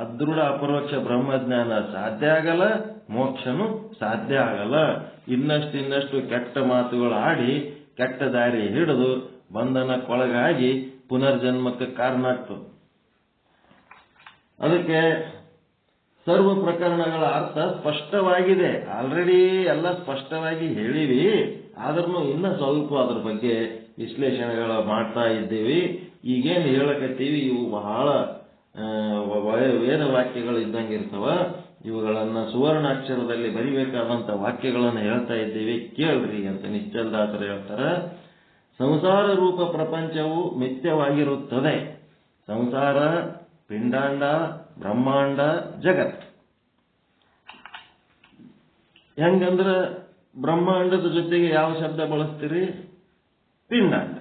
B: ಅದೃಢ ಅಪರೋಕ್ಷ ಬ್ರಹ್ಮಜ್ಞಾನ ಸಾಧ್ಯ ಆಗಲ್ಲ, ಮೋಕ್ಷನು ಸಾಧ್ಯ ಆಗಲ್ಲ. ಇನ್ನಷ್ಟು ಕೆಟ್ಟ ಮಾತುಗಳು ಆಡಿ ಕೆಟ್ಟ ದಾರಿ ಹಿಡಿದು ಬಂಧನಕ್ಕೊಳಗಾಗಿ ಪುನರ್ಜನ್ಮಕ್ಕೆ ಕಾರಣ ಆಗ್ತದೆ. ಅದಕ್ಕೆ ಸರ್ವ ಪ್ರಕರಣಗಳ ಅರ್ಥ ಸ್ಪಷ್ಟವಾಗಿದೆ. ಆಲ್ರೆಡಿ ಎಲ್ಲ ಸ್ಪಷ್ಟವಾಗಿ ಹೇಳಿವಿ. ಆದ್ರೂ ಇನ್ನ ಸ್ವಲ್ಪ ಅದ್ರ ಬಗ್ಗೆ ವಿಶ್ಲೇಷಣೆಗಳು ಮಾಡ್ತಾ ಇದ್ದೀವಿ. ಈಗೇನು ಹೇಳಕತ್ತೀವಿ ಇವು ಬಹಳ ವೇದ ವಾಕ್ಯಗಳು ಇದ್ದಂಗೆ ಇರ್ತವ. ಇವುಗಳನ್ನ ಸುವರ್ಣಾಕ್ಷರದಲ್ಲಿ ಬರಿಬೇಕಾದಂತ ವಾಕ್ಯಗಳನ್ನು ಹೇಳ್ತಾ ಇದ್ದೀವಿ, ಕೇಳ್ರಿ ಅಂತ ನಿಶ್ಚಲದಾಸರು ಹೇಳ್ತಾರ. ಸಂಸಾರ ರೂಪ ಪ್ರಪಂಚವು ಮಿಥ್ಯವಾಗಿರುತ್ತದೆ. ಸಂಸಾರ, ಪಿಂಡಾಂಡ, ಬ್ರಹ್ಮಾಂಡ, ಜಗತ್ ಹೆಂಗಂದ್ರ ಬ್ರಹ್ಮಾಂಡದ ಜೊತೆಗೆ ಯಾವ ಶಬ್ದ ಬಳಸ್ತೀರಿ? ಪಿಂಡಾಂಡ.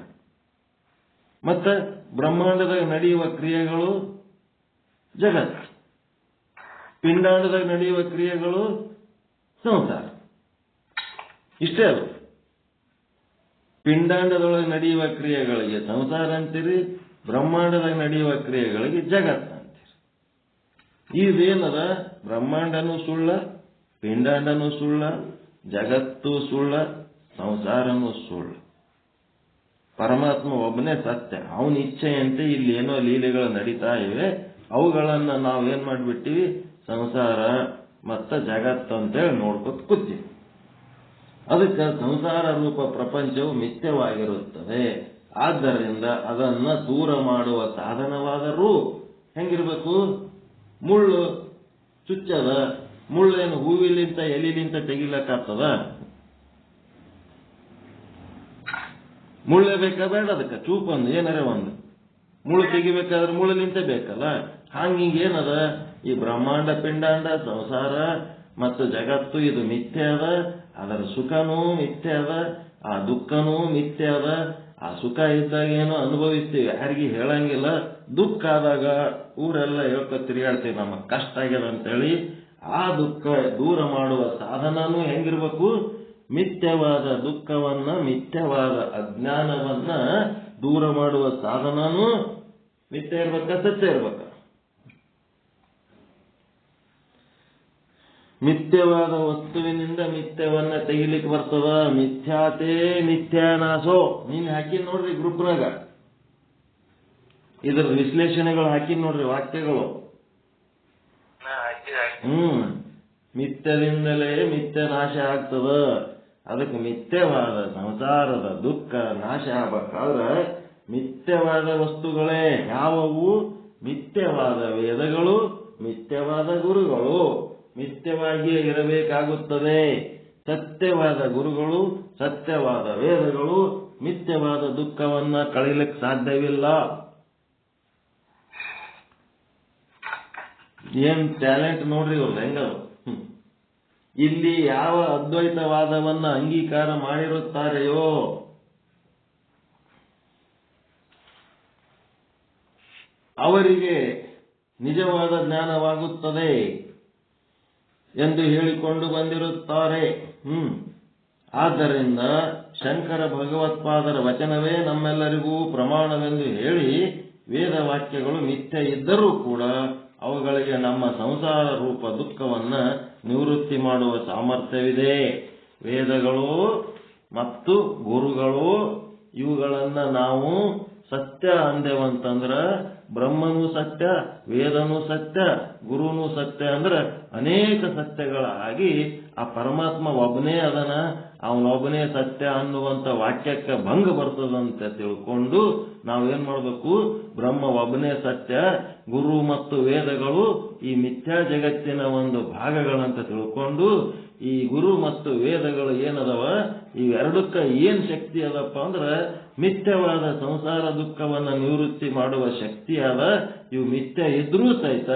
B: ಮತ್ತೆ ಬ್ರಹ್ಮಾಂಡದಾಗ ನಡೆಯುವ ಕ್ರಿಯೆಗಳು ಜಗತ್, ಪಿಂಡಾಂಡದಾಗ ನಡೆಯುವ ಕ್ರಿಯೆಗಳು ಸಂಸಾರ. ಇಷ್ಟೇ ಅದು. ಪಿಂಡಾಂಡದೊಳಗೆ ನಡೆಯುವ ಕ್ರಿಯೆಗಳಿಗೆ ಸಂಸಾರ ಅಂತೀರಿ, ಬ್ರಹ್ಮಾಂಡದಾಗ ನಡೆಯುವ ಕ್ರಿಯೆಗಳಿಗೆ ಜಗತ್ ಅಂತೀರಿ. ಇದೇನದ? ಬ್ರಹ್ಮಾಂಡನೂ ಸುಳ್ಳ, ಪಿಂಡಾಂಡನೂ ಸುಳ್ಳ, ಜಗತ್ತು ಸುಳ್ಳ, ಸಂಸಾರನೂ ಸುಳ್ಳ. ಪರಮಾತ್ಮ ಒಬ್ಬನೇ ಸತ್ಯ. ಅವನ ಇಚ್ಛೆಯಂತೆ ಇಲ್ಲಿ ಏನೋ ಲೀಲೆಗಳು ನಡೀತಾ ಇವೆ. ಅವುಗಳನ್ನ ನಾವೇನ್ ಮಾಡಿಬಿಟ್ಟಿವಿ? ಸಂಸಾರ ಮತ್ತ ಜಗತ್ತು ಅಂತೇಳಿ ನೋಡ್ಕೊತ ಕೂತೀವಿ. ಅದಕ್ಕೆ ಸಂಸಾರ ರೂಪ ಪ್ರಪಂಚವು ಮಿಥ್ಯವಾಗಿರುತ್ತದೆ. ಆದ್ದರಿಂದ ಅದನ್ನ ದೂರ ಮಾಡುವ ಸಾಧನವಾದರೂ ಹೆಂಗಿರ್ಬೇಕು? ಮುಳ್ಳು ಚುಚ್ಚದ, ಮುಳ್ಳೇನು ಹೂವಿಲಿಂತ ಎಲಿಲಿಂತ ತೆಗಿಲಕ್ಕಾಗ್ತದ? ಮುಳ್ಳೆ ಬೇಕಾ ಬೇಡ? ಅದಕ್ಕೆ ಚೂಪೊಂದು ಏನಾರೇ ಒಂದು ಮುಳ್ಳು ತೆಗಿಬೇಕಾದ್ರೆ ಮುಳ್ಳಿಲಿಂತ ಬೇಕಲ್ಲ. ಹಂಗೀಗೇನದ? ಈ ಬ್ರಹ್ಮಾಂಡ ಪಿಂಡಾಂಡ ಸಂಸಾರ ಮತ್ತು ಜಗತ್ತು ಇದು ಮಿಥ್ಯೆ ಅದ. ಅದರ ಸುಖನೂ ಮಿಥ್ಯೆ ಅದ, ಆ ದುಃಖನೂ ಮಿಥ್ಯೆ ಅದ. ಆ ಸುಖ ಇದ್ದಾಗ ಏನೋ ಅನುಭವಿಸ್ತೀವಿ, ಯಾರಿಗೂ ಹೇಳಂಗಿಲ್ಲ. ದುಃಖ ಆದಾಗ ಊರೆಲ್ಲ ಹೇಳ್ಕೊ ತಿರುಗಾಡ್ತೀವಿ, ನಮಗೆ ಕಷ್ಟ ಆಗ್ಯದ ಅಂತೇಳಿ. ಆ ದುಃಖ ದೂರ ಮಾಡುವ ಸಾಧನನೂ ಹೆಂಗಿರ್ಬೇಕು? ಮಿಥ್ಯವಾದ ದುಃಖವನ್ನ, ಮಿಥ್ಯವಾದ ಅಜ್ಞಾನವನ್ನ ದೂರ ಮಾಡುವ ಸಾಧನನೂ ಮಿಥ್ಯ ಇರ್ಬೇಕ, ಸತ್ಯ ಇರ್ಬೇಕ? ಮಿಥ್ಯವಾದ ವಸ್ತುವಿನಿಂದ ಮಿಥ್ಯವನ್ನ ತೆಗಿಲಿಕ್ಕೆ ಬರ್ತದ. ಮಿಥ್ಯಾತೇ ಮಿಥ್ಯಾನಾಶೋ. ನೀನ್ ಹಾಕಿ ನೋಡ್ರಿ ಗ್ರೂಪ್ನಾಗ, ಇದರ ವಿಶ್ಲೇಷಣೆಗಳು ಹಾಕಿ ನೋಡ್ರಿ, ವಾಕ್ಯಗಳು. ಮಿಥ್ಯದಿಂದಲೇ ಮಿಥ್ಯ ನಾಶ ಆಗ್ತದ. ಅದಕ್ಕೆ ಮಿಥ್ಯವಾದ ಸಂಸಾರದ ದುಃಖ ನಾಶ ಆಗ್ಬೇಕಾದ್ರೆ ಮಿಥ್ಯವಾದ ವಸ್ತುಗಳೇ ಯಾವುವು? ಮಿಥ್ಯವಾದ ವೇದಗಳು, ಮಿಥ್ಯವಾದ ಗುರುಗಳು. ಮಿಥ್ಯವಾಗಿಯೇ ಇರಬೇಕಾಗುತ್ತದೆ. ಸತ್ಯವಾದ ಗುರುಗಳು, ಸತ್ಯವಾದ ವೇದಗಳು ಮಿಥ್ಯವಾದ ದುಃಖವನ್ನ ಕಳೀಲಿಕ್ಕೆ ಸಾಧ್ಯವಿಲ್ಲ. ಏನ್ ಟ್ಯಾಲೆಂಟ್ ನೋಡ್ರಿ ಇವ್ರದ್ದು ಹೆಂಗ. ಇಲ್ಲಿ ಯಾವ ಅದ್ವೈತವಾದವನ್ನ ಅಂಗೀಕಾರ ಮಾಡಿರುತ್ತಾರೆಯೋ ಅವರಿಗೆ ನಿಜವಾದ ಜ್ಞಾನವಾಗುತ್ತದೆ ಎಂದು ಹೇಳಿಕೊಂಡು ಬಂದಿರುತ್ತಾರೆ. ಆದ್ದರಿಂದ ಶಂಕರ ಭಗವತ್ಪಾದರ ವಚನವೇ ನಮ್ಮೆಲ್ಲರಿಗೂ ಪ್ರಮಾಣವೆಂದು ಹೇಳಿ ವೇದವಾಕ್ಯಗಳು ಮಿಥ್ಯೆ ಇದ್ದರೂ ಕೂಡ ಅವುಗಳಿಗೆ ನಮ್ಮ ಸಂಸಾರ ರೂಪ ದುಃಖವನ್ನ ನಿವೃತ್ತಿ ಮಾಡುವ ಸಾಮರ್ಥ್ಯವಿದೆ. ವೇದಗಳು ಮತ್ತು ಗುರುಗಳು ಇವುಗಳನ್ನ ನಾವು ಸತ್ಯ ಅಂದೇವಂತಂದ್ರ ಬ್ರಹ್ಮನೂ ಸತ್ಯ, ವೇದನೂ ಸತ್ಯ, ಗುರುನೂ ಸತ್ಯ ಅಂದ್ರೆ ಅನೇಕ ಸತ್ಯಗಳಾಗಿ ಆ ಪರಮಾತ್ಮ ಒಬ್ಬನೇ ಅದನ, ಅವನೊಬ್ಬನೇ ಸತ್ಯ ಅನ್ನುವಂತ ವಾಕ್ಯಕ್ಕೆ ಭಂಗ ಬರ್ತದಂತೆ ತಿಳ್ಕೊಂಡು ನಾವೇನ್ ಮಾಡ್ಬೇಕು? ಬ್ರಹ್ಮ ಒಬ್ಬನೇ ಸತ್ಯ, ಗುರು ಮತ್ತು ವೇದಗಳು ಈ ಮಿಥ್ಯಾ ಜಗತ್ತಿನ ಒಂದು ಭಾಗಗಳಂತ ತಿಳ್ಕೊಂಡು ಈ ಗುರು ಮತ್ತು ವೇದಗಳು ಏನದವ ಇವೆರಡಕ್ಕ ಏನ್ ಶಕ್ತಿ ಅದಪ್ಪ ಅಂದ್ರೆ ಮಿಥ್ಯವಾದ ಸಂಸಾರ ದುಃಖವನ್ನ ನಿವೃತ್ತಿ ಮಾಡುವ ಶಕ್ತಿ ಅದ. ಇವು ಮಿಥ್ಯ ಇದ್ರೂ ಸಹಿತ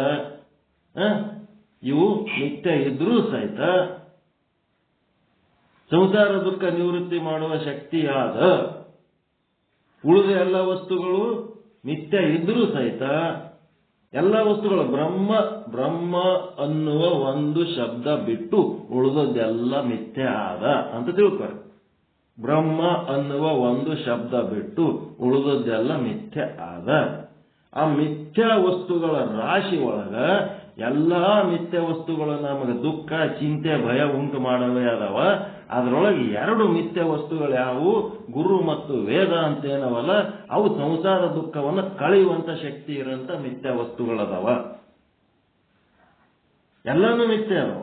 B: ಸಂಸಾರ ದುಃಖ ನಿವೃತ್ತಿ ಮಾಡುವ ಶಕ್ತಿ ಆದ. ಉಳಿದ ಎಲ್ಲ ವಸ್ತುಗಳು ಮಿಥ್ಯ ಇದ್ರೂ ಸಹಿತ ಎಲ್ಲ ವಸ್ತುಗಳು ಬ್ರಹ್ಮ ಅನ್ನುವ ಒಂದು ಶಬ್ದ ಬಿಟ್ಟು ಉಳಿದದ್ದೆಲ್ಲ ಮಿಥ್ಯ ಆದ ಅಂತ ತಿಳ್ಕೊಳ್ಳಿ. ಬ್ರಹ್ಮ ಅನ್ನುವ ಒಂದು ಶಬ್ದ ಬಿಟ್ಟು ಉಳಿದದ್ದೆಲ್ಲ ಮಿಥ್ಯ ಆದ. ಆ ಮಿಥ್ಯಾ ವಸ್ತುಗಳ ರಾಶಿ ಒಳಗ ಎಲ್ಲಾ ಮಿಥ್ಯ ವಸ್ತುಗಳು ನಮಗೆ ದುಃಖ, ಚಿಂತೆ, ಭಯ ಉಂಟು ಮಾಡವೇ ಅದಾವ. ಅದರೊಳಗೆ ಎರಡು ಮಿಥ್ಯ ವಸ್ತುಗಳು ಯಾವುವು? ಗುರು ಮತ್ತು ವೇದ ಅಂತ ಏನವಲ್ಲ, ಅವು ಸಂಸಾರ ದುಃಖವನ್ನು ಕಳೆಯುವಂತ ಶಕ್ತಿ ಇರುವಂತ ಮಿಥ್ಯ ವಸ್ತುಗಳದಾವ. ಎಲ್ಲಾನು ಮಿಥ್ಯ ಅದಾವ.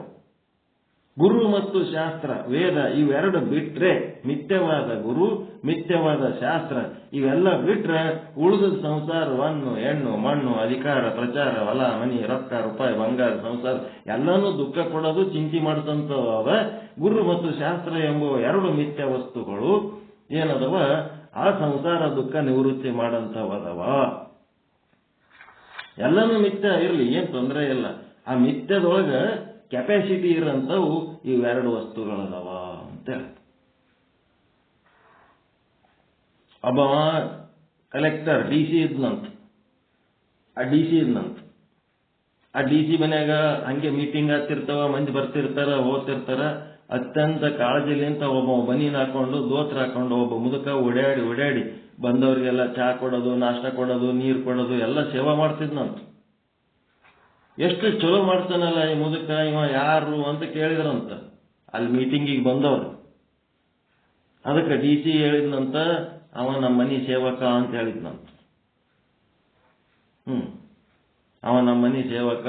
B: ಗುರು ಮತ್ತು ಶಾಸ್ತ್ರ, ವೇದ ಇವೆರಡು ಬಿಟ್ರೆ, ಮಿಥ್ಯವಾದ ಗುರು, ಮಿಥ್ಯವಾದ ಶಾಸ್ತ್ರ ಇವೆಲ್ಲ ಬಿಟ್ರೆ ಉಳಿದ ಸಂಸಾರವನ್ನು ಹೆಣ್ಣು, ಮಣ್ಣು, ಅಧಿಕಾರ, ಪ್ರಚಾರ, ಹೊಲ, ಮನಿ, ರೊಕ್ಕ, ರೂಪಾಯಿ, ಬಂಗಾರ, ಸಂಸಾರ ಎಲ್ಲಾನು ದುಃಖ ಕೊಡೋದು, ಚಿಂತೆ ಮಾಡಿದಂತವ ಗುರು ಮತ್ತು ಶಾಸ್ತ್ರ ಎಂಬುವ ಎರಡು ಮಿಥ್ಯ ವಸ್ತುಗಳು ಏನದವ ಆ ಸಂಸಾರ ದುಃಖ ನಿವೃತ್ತಿ ಮಾಡಂತವದವ. ಎಲ್ಲಾನು ಮಿಥ್ಯ ಇರ್ಲಿ, ಏನ್ ತೊಂದರೆ ಇಲ್ಲ. ಆ ಮಿಥ್ಯದೊಳಗ ಕೆಪಾಸಿಟಿ ಇರೋಂಥವು ಇವೆರಡು ವಸ್ತುಗಳದವ ಅಂತೇಳಿ. ಒಬ್ಬ ಕಲೆಕ್ಟರ್ ಡಿ ಸಿ ಇದ್ನಂತ. ಆ ಡಿ ಸಿ ಮನ್ಯಾಗ ಹಂಗೆ ಮೀಟಿಂಗ್ ಆಗ್ತಿರ್ತಾವ, ಮಂದಿ ಬರ್ತಿರ್ತಾರ, ಹೋಗ್ತಿರ್ತಾರ. ಅತ್ಯಂತ ಕಾಳಜಿಲಿಂತ ಒಬ್ಬ ಬನೀನ್ ಹಾಕೊಂಡು ದೋತ್ರ ಹಾಕೊಂಡು ಒಬ್ಬ ಮುದುಕ ಓಡಾಡಿ ಬಂದವರಿಗೆಲ್ಲ ಚಹಾ ಕೊಡೋದು, ನಾಷ್ಟ ಕೊಡೋದು, ನೀರು ಕೊಡೋದು ಎಲ್ಲ ಸೇವಾ ಮಾಡ್ತಿದ್ನಂತ. ಎಷ್ಟು ಚಲೋ ಮಾಡ್ತಾನಲ್ಲ ಈ ಮುದುಕ, ಇವ ಯಾರು ಅಂತ ಕೇಳಿದ್ರಂತ ಅಲ್ಲಿ ಮೀಟಿಂಗಿಗೆ ಬಂದವರು. ಅದಕ್ಕೆ ಡಿ ಸಿ ಹೇಳಿದ್ನಂತ, ಅವ ನಮ್ಮ ಮನಿ ಸೇವಕ ಅಂತ ಹೇಳಿದ್ನಂತ. ಅವ ನಮ್ಮ ಮನಿ ಸೇವಕ,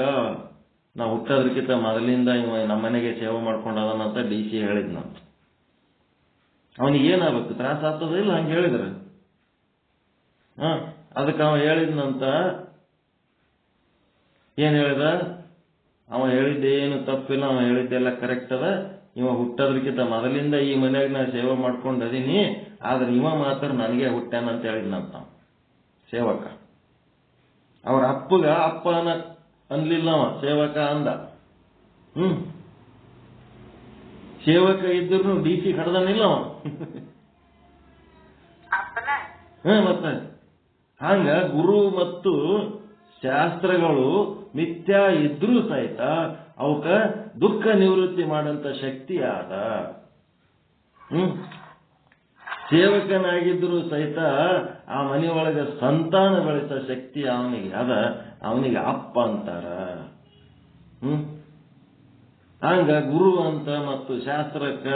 B: ನಾವು ಹುಟ್ಟೋದಕ್ಕಿಂತ ಮೊದಲಿಂದ ಇವ ನಮ್ಮ ಮನೆಗೆ ಸೇವೆ ಮಾಡ್ಕೊಂಡದನಂತ ಡಿ ಸಿ ಹೇಳಿದ್ನಂತ. ಅವನಿಗೆ ಏನಾಗಬೇಕು, ತ್ರಾಸ ಆಗ್ತದ ಇಲ್ಲ ಹಂಗೆ ಹೇಳಿದ್ರೆ? ಅದಕ್ಕೆ ಅವ ಹೇಳಿದ್ನಂತ, ಏನ್ ಹೇಳಿದ? ಅವ ಹೇಳಿದ್ದೇನು ತಪ್ಪಿಲ್ಲ, ಅವ ಹೇಳಿದ್ದೆಲ್ಲ ಕರೆಕ್ಟ್ ಅದ. ಇವ ಹುಟ್ಟೋದಕ್ಕಿಂತ ಮೊದಲಿಂದ ಈ ಮನೆಯಾಗ ನಾ ಸೇವೆ ಮಾಡ್ಕೊಂಡದೀನಿ, ಆದ್ರೆ ಇವ ಮಾತ್ರ ನನಗೆ ಹುಟ್ಟ್ಯಾನಂತ ಹೇಳಿದ್ನಂತ ಸೇವಕ. ಅವ್ರ ಅಪ್ಪಗ ಅಪ್ಪನ ಅನ್ಲಿಲ್ಲ, ಅವ ಸೇವಕ ಅಂದ. ಸೇವಕ ಇದ್ರು ಡಿ ಸಿ ಕಡ್ದನಿಲ್ಲ ಅವ. ಮತ್ತೆ ಹಂಗ ಗುರು ಮತ್ತು ಶಾಸ್ತ್ರಗಳು ಮಿಥ್ಯಾ ಇದ್ರೂ ಸಹಿತ ಅವಕ್ಕ ದುಃಖ ನಿವೃತ್ತಿ ಮಾಡಂತ ಶಕ್ತಿ ಆದ. ಸೇವಕನಾಗಿದ್ರು ಸಹಿತ ಆ ಮನೆಯೊಳಗೆ ಸಂತಾನ ಬೆಳೆಸ ಶಕ್ತಿ ಅವನಿಗೆ ಅದ. ಅವನಿಗೆ ಅಪ್ಪ ಅಂತಾರ. ಹಂಗ ಗುರು ಅಂತ ಮತ್ತು ಶಾಸ್ತ್ರಕ್ಕ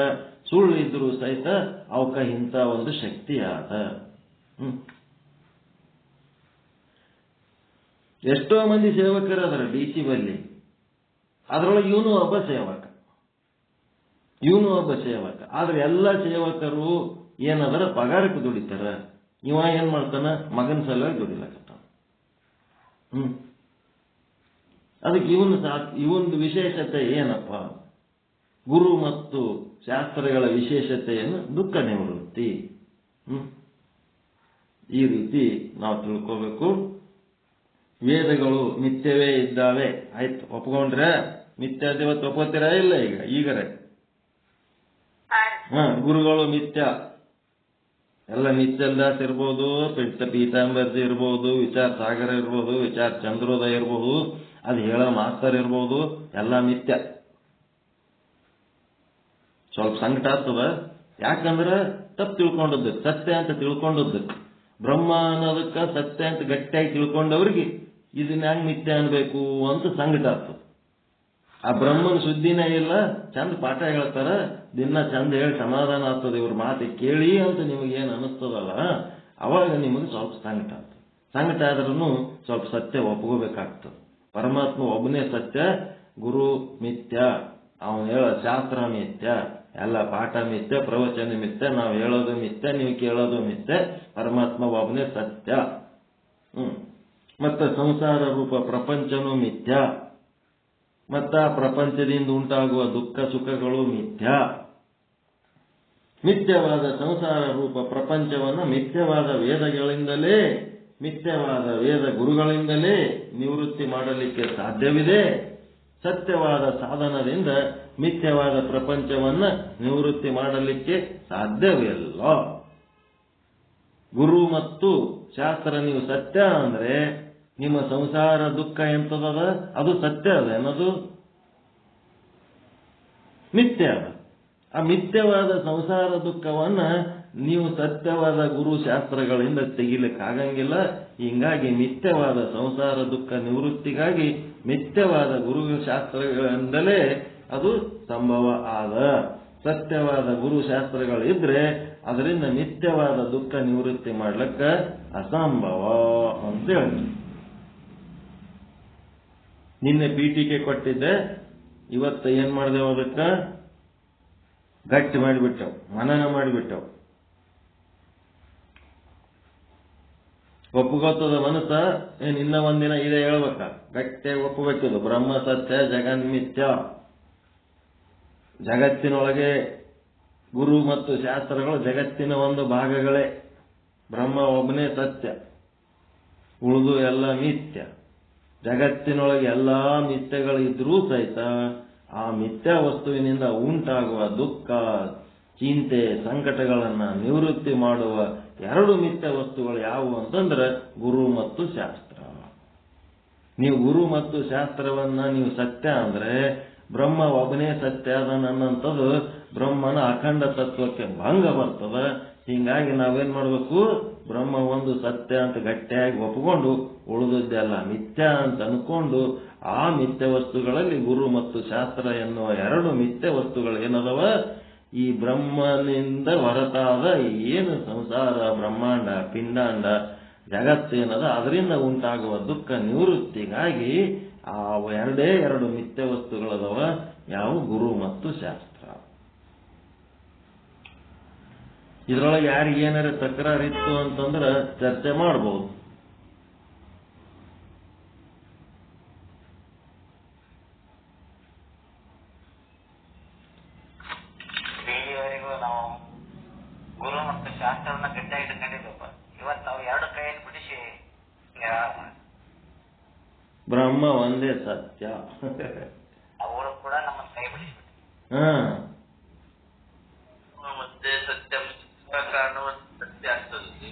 B: ಸುಳ್ಳು ಇದ್ರು ಸಹಿತ ಅವಕ್ಕ ಇಂಥ ಒಂದು ಶಕ್ತಿ ಆದ. ಎಷ್ಟೋ ಮಂದಿ ಸೇವಕರದಾರ ಡಿ ಸಿ ಬಲ್ಲಿ, ಅದರೊಳಗೆ ಇವನು ಒಬ್ಬ ಸೇವಕ. ಆದ್ರೆ ಎಲ್ಲ ಸೇವಕರು ಏನದರ ಪಗಾರಕ್ಕೆ ದುಡಿತಾರ. ಇವ ಏನ್ ಮಾಡ್ತಾನ, ಮಗನ ಸಲುವಾಗಿ ದುಡಿಲಕತ್ತಾನ. ಅದಕ್ಕೆ ಇವೊಂದು ವಿಶೇಷತೆ ಏನಪ್ಪ? ಗುರು ಮತ್ತು ಶಾಸ್ತ್ರಗಳ ವಿಶೇಷತೆಯನ್ನು ದುಃಖ ನಿವೃತ್ತಿ. ಈ ರೀತಿ ನಾವು ತಿಳ್ಕೋಬೇಕು. ವೇದಗಳು ಮಿಥ್ಯವೇ ಇದ್ದಾವೆ. ಆಯ್ತು, ಒಪ್ಕೊಂಡ್ರೆ ಮಿಥ್ಯಾದೇವತ್ತು ಒಪ್ಕೋತೀರಾ ಇಲ್ಲ? ಈಗರೆ ಗುರುಗಳು ಮಿಥ್ಯ, ಎಲ್ಲ ಮಿಥ್ಯಲ್ದಾಸ್ ಇರ್ಬೋದು, ಪೀತಾಂಬರ್ಜಿ ಇರ್ಬೋದು, ವಿಚಾರ ಸಾಗರ ಇರ್ಬೋದು, ವಿಚಾರ ಚಂದ್ರೋದಯ ಇರ್ಬೋದು, ಅದು ಹೇಳೋ ಮಾಸ್ತರ್ ಇರ್ಬೋದು, ಎಲ್ಲ ಮಿಥ್ಯ. ಸ್ವಲ್ಪ ಸಂಕಟ ಆಗ್ತದ. ಯಾಕಂದ್ರೆ ತಪ್ಪು ತಿಳ್ಕೊಂಡದ್ದಕ್ಕೆ, ಸತ್ಯ ಅಂತ ತಿಳ್ಕೊಂಡದ್ದಕ್ಕೆ, ಬ್ರಹ್ಮ ಅನ್ನೋದಕ್ಕೆ ಸತ್ಯ ಅಂತ ಗಟ್ಟಿಯಾಗಿ ತಿಳ್ಕೊಂಡವ್ರಿಗೆ ಇದನ್ನ ಹೆಂಗ್ ಮಿಥ್ಯ ಅನ್ಬೇಕು ಅಂತ ಸಂಕಟ ಆಗ್ತದೆ. ಆ ಬ್ರಹ್ಮನ ಸುದ್ದಿನೇ ಇಲ್ಲ, ಚಂದ ಪಾಠ ಹೇಳ್ತಾರ, ದಿನ ಚಂದ ಹೇಳಿ ಸಮಾಧಾನ ಆಗ್ತದೆ ಇವ್ರ ಮಾತು ಕೇಳಿ ಅಂತ ನಿಮಗೇನು ಅನಿಸ್ತದಲ್ಲ, ಅವಾಗ ನಿಮಗೆ ಸ್ವಲ್ಪ ಸಂಕಟ ಆಗ್ತದೆ. ಸಂಕಟ ಆದ್ರೂ ಸ್ವಲ್ಪ ಸತ್ಯ ಒಪ್ಕೋಬೇಕಾಗ್ತದೆ. ಪರಮಾತ್ಮ ಒಬ್ಬನೇ ಸತ್ಯ, ಗುರು ಮಿಥ್ಯ, ಅವನು ಹೇಳೋ ಶಾಸ್ತ್ರ ಮಿಥ್ಯ, ಎಲ್ಲ ಪಾಠ ಮಿಥ್ಯ, ಪ್ರವಚನ ಮಿಥ್ಯ, ನಾವು ಹೇಳೋದು ಮಿಥ್ಯ, ನೀವು ಕೇಳೋದು ಮಿಥ್ಯ, ಪರಮಾತ್ಮ ಒಬ್ಬನೇ ಸತ್ಯ. ಮತ್ತೆ ಸಂಸಾರ ರೂಪ ಪ್ರಪಂಚನೂ ಮಿಥ್ಯ, ಮತ್ತ ಪ್ರಪಂಚದಿಂದ ಉಂಟಾಗುವ ದುಃಖ ಸುಖಗಳು ಮಿಥ್ಯ. ಮಿಥ್ಯವಾದ ಸಂಸಾರ ರೂಪ ಪ್ರಪಂಚವನ್ನು ಮಿಥ್ಯವಾದ ವೇದಗಳಿಂದಲೇ, ಮಿಥ್ಯವಾದ ವೇದ ಗುರುಗಳಿಂದಲೇ ನಿವೃತ್ತಿ ಮಾಡಲಿಕ್ಕೆ ಸಾಧ್ಯವಿದೆ. ಸತ್ಯವಾದ ಸಾಧನದಿಂದ ಮಿಥ್ಯವಾದ ಪ್ರಪಂಚವನ್ನ ನಿವೃತ್ತಿ ಮಾಡಲಿಕ್ಕೆ ಸಾಧ್ಯವಿಲ್ಲ. ಗುರು ಮತ್ತು ಶಾಸ್ತ್ರ ನೀವು ಸತ್ಯ ಅಂದ್ರೆ ನಿಮ್ಮ ಸಂಸಾರ ದುಃಖ ಎಂತದ, ಅದು ಸತ್ಯ ಅದ ಅನ್ನೋದು ಮಿಥ್ಯ ಅದ. ಆ ಮಿಥ್ಯವಾದ ಸಂಸಾರ ದುಃಖವನ್ನ ನೀವು ಸತ್ಯವಾದ ಗುರು ಶಾಸ್ತ್ರಗಳಿಂದ ತೆಗಿಲಿಕ್ಕಾಗಂಗಿಲ್ಲ. ಹಿಂಗಾಗಿ ಮಿಥ್ಯವಾದ ಸಂಸಾರ ದುಃಖ ನಿವೃತ್ತಿಗಾಗಿ ಮಿಥ್ಯವಾದ ಗುರು ಶಾಸ್ತ್ರಗಳಿಂದಲೇ ಅದು ಸಂಭವ ಆದ. ಸತ್ಯವಾದ ಗುರು ಶಾಸ್ತ್ರಗಳಿದ್ರೆ ಅದರಿಂದ ಮಿಥ್ಯವಾದ ದುಃಖ ನಿವೃತ್ತಿ ಮಾಡ್ಲಿಕ್ಕ ಅಸಂಭವ ಅಂತ ಹೇಳಿ ನಿನ್ನೆ ಪೀಠಿಕೆ ಕೊಟ್ಟಿದ್ದೆ. ಇವತ್ತು ಏನ್ ಮಾಡಿದೆವು, ಅದಕ್ಕ ಗಟ್ಟಿ ಮಾಡಿಬಿಟ್ಟವು, ಮನನ ಮಾಡಿಬಿಟ್ಟವು. ಒಪ್ಪುಗೊತ್ತದ ಮನಸ್ಸ ಏನ್ ಇನ್ನ ಒಂದಿನ ಇದೇ ಹೇಳ್ಬೇಕ, ಗಟ್ಟಿಯಾಗಿ ಒಪ್ಪಬೇಕಿದು. ಬ್ರಹ್ಮ ಸತ್ಯ, ಜಗನ್ಮಿಥ್ಯ. ಜಗತ್ತಿನೊಳಗೆ ಗುರು ಮತ್ತು ಶಾಸ್ತ್ರಗಳು ಜಗತ್ತಿನ ಒಂದು ಭಾಗಗಳೇ. ಬ್ರಹ್ಮ ಒಬ್ಬನೇ ಸತ್ಯ, ಉಳಿದು ಎಲ್ಲ ಮಿಥ್ಯ. ಜಗತ್ತಿನೊಳಗೆ ಎಲ್ಲಾ ಮಿಥ್ಯಗಳಿದ್ರೂ ಸಹಿತ ಆ ಮಿಥ್ಯಾ ವಸ್ತುವಿನಿಂದ ಉಂಟಾಗುವ ದುಃಖ, ಚಿಂತೆ, ಸಂಕಟಗಳನ್ನ ನಿವೃತ್ತಿ ಮಾಡುವ 2 ಮಿಥ್ಯಾ ವಸ್ತುಗಳು ಯಾವುವು ಅಂತಂದ್ರೆ ಗುರು ಮತ್ತು ಶಾಸ್ತ್ರ. ನೀವು ಗುರು ಮತ್ತು ಶಾಸ್ತ್ರವನ್ನ ನೀವು ಸತ್ಯ ಅಂದ್ರೆ ಬ್ರಹ್ಮ ಒಬ್ಬನೇ ಸತ್ಯ ಅದನ್ನಂಥದ್ದು ಬ್ರಹ್ಮನ ಅಖಂಡ ತತ್ವಕ್ಕೆ ಭಂಗ ಬರ್ತದ. ಹೀಗಾಗಿ ನಾವೇನ್ ಮಾಡ್ಬೇಕು, ಬ್ರಹ್ಮ ಒಂದು ಸತ್ಯ ಅಂತ ಗಟ್ಟಿಯಾಗಿ ಒಪ್ಪಿಕೊಂಡು ಉಳಿದದ್ದೆಲ್ಲ ಮಿಥ್ಯಾ ಅಂತ ಅನ್ಕೊಂಡು ಆ ಮಿಥ್ಯ ವಸ್ತುಗಳಲ್ಲಿ ಗುರು ಮತ್ತು ಶಾಸ್ತ್ರ ಎನ್ನುವ 2 ಮಿಥ್ಯ ವಸ್ತುಗಳು ಏನದವ, ಈ ಬ್ರಹ್ಮನಿಂದ ಹೊರತಾದ ಏನು ಸಂಸಾರ, ಬ್ರಹ್ಮಾಂಡ, ಪಿಂಡಾಂಡ, ಜಗತ್ತೇನದ ಅದರಿಂದ ಉಂಟಾಗುವ ದುಃಖ ನಿವೃತ್ತಿಗಾಗಿ ಆ 2 ಮಿಥ್ಯ ವಸ್ತುಗಳದವ, ಯಾವ ಗುರು ಮತ್ತು ಶಾಸ್ತ್ರ. ಇದ್ರೊಳಗೆ ಯಾರಿಗೆ ಏನಾರ ತಕರಾರಿತ್ತು ಅಂತಂದ್ರೆ ಚರ್ಚೆ ಮಾಡಬಹುದು.
D: ಇಲ್ಲಿವರೆಗೂ ನಾವು ಗುರು ಮತ್ತು ಶಾಸ್ತ್ರವನ್ನ ಗಟ್ಟಿಯಾಗಿ ಇಟ್ಕೊಂಡಿದ್ದಪ್ಪ. ಇವತ್ತು ನಾವು 2 ಕೈಯನ್ನು ಬಿಡಿಸಿ
B: ಬ್ರಹ್ಮ ಒಂದೇ ಸತ್ಯ
D: ಅವರು ಕೂಡ ನಮ್ಮನ್ನು ಕೈ ಬಿಡಿಸ್ಬಿಟ್ಟು
C: ಮತ್ತೆ ಸತ್ಯ ಕಾರಣವನ್ನು ಸತ್ಯ ಆಗ್ತದೆ.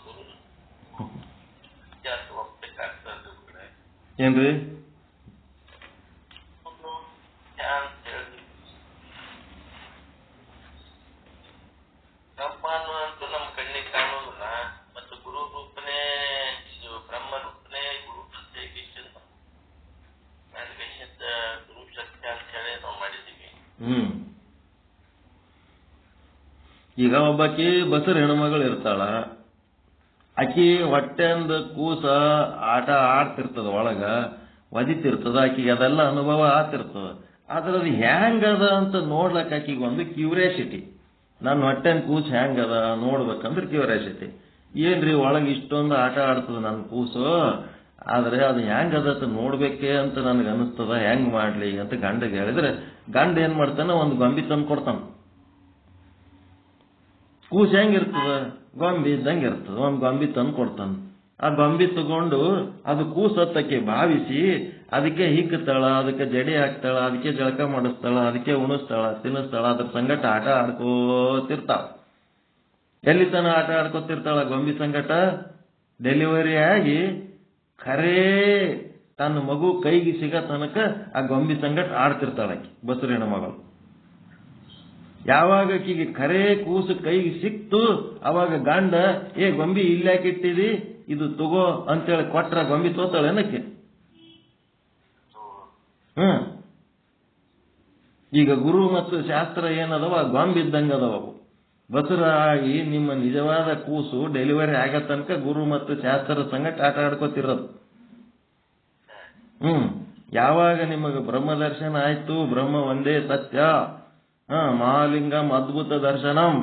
C: ಗುರು ಸತ್ಯ ಒಪ್ಪಬೇಕಾಗ್ತದೆ ಕೂಡ
B: ಏನ್ರಿ
C: ಬ್ರಹ್ಮ ಅನ್ನುವಂತೂ ನಮ್ಮ ಕಣ್ಣಿಗೆ ಕಾಣೋದಿಲ್ಲ. ಮತ್ತು ಗುರು ರೂಪನೇ, ಇದು ಬ್ರಹ್ಮ ರೂಪನೇ ಗುರು ಪ್ರತ್ಯೇಕಿಸಿದ ಗುರು ಸತ್ಯ ಅಂತ ಹೇಳಿ ನಾವು ಮಾಡಿದ್ದೀವಿ.
B: ಈಗ ಒಬ್ಬಾಕಿ ಬಸರ್ ಹೆಣ್ಮಗಳು ಇರ್ತಾಳ, ಆಕಿ ಹೊಟ್ಟೆಂದ ಕೂಸ ಆಟ ಆಡ್ತಿರ್ತದ, ಒಳಗ ಒದಿತಿರ್ತದ, ಆಕಿಗೆ ಅದೆಲ್ಲ ಅನುಭವ ಆತಿರ್ತದ. ಆದ್ರೆ ಅದು ಹ್ಯಾಂಗದ ಅಂತ ನೋಡ್ಲಕ್ಕ ಆಕಿಗೆ ಒಂದು ಕ್ಯೂರಿಯಾಸಿಟಿ. ನನ್ನ ಹೊಟ್ಟೆನ್ ಕೂಸು ಹ್ಯಾಂಗದ ನೋಡ್ಬೇಕಂದ್ರೆ ಕ್ಯೂರಿಯಾಸಿಟಿ. ಏನ್ರಿ ಒಳಗೆ ಇಷ್ಟೊಂದು ಆಟ ಆಡ್ತದ ನನ್ನ ಕೂಸು, ಆದ್ರೆ ಅದು ಹೆಂಗದ ನೋಡ್ಬೇಕೆ ಅಂತ ನನಗೆ ಅನಿಸ್ತದ, ಹೆಂಗ್ ಮಾಡ್ಲಿ ಅಂತ ಗಂಡಗೆ ಹೇಳಿದ್ರೆ ಗಂಡ ಏನ್ ಮಾಡ್ತಾನ, ಒಂದು ಗೊಂಬಿ ತಂದು ಕೊಡ್ತಾನ. ಕೂಸು ಹೆಂಗಿರ್ತದ, ಗೊಂಬಿ ಇದ್ದಂಗೆ ಇರ್ತದ, ಒಂದು ಗೊಂಬಿ ತಂದು ಕೊಡ್ತಾನ. ಆ ಗೊಂಬಿ ತಗೊಂಡು ಅದು ಕೂಸತ್ತಕ್ಕೆ ಭಾವಿಸಿ ಅದಕ್ಕೆ ಹಿಕ್ಕತಾಳ, ಅದಕ್ಕೆ ಜಡಿ ಹಾಕ್ತಾಳ, ಅದಕ್ಕೆ ಜಳಕ ಮಾಡಿಸ್ತಾಳ, ಅದಕ್ಕೆ ಉಣಿಸ್ತಾಳ, ತಿನ್ನಿಸ್ತಾಳ, ಅದ್ರ ಸಂಗಟ ಆಟ ಆಡ್ಕೋತಿರ್ತಾಳ. ಎಲ್ಲಿ ತನ ಆಟ ಆಡ್ಕೋತಿರ್ತಾಳ ಗೊಂಬಿ ಸಂಗಟ? ಡೆಲಿವರಿ ಆಗಿ ಖರೇ ತನ್ನ ಮಗು ಕೈಗೆ ಸಿಗ ತನಕ ಆ ಗೊಂಬಿ ಸಂಗಟ ಆಡ್ತಿರ್ತಾಳ ಆಕಿ ಬಸರಿ ಹೆಣ್ಮಗಳು. ಯಾವಾಗ ಆಕಿಗೆ ಖರೇ ಕೂಸು ಕೈಗೆ ಸಿಕ್ತು ಅವಾಗ ಗಂಡ ಗೊಂಬಿ ಇಲ್ಲಾಕಿಟ್ಟಿದಿ, ಇದು ತಗೋ ಅಂತೇಳಿ ಕೊಟ್ರ ಗೊಂಬಿ ತೋತಾಳೆ ಏನಕ್ಕೆ? ಈಗ ಗುರು ಮತ್ತು ಶಾಸ್ತ್ರ ಏನದವ, ಗೊಂಬಿ ಇದ್ದಂಗ ಅದಾವ. ಬಸರಾಗಿ ನಿಮ್ಮ ನಿಜವಾದ ಕೂಸು ಡೆಲಿವರಿ ಆಗೋ ತನಕ ಗುರು ಮತ್ತು ಶಾಸ್ತ್ರದ ಸಂಗಟ ಆಟ ಆಡ್ಕೋತಿರೋದು. ಯಾವಾಗ ನಿಮಗೆ ಬ್ರಹ್ಮ ದರ್ಶನ ಆಯ್ತು, ಬ್ರಹ್ಮ ಒಂದೇ ಸತ್ಯ, ಮಹಾಲಿಂಗಂ ಅದ್ಭುತ ದರ್ಶನಂ,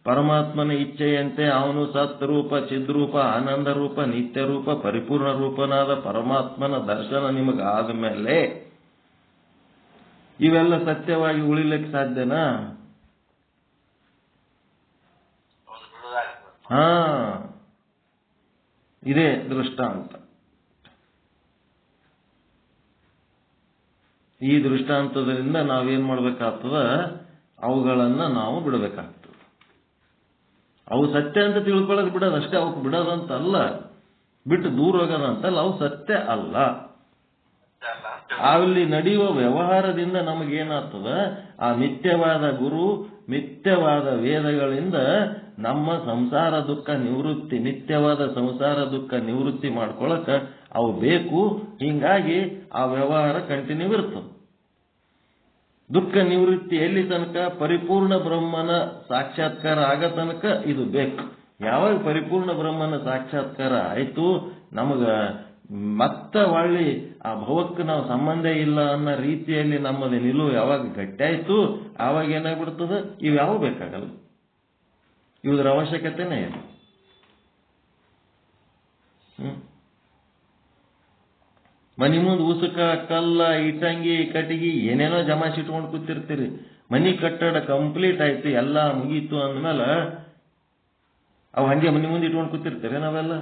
B: ಪರಮಾತ್ಮನ ಇಚ್ಛೆಯಂತೆ ಅವನು ಸತ್ರೂಪ, ಚಿದ್ರೂಪ, ಆನಂದ ರೂಪ, ನಿತ್ಯ ರೂಪ, ಪರಿಪೂರ್ಣ ರೂಪನಾದ ಪರಮಾತ್ಮನ ದರ್ಶನ ನಿಮಗೆ ಆದ್ಮೇಲೆ ಇವೆಲ್ಲ ಸತ್ಯವಾಗಿ ಉಳಿಲಿಕ್ಕೆ ಸಾಧ್ಯನಾ? ಇದೇ ದೃಷ್ಟಾಂತ. ಈ ದೃಷ್ಟಾಂತದಿಂದ ನಾವೇನ್ ಮಾಡ್ಬೇಕಾಗ್ತದ, ಅವುಗಳನ್ನ ನಾವು ಬಿಡಬೇಕಾಗ್ತದೆ. ಅವು ಸತ್ಯ ಅಂತ ತಿಳ್ಕೊಳ್ಳೋದು ಬಿಡೋದಷ್ಟೇ, ಅವಕ್ಕೆ ಬಿಡೋದಂತಲ್ಲ, ಬಿಟ್ಟು ದೂರ ಹೋಗೋದಂತಲ್ಲ, ಅವು ಸತ್ಯ ಅಲ್ಲ. ಅಲ್ಲಿ ನಡೆಯುವ ವ್ಯವಹಾರದಿಂದ ನಮಗೇನಾಗ್ತದ, ಆ ಮಿಥ್ಯವಾದ ಗುರು, ಮಿಥ್ಯವಾದ ವೇದಗಳಿಂದ ನಮ್ಮ ಸಂಸಾರ ದುಃಖ ನಿವೃತ್ತಿ, ನಿತ್ಯವಾದ ಸಂಸಾರ ದುಃಖ ನಿವೃತ್ತಿ ಮಾಡ್ಕೊಳಕ ಅವು ಬೇಕು. ಹೀಗಾಗಿ ಆ ವ್ಯವಹಾರ ಕಂಟಿನ್ಯೂ ಇರ್ತದೆ. ದುಃಖ ನಿವೃತ್ತಿ ಎಲ್ಲಿ ತನಕ? ಪರಿಪೂರ್ಣ ಬ್ರಹ್ಮನ ಸಾಕ್ಷಾತ್ಕಾರ ಆಗ ತನಕ ಇದು ಬೇಕು. ಯಾವಾಗ ಪರಿಪೂರ್ಣ ಬ್ರಹ್ಮನ ಸಾಕ್ಷಾತ್ಕಾರ ಆಯ್ತು, ನಮಗ ಮತ್ತ ಹೊಳ್ಳಿ ಆ ಭವಕ್ಕೆ ನಾವು ಸಂಬಂಧ ಇಲ್ಲ ಅನ್ನೋ ರೀತಿಯಲ್ಲಿ ನಮ್ಮದು ನಿಲುವು ಯಾವಾಗ ಗಟ್ಟಾಯ್ತು, ಆವಾಗ ಏನಾಗ್ಬಿಡ್ತದ, ಇವ್ಯಾವ ಬೇಕಾಗಲ್ಲ, ಇವುದ್ರ ಅವಶ್ಯಕತೆನೇ ಇಲ್ಲ. ಮನಿ ಮುಂದೆ ಉಸುಕ, ಕಲ್ಲ, ಇಟಂಗಿ, ಕಟ್ಟಿಗೆ ಏನೇನೋ ಜಮಾಸಿ ಇಟ್ಕೊಂಡು ಕೂತಿರ್ತೀರಿ. ಮನಿ ಕಟ್ಟಡ ಕಂಪ್ಲೀಟ್ ಆಯ್ತು, ಎಲ್ಲ ಮುಗೀತು ಅಂದ್ಮೇಲೆ ಅವು ಹಂಗೆ ಮನಿ ಮುಂದೆ ಇಟ್ಕೊಂಡು ಕೂತಿರ್ತೀರಿ ನಾವೆಲ್ಲ.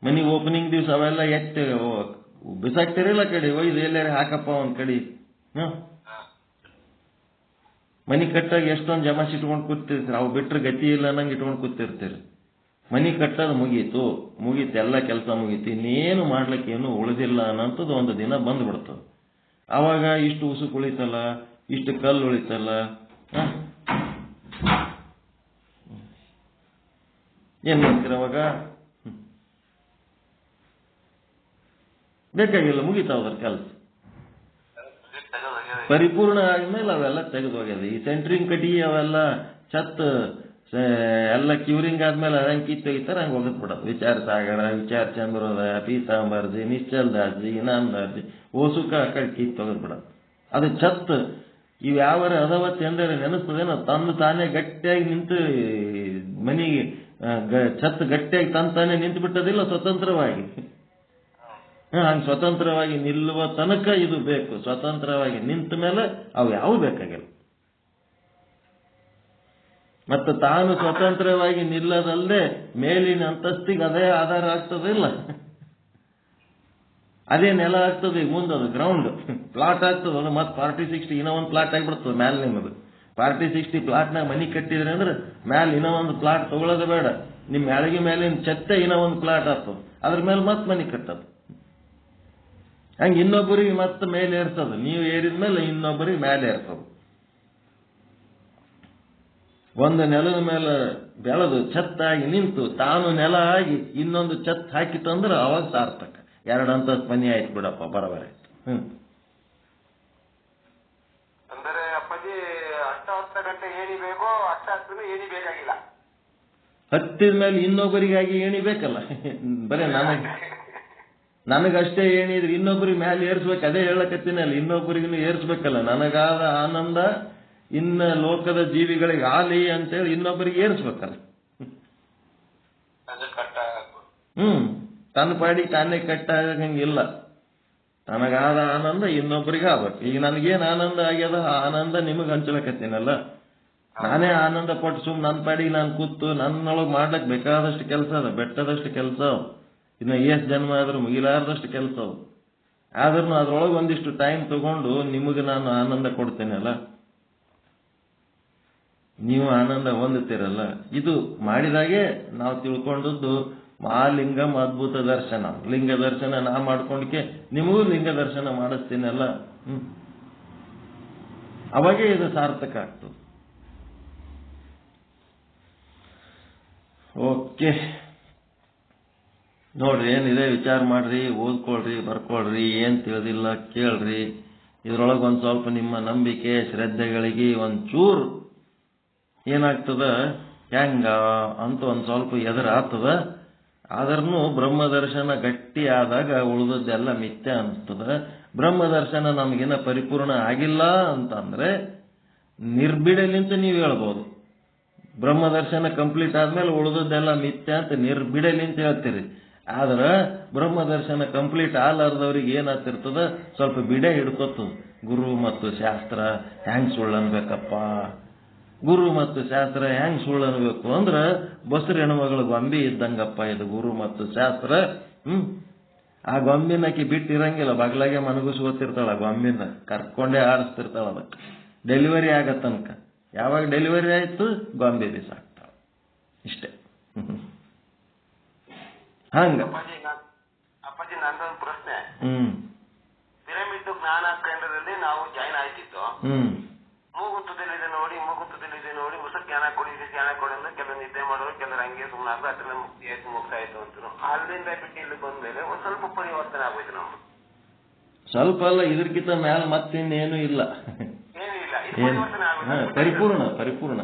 B: ಮನಿ ಓಪನಿಂಗ್ ದಿವ್ಸ ಅವೆಲ್ಲ ಬಿಸಾಕ್ತಿರಿಲ್ಲ ಕಡೆ ಒಯ್ದು ಎಲ್ಲಾರ ಹಾಕಪ್ಪ ಒಂದ್ ಕಡೆ. ಮನಿ ಕಟ್ಟಾಗ ಎಷ್ಟೊಂದು ಜಮಾಸಿ ಇಟ್ಕೊಂಡು ಕೂತಿರ್ತೀರಿ, ಅವು ಬಿಟ್ರೆ ಗತಿ ಇಲ್ಲ ಅನ್ನಂಗೆ ಇಟ್ಕೊಂಡು ಕೂತಿರ್ತೀರಿ. ಮನಿ ಕಟ್ಟೋದು ಮುಗೀತು ಎಲ್ಲ ಕೆಲಸ ಮುಗೀತು, ಇನ್ನೇನು ಮಾಡ್ಲಿಕ್ಕೆ ಏನು ಉಳಿದಿಲ್ಲ ಅನ್ನೋಂಥದ್ದು ಒಂದು ದಿನ ಬಂದ್ಬಿಡ್ತದೆ. ಅವಾಗ ಇಷ್ಟು ಉಸುಕು ಉಳಿತಲ್ಲ, ಇಷ್ಟು ಕಲ್ಲು ಉಳಿತಲ್ಲ, ಏನ್ ಮಾಡ್ತೀರ ಅವಾಗ? ಬೇಕಾಗಿಲ್ಲ, ಮುಗಿತಾವ ಕೆಲಸ. ಪರಿಪೂರ್ಣ ಆದ್ಮೇಲೆ ಅವೆಲ್ಲ ತೆಗೆದು ಹೋಗ್ಯದ. ಈ ಸೆಂಟ್ರಿಂಗ್ ಕಟಿ ಅವೆಲ್ಲ ಛತ್ ಎಲ್ಲ ಕ್ಯೂರಿಂಗ್ ಆದ್ಮೇಲೆ ಅದಂಗೆ ಕಿತ್ತು ತೆಗಿತಾರ, ಹಂಗೆ ಹೋಗದ್ ಬಿಡೋದು. ವಿಚಾರ ಸಾಗರ, ವಿಚಾರ ಚಂದ್ರೋದಯ, ಪೀತಾಂಬರ್ಜಿ, ನಿಶ್ಚಲ್ದಾರ್ಜಿ, ಇನಾಮ್ದಾರ್ಜಿ, ಓಸುಕ ಆ ಕಡೆ ಕಿತ್ತು ತೆಗೆದ್ ಬಿಡೋದು. ಅದು ಛತ್ ಇವ್ ಯಾವಾರ ಅದಾವತ್ ಎಂದರೆ ನೆನೆಸ್ತದೇನೋ, ತಂದು ತಾನೇ ಗಟ್ಟಿಯಾಗಿ ನಿಂತು ಮನಿಗೆ ಛತ್ ಗಟ್ಟಿಯಾಗಿ ತಾನೇ ನಿಂತು ಬಿಟ್ಟದಿಲ್ಲ ಸ್ವತಂತ್ರವಾಗಿ. ಹಂಗೆ ಸ್ವತಂತ್ರವಾಗಿ ನಿಲ್ಲುವ ತನಕ ಇದು ಬೇಕು. ಸ್ವತಂತ್ರವಾಗಿ ನಿಂತ ಮೇಲೆ ಅವು ಯಾವ ಬೇಕಾಗಿಲ್ಲ. ಮತ್ತು ತಾನು ಸ್ವತಂತ್ರವಾಗಿ ನಿಲ್ಲದಲ್ಲದೆ ಮೇಲಿನ ಅಂತಸ್ತಿಗೆ ಅದೇ ಆಧಾರ ಆಗ್ತದಿಲ್ಲ, ಅದೇ ನೆಲ ಆಗ್ತದೆ. ಮುಂದದು ಗ್ರೌಂಡ್ ಪ್ಲಾಟ್ ಆಗ್ತದೆ. ಅದು ಮತ್ತೆ 40-60 ಇನ್ನೂ ಒಂದು ಪ್ಲಾಟ್ ಆಗಿಬಿಡ್ತದೆ ಮ್ಯಾಲೆ. ನಿಮ್ಮದು 40-60 ಪ್ಲಾಟ್ನಾಗ ಮನಿ ಕಟ್ಟಿದ್ರಿ ಅಂದ್ರೆ ಮ್ಯಾಲೆ ಇನ್ನೂ ಒಂದು ಪ್ಲಾಟ್ ತಗೊಳ್ಳೋದು ಬೇಡ. ನಿಮ್ಮ ಮ್ಯಾಳಿಗೆ ಮೇಲಿನ ಛತ್ತೆ ಇನ್ನೂ ಒಂದು ಪ್ಲಾಟ್ ಆಗ್ತದೆ, ಅದ್ರ ಮೇಲೆ ಮತ್ತೆ ಮನಿ ಕಟ್ಟದು. ಹಂಗೆ ಇನ್ನೊಬ್ಬರಿಗೆ ಮತ್ತೆ ಮೇಲೆ ಏರ್ಸೋದು, ನೀವು ಏರಿದ ಮೇಲೆ ಇನ್ನೊಬ್ಬರಿಗೆ ಮೇಲೆ ಏರ್ಸೋದು. ಒಂದು ನೆಲದ ಮೇಲೆ ಬೆಳೆದು ಛತ್ತಾಗಿ ನಿಂತು ತಾನು ನೆಲ ಆಗಿ ಇನ್ನೊಂದು ಛತ್ ಹಾಕಿತಂದ್ರೆ ಅವಾಗ ಸಾರ್ಥಕ. 2 ಅಂತಸ್ತು ಮನಿ ಆಯ್ತು ಬಿಡಪ್ಪ, ಬರಬರ ಆಯ್ತು.
E: ಅಂದರೆ ಅಪ್ಪಾಜಿ 8 ಗಂಟೆ ಏಣಿ ಬೇಕು, 8 ಏಣಿ ಬೇಕಾಗಿಲ್ಲ.
B: ಹತ್ತಿದ ಮೇಲೆ ಇನ್ನೊಬ್ಬರಿಗಾಗಿ ಏಣಿ ಬೇಕಲ್ಲ. ಬರೇ ನನಗಷ್ಟೇ ಏಣಿದ್ರೆ ಇನ್ನೊಬ್ಬರಿಗೆ ಮೇಲೆ ಏರ್ಸ್ಬೇಕು. ಅದೇ ಹೇಳಕತ್ತೀನಲ್ಲ, ಇನ್ನೊಬ್ಬರಿಗೂ ಏರ್ಸ್ಬೇಕಲ್ಲ. ನನಗಾದ ಆನಂದ ಇನ್ನ ಲೋಕದ ಜೀವಿಗಳಿಗೆ ಆಲಿ ಅಂತೇಳಿ ಇನ್ನೊಬ್ಬರಿಗೆ ಏರ್ಸ್ಬೇಕಲ್ಲ. ತನ್ನ ಪಾಡಿ ತಾನೇ ಕಟ್ಟಾಗಂಗಿಲ್ಲ. ನನಗಾದ ಆನಂದ ಇನ್ನೊಬ್ಬರಿಗೆ ಆಗ್ಬೇಕು. ಈಗ ನನಗೇನು ಆನಂದ ಆಗ್ಯದ ಆ ಆನಂದ ನಿಮಗೆ ಹಂಚಲಕತ್ತೀನಲ್ಲ. ನಾನೇ ಆನಂದ ಪಟ್ಟು ಸುಮ್ ನನ್ನ ಪಾಡಿಗೆ ನಾನು ಕೂತು ನನ್ನೊಳಗೆ ಮಾಡ್ಲಿಕ್ಕೆ ಬೇಕಾದಷ್ಟು ಕೆಲಸ ಅದ, ಬೆಟ್ಟದಷ್ಟು ಕೆಲಸ ಅವು. ಇನ್ನು ಎಷ್ಟು ಜನ್ಮ ಆದ್ರೂ ಮುಗಿಲಾರ್ದಷ್ಟು ಕೆಲಸ ಅವು. ಆದ್ರೂ ಅದ್ರೊಳಗೆ ಒಂದಿಷ್ಟು ಟೈಮ್ ತಗೊಂಡು ನಿಮಗೆ ನಾನು ಆನಂದ ಕೊಡ್ತೇನಲ್ಲ, ನೀವು ಆನಂದ ಹೊಂದುತ್ತೀರಲ್ಲ. ಇದು ಮಾಡಿದಾಗೆ ನಾವು ತಿಳ್ಕೊಂಡದ್ದು ಮಹಾಲಿಂಗಂ ಅದ್ಭುತ ದರ್ಶನ. ಲಿಂಗ ದರ್ಶನ ನಾ ಮಾಡ್ಕೊಂಡ್ಕೆ ನಿಮಗೂ ಲಿಂಗ ದರ್ಶನ ಮಾಡಿಸ್ತೀನಲ್ಲ, ಅವಾಗೇ ಇದು ಸಾರ್ಥಕ ಆಗ್ತದೆ. ಓಕೆ, ನೋಡ್ರಿ, ಏನಿದೆ ವಿಚಾರ ಮಾಡ್ರಿ, ಓದ್ಕೊಳ್ರಿ, ಬರ್ಕೊಳ್ರಿ. ಏನ್ ತಿಳಿದಿಲ್ಲ ಕೇಳ್ರಿ. ಇದ್ರೊಳಗೆ ಒಂದ್ ಸ್ವಲ್ಪ ನಿಮ್ಮ ನಂಬಿಕೆ ಶ್ರದ್ಧೆಗಳಿಗೆ ಒಂಚೂರು ಏನಾಗ್ತದ ಹೆಂಗ ಅಂತ ಒಂದ್ ಸ್ವಲ್ಪ ಎದುರಾಗ್ತದ. ಆದ್ರೂ ಬ್ರಹ್ಮದರ್ಶನ ಗಟ್ಟಿ ಆದಾಗ ಉಳಿದದ್ದೆಲ್ಲ ಮಿಥ್ಯ ಅನಿಸ್ತದ. ಬ್ರಹ್ಮದರ್ಶನ ನಮಗಿನ್ನ ಪರಿಪೂರ್ಣ ಆಗಿಲ್ಲ ಅಂತಂದ್ರೆ ನಿರ್ಬಿಡಲಿಂತ ನೀವು ಹೇಳ್ಬೋದು. ಬ್ರಹ್ಮದರ್ಶನ ಕಂಪ್ಲೀಟ್ ಆದ್ಮೇಲೆ ಉಳಿದದ್ದೆಲ್ಲ ಮಿಥ್ಯ ಅಂತ ನಿರ್ಬಿಡಲಿಂತ ಹೇಳ್ತೀರಿ. ಆದ್ರ ಬ್ರಹ್ಮದರ್ಶನ ಕಂಪ್ಲೀಟ್ ಆಲಾರ್ದವ್ರಿಗೆ ಏನಾಗ್ತಿರ್ತದ, ಸ್ವಲ್ಪ ಬಿಡೆ ಹಿಡ್ಕೊತದ. ಗುರು ಮತ್ತು ಶಾಸ್ತ್ರ ಹೆಂಗ್ ಸುಳ್ಳು ಅನ್ಬೇಕಪ್ಪ, ಗುರು ಮತ್ತು ಶಾಸ್ತ್ರ ಹೆಂಗ್ ಸುಳ್ಳು ಅನ್ಬೇಕು ಅಂದ್ರ ಬಸರು ಹೆಣ್ಮಗಳು ಗೊಂಬಿ ಇದ್ದಂಗಪ್ಪ ಇದು ಗುರು ಮತ್ತು ಶಾಸ್ತ್ರ. ಆ ಗೊಂಬಿನಕಿ ಬಿಟ್ಟಿರಂಗಿಲ್ಲ, ಬಗ್ಲಾಗೆ ಮನಗುಸ್ಕೋತಿರ್ತಾಳ. ಗೊಂಬಿನ ಕರ್ಕೊಂಡೇ ಆಡಿಸ್ತಿರ್ತಾಳ ಅದಕ್ಕೆ ಡೆಲಿವರಿ ಆಗತ್ತನಕ. ಯಾವಾಗ ಡೆಲಿವರಿ ಆಯ್ತು ಗೊಂಬೆ ಬಿಸಾಕ್ತಾಳ. ಇಷ್ಟೇ. ಹಂಗ
E: ಅಪ್ಪಾಜಿ, ನಂದೊಂದು ಪ್ರಶ್ನೆ. ಪಿರಮಿಡ್ ಜ್ಞಾನ ಕೇಂದ್ರದಲ್ಲಿ ನಾವು ಜಾಯಿನ್ ಆಯ್ತಿತ್ತು. ಮೂಗುತ್ತದಲ್ಲಿದೆ ನೋಡಿ ಹೊಸ ಜ್ಞಾನ ಕೊಡಿ ಅಂದ್ರೆ ಕೆಲವು ನಿದ್ದೆ ಮಾಡೋರು, ಕೆಲವರು ಹಂಗೆ ಸುಮ್ಮನೆ ಅದ್ರಲ್ಲಿ ಮುಕ್ತ ಆಯ್ತು ಅಂತ. ಅಲ್ಲಿಂದ ಬಿಟ್ಟು ಇಲ್ಲಿ ಬಂದ್ಮೇಲೆ ಒಂದ್ ಸ್ವಲ್ಪ ಪರಿವರ್ತನೆ ಆಗೋಯ್ತು ನಮ್ದು.
B: ಸ್ವಲ್ಪ ಅಲ್ಲ, ಇದಕ್ಕಿಂತ ಮ್ಯಾಲ ಮತ್ತಿನ್ನೇನು ಇಲ್ಲ. ಪರಿಪೂರ್ಣ.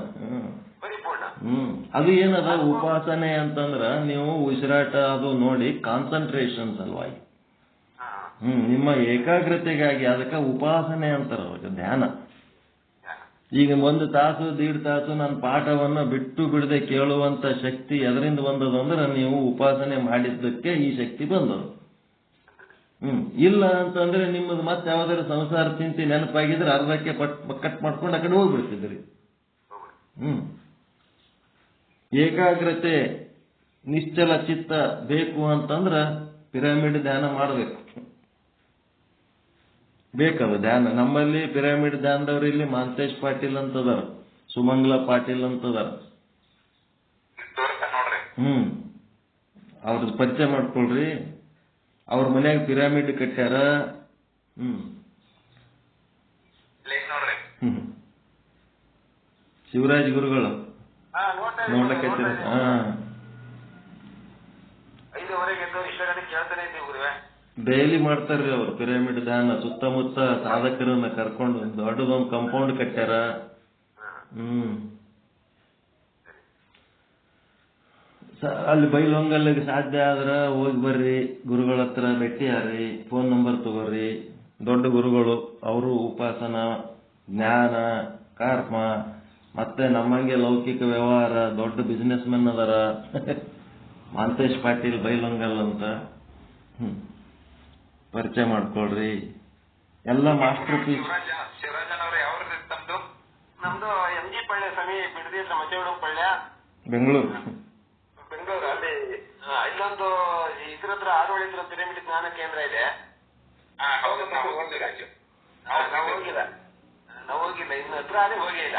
B: ಅದು ಏನದ ಉಪಾಸನೆ ಅಂತಂದ್ರ ನೀವು ಉಸಿರಾಟ ಅದು ನೋಡಿ ಕಾನ್ಸಂಟ್ರೇಷನ್ ಸಲುವಾಗಿ, ನಿಮ್ಮ ಏಕಾಗ್ರತೆಗಾಗಿ. ಅದಕ್ಕೆ ಉಪಾಸನೆ ಅಂತಾರ, ಧ್ಯಾನ. ಈಗ 1 ತಾಸು 1.5 ತಾಸು ನನ್ನ ಪಾಠವನ್ನ ಬಿಟ್ಟು ಬಿಡದೆ ಕೇಳುವಂತ ಶಕ್ತಿ ಎದರಿಂದ ಬಂದದು ಅಂದ್ರೆ ನೀವು ಉಪಾಸನೆ ಮಾಡಿದ್ದಕ್ಕೆ ಈ ಶಕ್ತಿ ಬಂದದು. ಇಲ್ಲ ಅಂತಂದ್ರೆ ನಿಮ್ಮದು ಮತ್ತೆ ಯಾವ್ದಾದ್ರು ಸಂಸಾರ ಚಿಂತೆ ನೆನಪಾಗಿದ್ರೆ ಅರ್ಧಕ್ಕೆ ಕಟ್ ಮಾಡ್ಕೊಂಡು ಆ ಕಡೆ ಹೋಗ್ಬಿಡ್ತಿದ್ರಿ. ಏಕಾಗ್ರತೆ ನಿಶ್ಚಲ ಚಿತ್ತ ಬೇಕು ಅಂತಂದ್ರ ಪಿರಮಿಡ್ ಧ್ಯಾನ ಮಾಡಬೇಕು. ಬೇಕದು ಧ್ಯಾನ. ನಮ್ಮಲ್ಲಿ ಪಿರಮಿಡ್ ಧ್ಯಾನದವ್ರು ಇಲ್ಲಿ ಮಾಂತೇಶ್ ಪಾಟೀಲ್ ಅಂತದಾರ, ಸುಮಂಗಲ ಪಾಟೀಲ್ ಅಂತದಾರ. ಅವ್ರದ್ದು ಪರಿಚಯ ಮಾಡ್ಕೊಳ್ರಿ. ಅವ್ರ ಮನ್ಯಾಗ ಪಿರಾಮಿಡ್ ಕಟ್ಟ್ಯಾರ. ಶಿವರಾಜ್ ಗುರುಗಳು ನೋಡ್ಲಿಕ್ಕೆ ಡೈಲಿ ಮಾಡ್ತಾರ್ರಿ ಅವ್ರು ಪಿರಮಿಡ್ ಧ್ಯಾನ. ಸುತ್ತಮುತ್ತ ಸಾಧಕರನ್ನ ಕರ್ಕೊಂಡು ದೊಡ್ಡದೊಂದು ಕಾಂಪೌಂಡ್ ಕಟ್ಟ್ಯಾರ. ಅಲ್ಲಿ ಬೈಲೊಂಗಲ್ಲಿಗೆ ಸಾಧ್ಯ ಆದ್ರ ಹೋಗಿ ಬರ್ರಿ, ಗುರುಗಳ ಹತ್ರ ಭೇಟಿಯಾರಿ, ಫೋನ್ ನಂಬರ್ ತಗೋರಿ. ದೊಡ್ಡ ಗುರುಗಳು, ಅವರು ಉಪಾಸನ, ಜ್ಞಾನ, ಕರ್ಮ, ಮತ್ತೆ ನಮ್ಮಂಗೆ ಲೌಕಿಕ ವ್ಯವಹಾರ, ದೊಡ್ಡ ಬಿಸಿನೆಸ್ ಮೆನ್ ಅದಾರ. ಮಾಂತೇಶ್ ಪಾಟೀಲ್ ಬೈಲೊಂಗಲ್ ಅಂತ ಪರಿಚಯ ಮಾಡ್ಕೊಳ್ರಿ. ಎಲ್ಲ ಮಾಸ್ಟರ್ ಪೀಸ್.
E: ನಮ್ದು MG ಪಳ್ಳೆ ಸಮೀ ಬಿಡದಿ ಹತ್ರ ಮಚೇವಡ ಪಳ್ಳ,
B: ಬೆಂಗಳೂರು.
E: ಅಲ್ಲಿ ಇಲ್ಲೊಂದು ಇದ್ರ ಹತ್ರ ಆರೋಳಿ ಪಿರಮಿಡ್ ಜ್ಞಾನ ಕೇಂದ್ರ ಇದೆ. ನಾವು ಹೋಗಿಲ್ಲ, ಇನ್ನು ಹತ್ರ ಅದೇ ಹೋಗಿಲ್ಲ.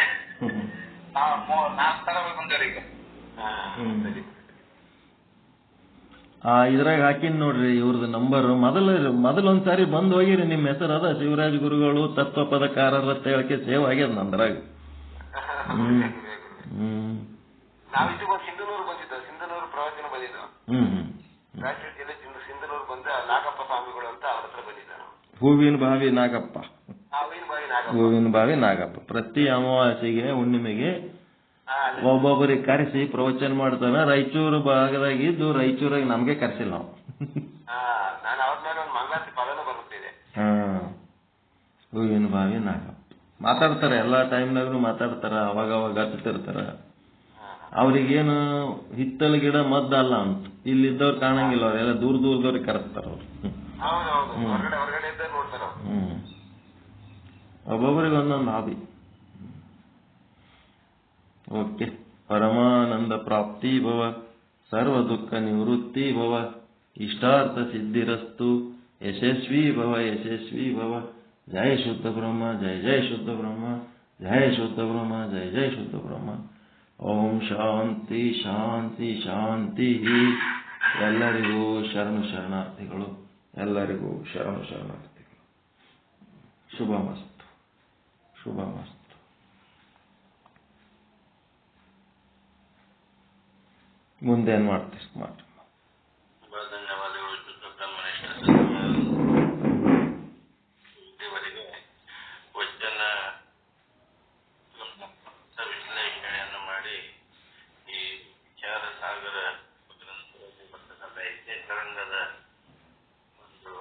B: ಇದ್ರಾಗ ಹಾಕಿನ್ ನೋಡ್ರಿ ಇವ್ರದ್ದು ನಂಬರ್. ಮೊದಲೊಂದ್ಸಾರಿ ಬಂದ್ ಹೋಗಿರಿ. ನಿಮ್ ಹೆಸರು ಅದ ಶಿವರಾಜ್ ಗುರುಗಳು ತತ್ವ ಪದಕಾರರ ಅಂತ ಹೇಳಕ್ಕೆ ಸೇವ್ ಆಗ್ಯದ ನಂದ್ರಾಗ.
E: ನಾವು ಇದಕ್ಕೊಂದು ಸಿಂಧನೂರು ಬಂದಿದ್ದು, ಸಿಂಧನೂರು ಪ್ರವಚನ ಬಂದಿದ್ದು. ರಾಯಚೂರು ಜಿಲ್ಲೆ ಸಿಂಧನೂರು ಬಂದ ನಾಗಪ್ಪ ಸ್ವಾಮಿಗಳು ಅಂತ ಅವ್ರ ಹತ್ರ ಬಂದಿದ್ದ.
B: ಹೂವಿನ ಬಾವಿ ನಾಗಪ್ಪ. ಹೂವಿನ ಬಾವಿ ನಾಗಪ್ಪ ಪ್ರತಿ ಅಮಾವಾಸ್ಯೆಗೆ ಹುಣ್ಣಿಮೆಗೆ ಒಬ್ಬೊಬ್ಬರಿಗೆ ಕರೆಸಿ ಪ್ರವಚನ ಮಾಡ್ತಾನ. ರಾಯಚೂರು ಭಾಗದಾಗಿದ್ದು ರಾಯಚೂರಾಗ ನಮ್ಗೆ ಕರೆಸಿಲ್ಲ ನಾವು.
E: ನಾನು ಅವ್ರ ಮೇಲೆ ಒಂದು ಮಂಗಳಾರತಿ ಪದನೂ ಬರುತ್ತಿದೆ.
B: ಹೂವಿನ ಬಾವಿ ನಾಗಪ್ಪ ಮಾತಾಡ್ತಾರ, ಎಲ್ಲಾ ಟೈಮ್ನಾಗೂ ಮಾತಾಡ್ತಾರ, ಅವಾಗ ಅವಾಗ ಹತ್ತಿರ್ತಾರ. ಅವ್ರಿಗೇನು ಹಿತ್ತಲ ಗಿಡ ಮದ್ದಲ್ಲ ಅಂತ ಇಲ್ಲಿದ್ದವ್ರು ಕಾಣಂಗಿಲ್ಲ, ಅವ್ರೆಲ್ಲ ದೂರದವ್ರಿಗೆ ಕರೆಸ್ತಾರ ಅವ್ರು. ಒಬ್ಬೊಬ್ಬರಿಗೆ ಒಂದೊಂದು ಹಾಬಿ. ಓಕೆ. ಪರಮಾನಂದ ಪ್ರಾಪ್ತಿ ಭವ, ಸರ್ವ ದುಃಖ ನಿವೃತ್ತಿ ಭವ, ಇಷ್ಟಾರ್ಥ ಸಿದ್ಧಿರಸ್ತು, ಯಶಸ್ವಿ ಭವ ಯಶಸ್ವಿ ಭವ. ಜಯ ಶುದ್ಧ ಬ್ರಹ್ಮ, ಜಯ ಜಯ ಶುದ್ಧ ಬ್ರಹ್ಮ, ಜಯ ಶುದ್ಧ ಬ್ರಹ್ಮ, ಜಯ ಜಯ ಶುದ್ಧ ಬ್ರಹ್ಮ. ಓಂ ಶಾಂತಿ ಶಾಂತಿ ಶಾಂತಿ. ಎಲ್ಲರಿಗೂ ಶರಣು ಶರಣಾರ್ಥಿಗಳು, ಎಲ್ಲರಿಗೂ ಶರಣು ಶರಣಾರ್ಥಿಗಳು. ಶುಭಮಸ್ತು, ಶುಭಮಸ್ತು. ಮುಂದೇನ್ ಮಾಡ್ತೀರಿ ಮಾಡಿ.
C: ಧನ್ಯವಾದಗಳು. ಶುದ್ಧ ಬ್ರಹ್ಮನಿಷ್ಠ ಇದುವರೆಗೆ ವಚನ ವಿಶ್ಲೇಷಣೆಯನ್ನು ಮಾಡಿ ಈ ವಿಚಾರ ಸಾಗರ ಗ್ರಂಥದಲ್ಲಿ ಬರ್ತಕ್ಕಂಥ ಯಜ್ಞತರಂಗದ ಒಂದು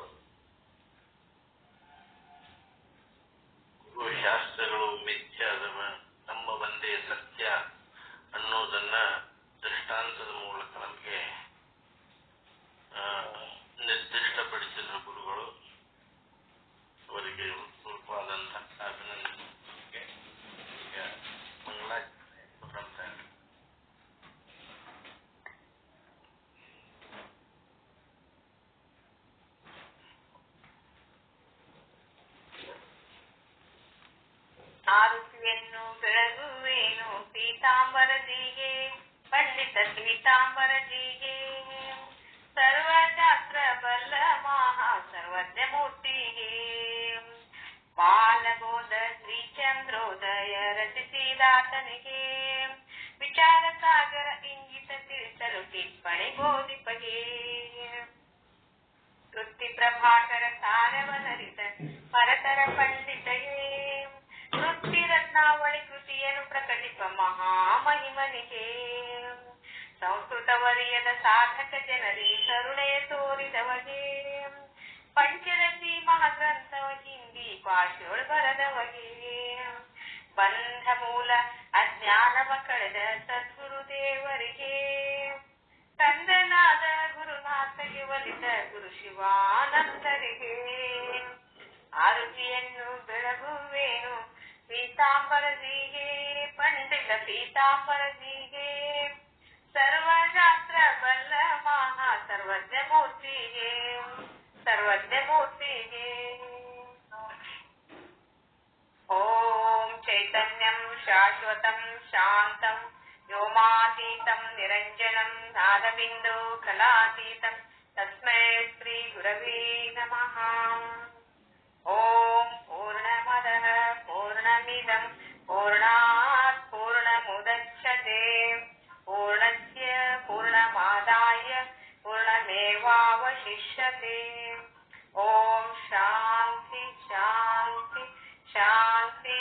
C: ಗುರುಶಾಸ್ತ್ರಗಳು ಮಿಥ್ಯ, ನಮ್ಮ ಒಂದೇ ಸತ್ಯ ಅನ್ನೋದನ್ನ ದೃಷ್ಟಾಂತದ ಮೂಲಕ ನಮಗೆ ನಿರ್ದಿಷ್ಟಪಡಿಸಿದ ಗುರುಗಳು. ಅವರಿಗೆ ಸ್ವಲ್ಪವಾದಂತಹ ಅಭಿನಂದನೆ. ಈಗ ಮಂಗಳಾಚರಣೆ ಪ್ರಾರಂಭ.
A: ಆರುತಿಯನ್ನು ಬೆಳಗುವೇನು ಪೀತಾಂಬರಜಿಗೆ, ಪಂಡಿತ ಪೀತಾಂಬರಜಿಗೆ, ಸರ್ವಶಾಸ್ತ್ರ ಬಲ್ಲ ಮಹಾ ಸರ್ವಜ್ಞ ಮೂರ್ತಿಗೆ, ಬಾಲಬೋಧ ಶ್ರೀ ಚಂದ್ರೋದಯ ರಚಿಸಿದಾತನಿಗೆ, ವಿಚಾರ ಸಾಗರ ಇಂಗಿತ ತಿಳಿಸಲು ಟಿಪ್ಪಣಿ ಬೋಧಿಪಗೆ, ವೃತ್ತಿ ಪ್ರಭಾಕರ ಸಾರವನರಿತ ಪರತರ ಪಂಡಿತಗೆ, ವೃತ್ತಿ ರತ್ನಾವಳಿ ಕೃತಿಯನ್ನು ಪ್ರಕಟಿಪ ಮಹಾಮಹಿಮನಿಗೆ, ಸಂಸ್ಕೃತ ವರಿಯದ ಸಾಧಕ ಜನರಿಗೆ ಕರುಣೆಯ ತೋರಿದವಗೆ, ಪಂಚದಶಿ ಮಹಾಗ್ರಂಥವ ಹಿಂದಿ ಭಾಷೆಯೊಳು ಬರದವಗೆ, ಬಂಧ ಮೂಲ ಅಜ್ಞಾನವ ಕಳೆದ ಸದ್ಗುರುದೇವರಿಗೆ, ತಂದನಾದ ಗುರುನಾಥಗೆ ಒಲಿದ ಗುರು ಶಿವಾನಂದರಿಗೆ, ಆರುತಿಯನ್ನು ಬೆಳಗುವೇನು ಪೀತಾಂಬರಜಿಗೆ, ಪಂಡಿತ ಪೀತಾಂಬರಜಿಗೆ, ಸರ್ವಶಾಸ್ತ್ರ ಬಲ್ಲ ಸರ್ವಜ್ಞಮೂರ್ತಿಗೆ ಸರ್ವಜ್ಞಮೂರ್ತಿಗೆ. ಓಂ ಚೈತನ್ಯಂ ಶಾಶ್ವತಂ ಶಾಂತಂ ವ್ಯೋಮಾತೀತಂ ನಿರಂಜನಂ ನಾದಬಿಂದು ಕಲಾತೀತಂ ತಸ್ಮೈ ಶ್ರೀ ಗುರವೇ ನಮಃ. ಓಂ ಪೂರ್ಣಮದಃ ಪೂರ್ಣಮಿದಂ ಪೂರ್ಣಾತ್ ಪೂರ್ಣಮುದಚ್ಯತೆ ಪೂರ್ಣಸ್ಯ ಪೂರ್ಣಮಾದಾಯ ಪೂರ್ಣಮೇವಾವಶಿಷ್ಯತೆ. ಓಂ ಶಾಂತಿ ಶಾಂತಿ ಶಾಂತಿ.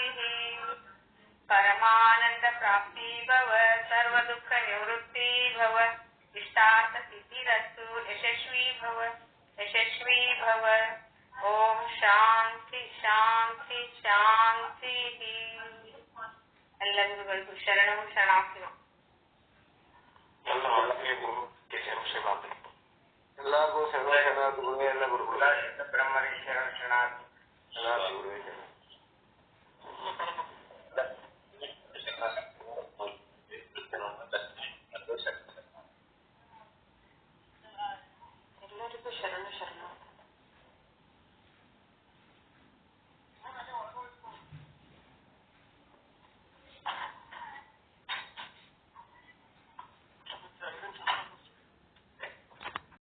A: ಪರಮಾನಂದ ಪ್ರಾಪ್ತಿ ಭವ ಸರ್ವ ದುಃಖ ನಿವೃತ್ತಿ ಭವ ಇಷ್ಟಾರ್ಥ ಸಿದ್ಧಿರಸ್ತು ಯಶಸ್ವಿ ಭವ ಯಶಸ್ವಿ ಭವ. ಓಂ ಶಾಂತಿ ಶಾಂತಿ ಶಾಂತಿ. ಎಲ್ಲ ಗುರುಗಳಿಗೂ ಶರಣಂ ಶರಣಾರ್ಥಿಗಳು.
E: ಎಲ್ಲರಿಗೂ ಶರಣ ಶರಣಾರ್ಥಿಗಳು. ಎಲ್ಲ ಗುರುಗಳು
D: ಬ್ರಹ್ಮರಿಗೆ ಶರಣ ಶರಣಾರ್ಥಿ.
E: ಶರಣಾರ್ಥಿ ಗುರುವೇ ಶರಣ.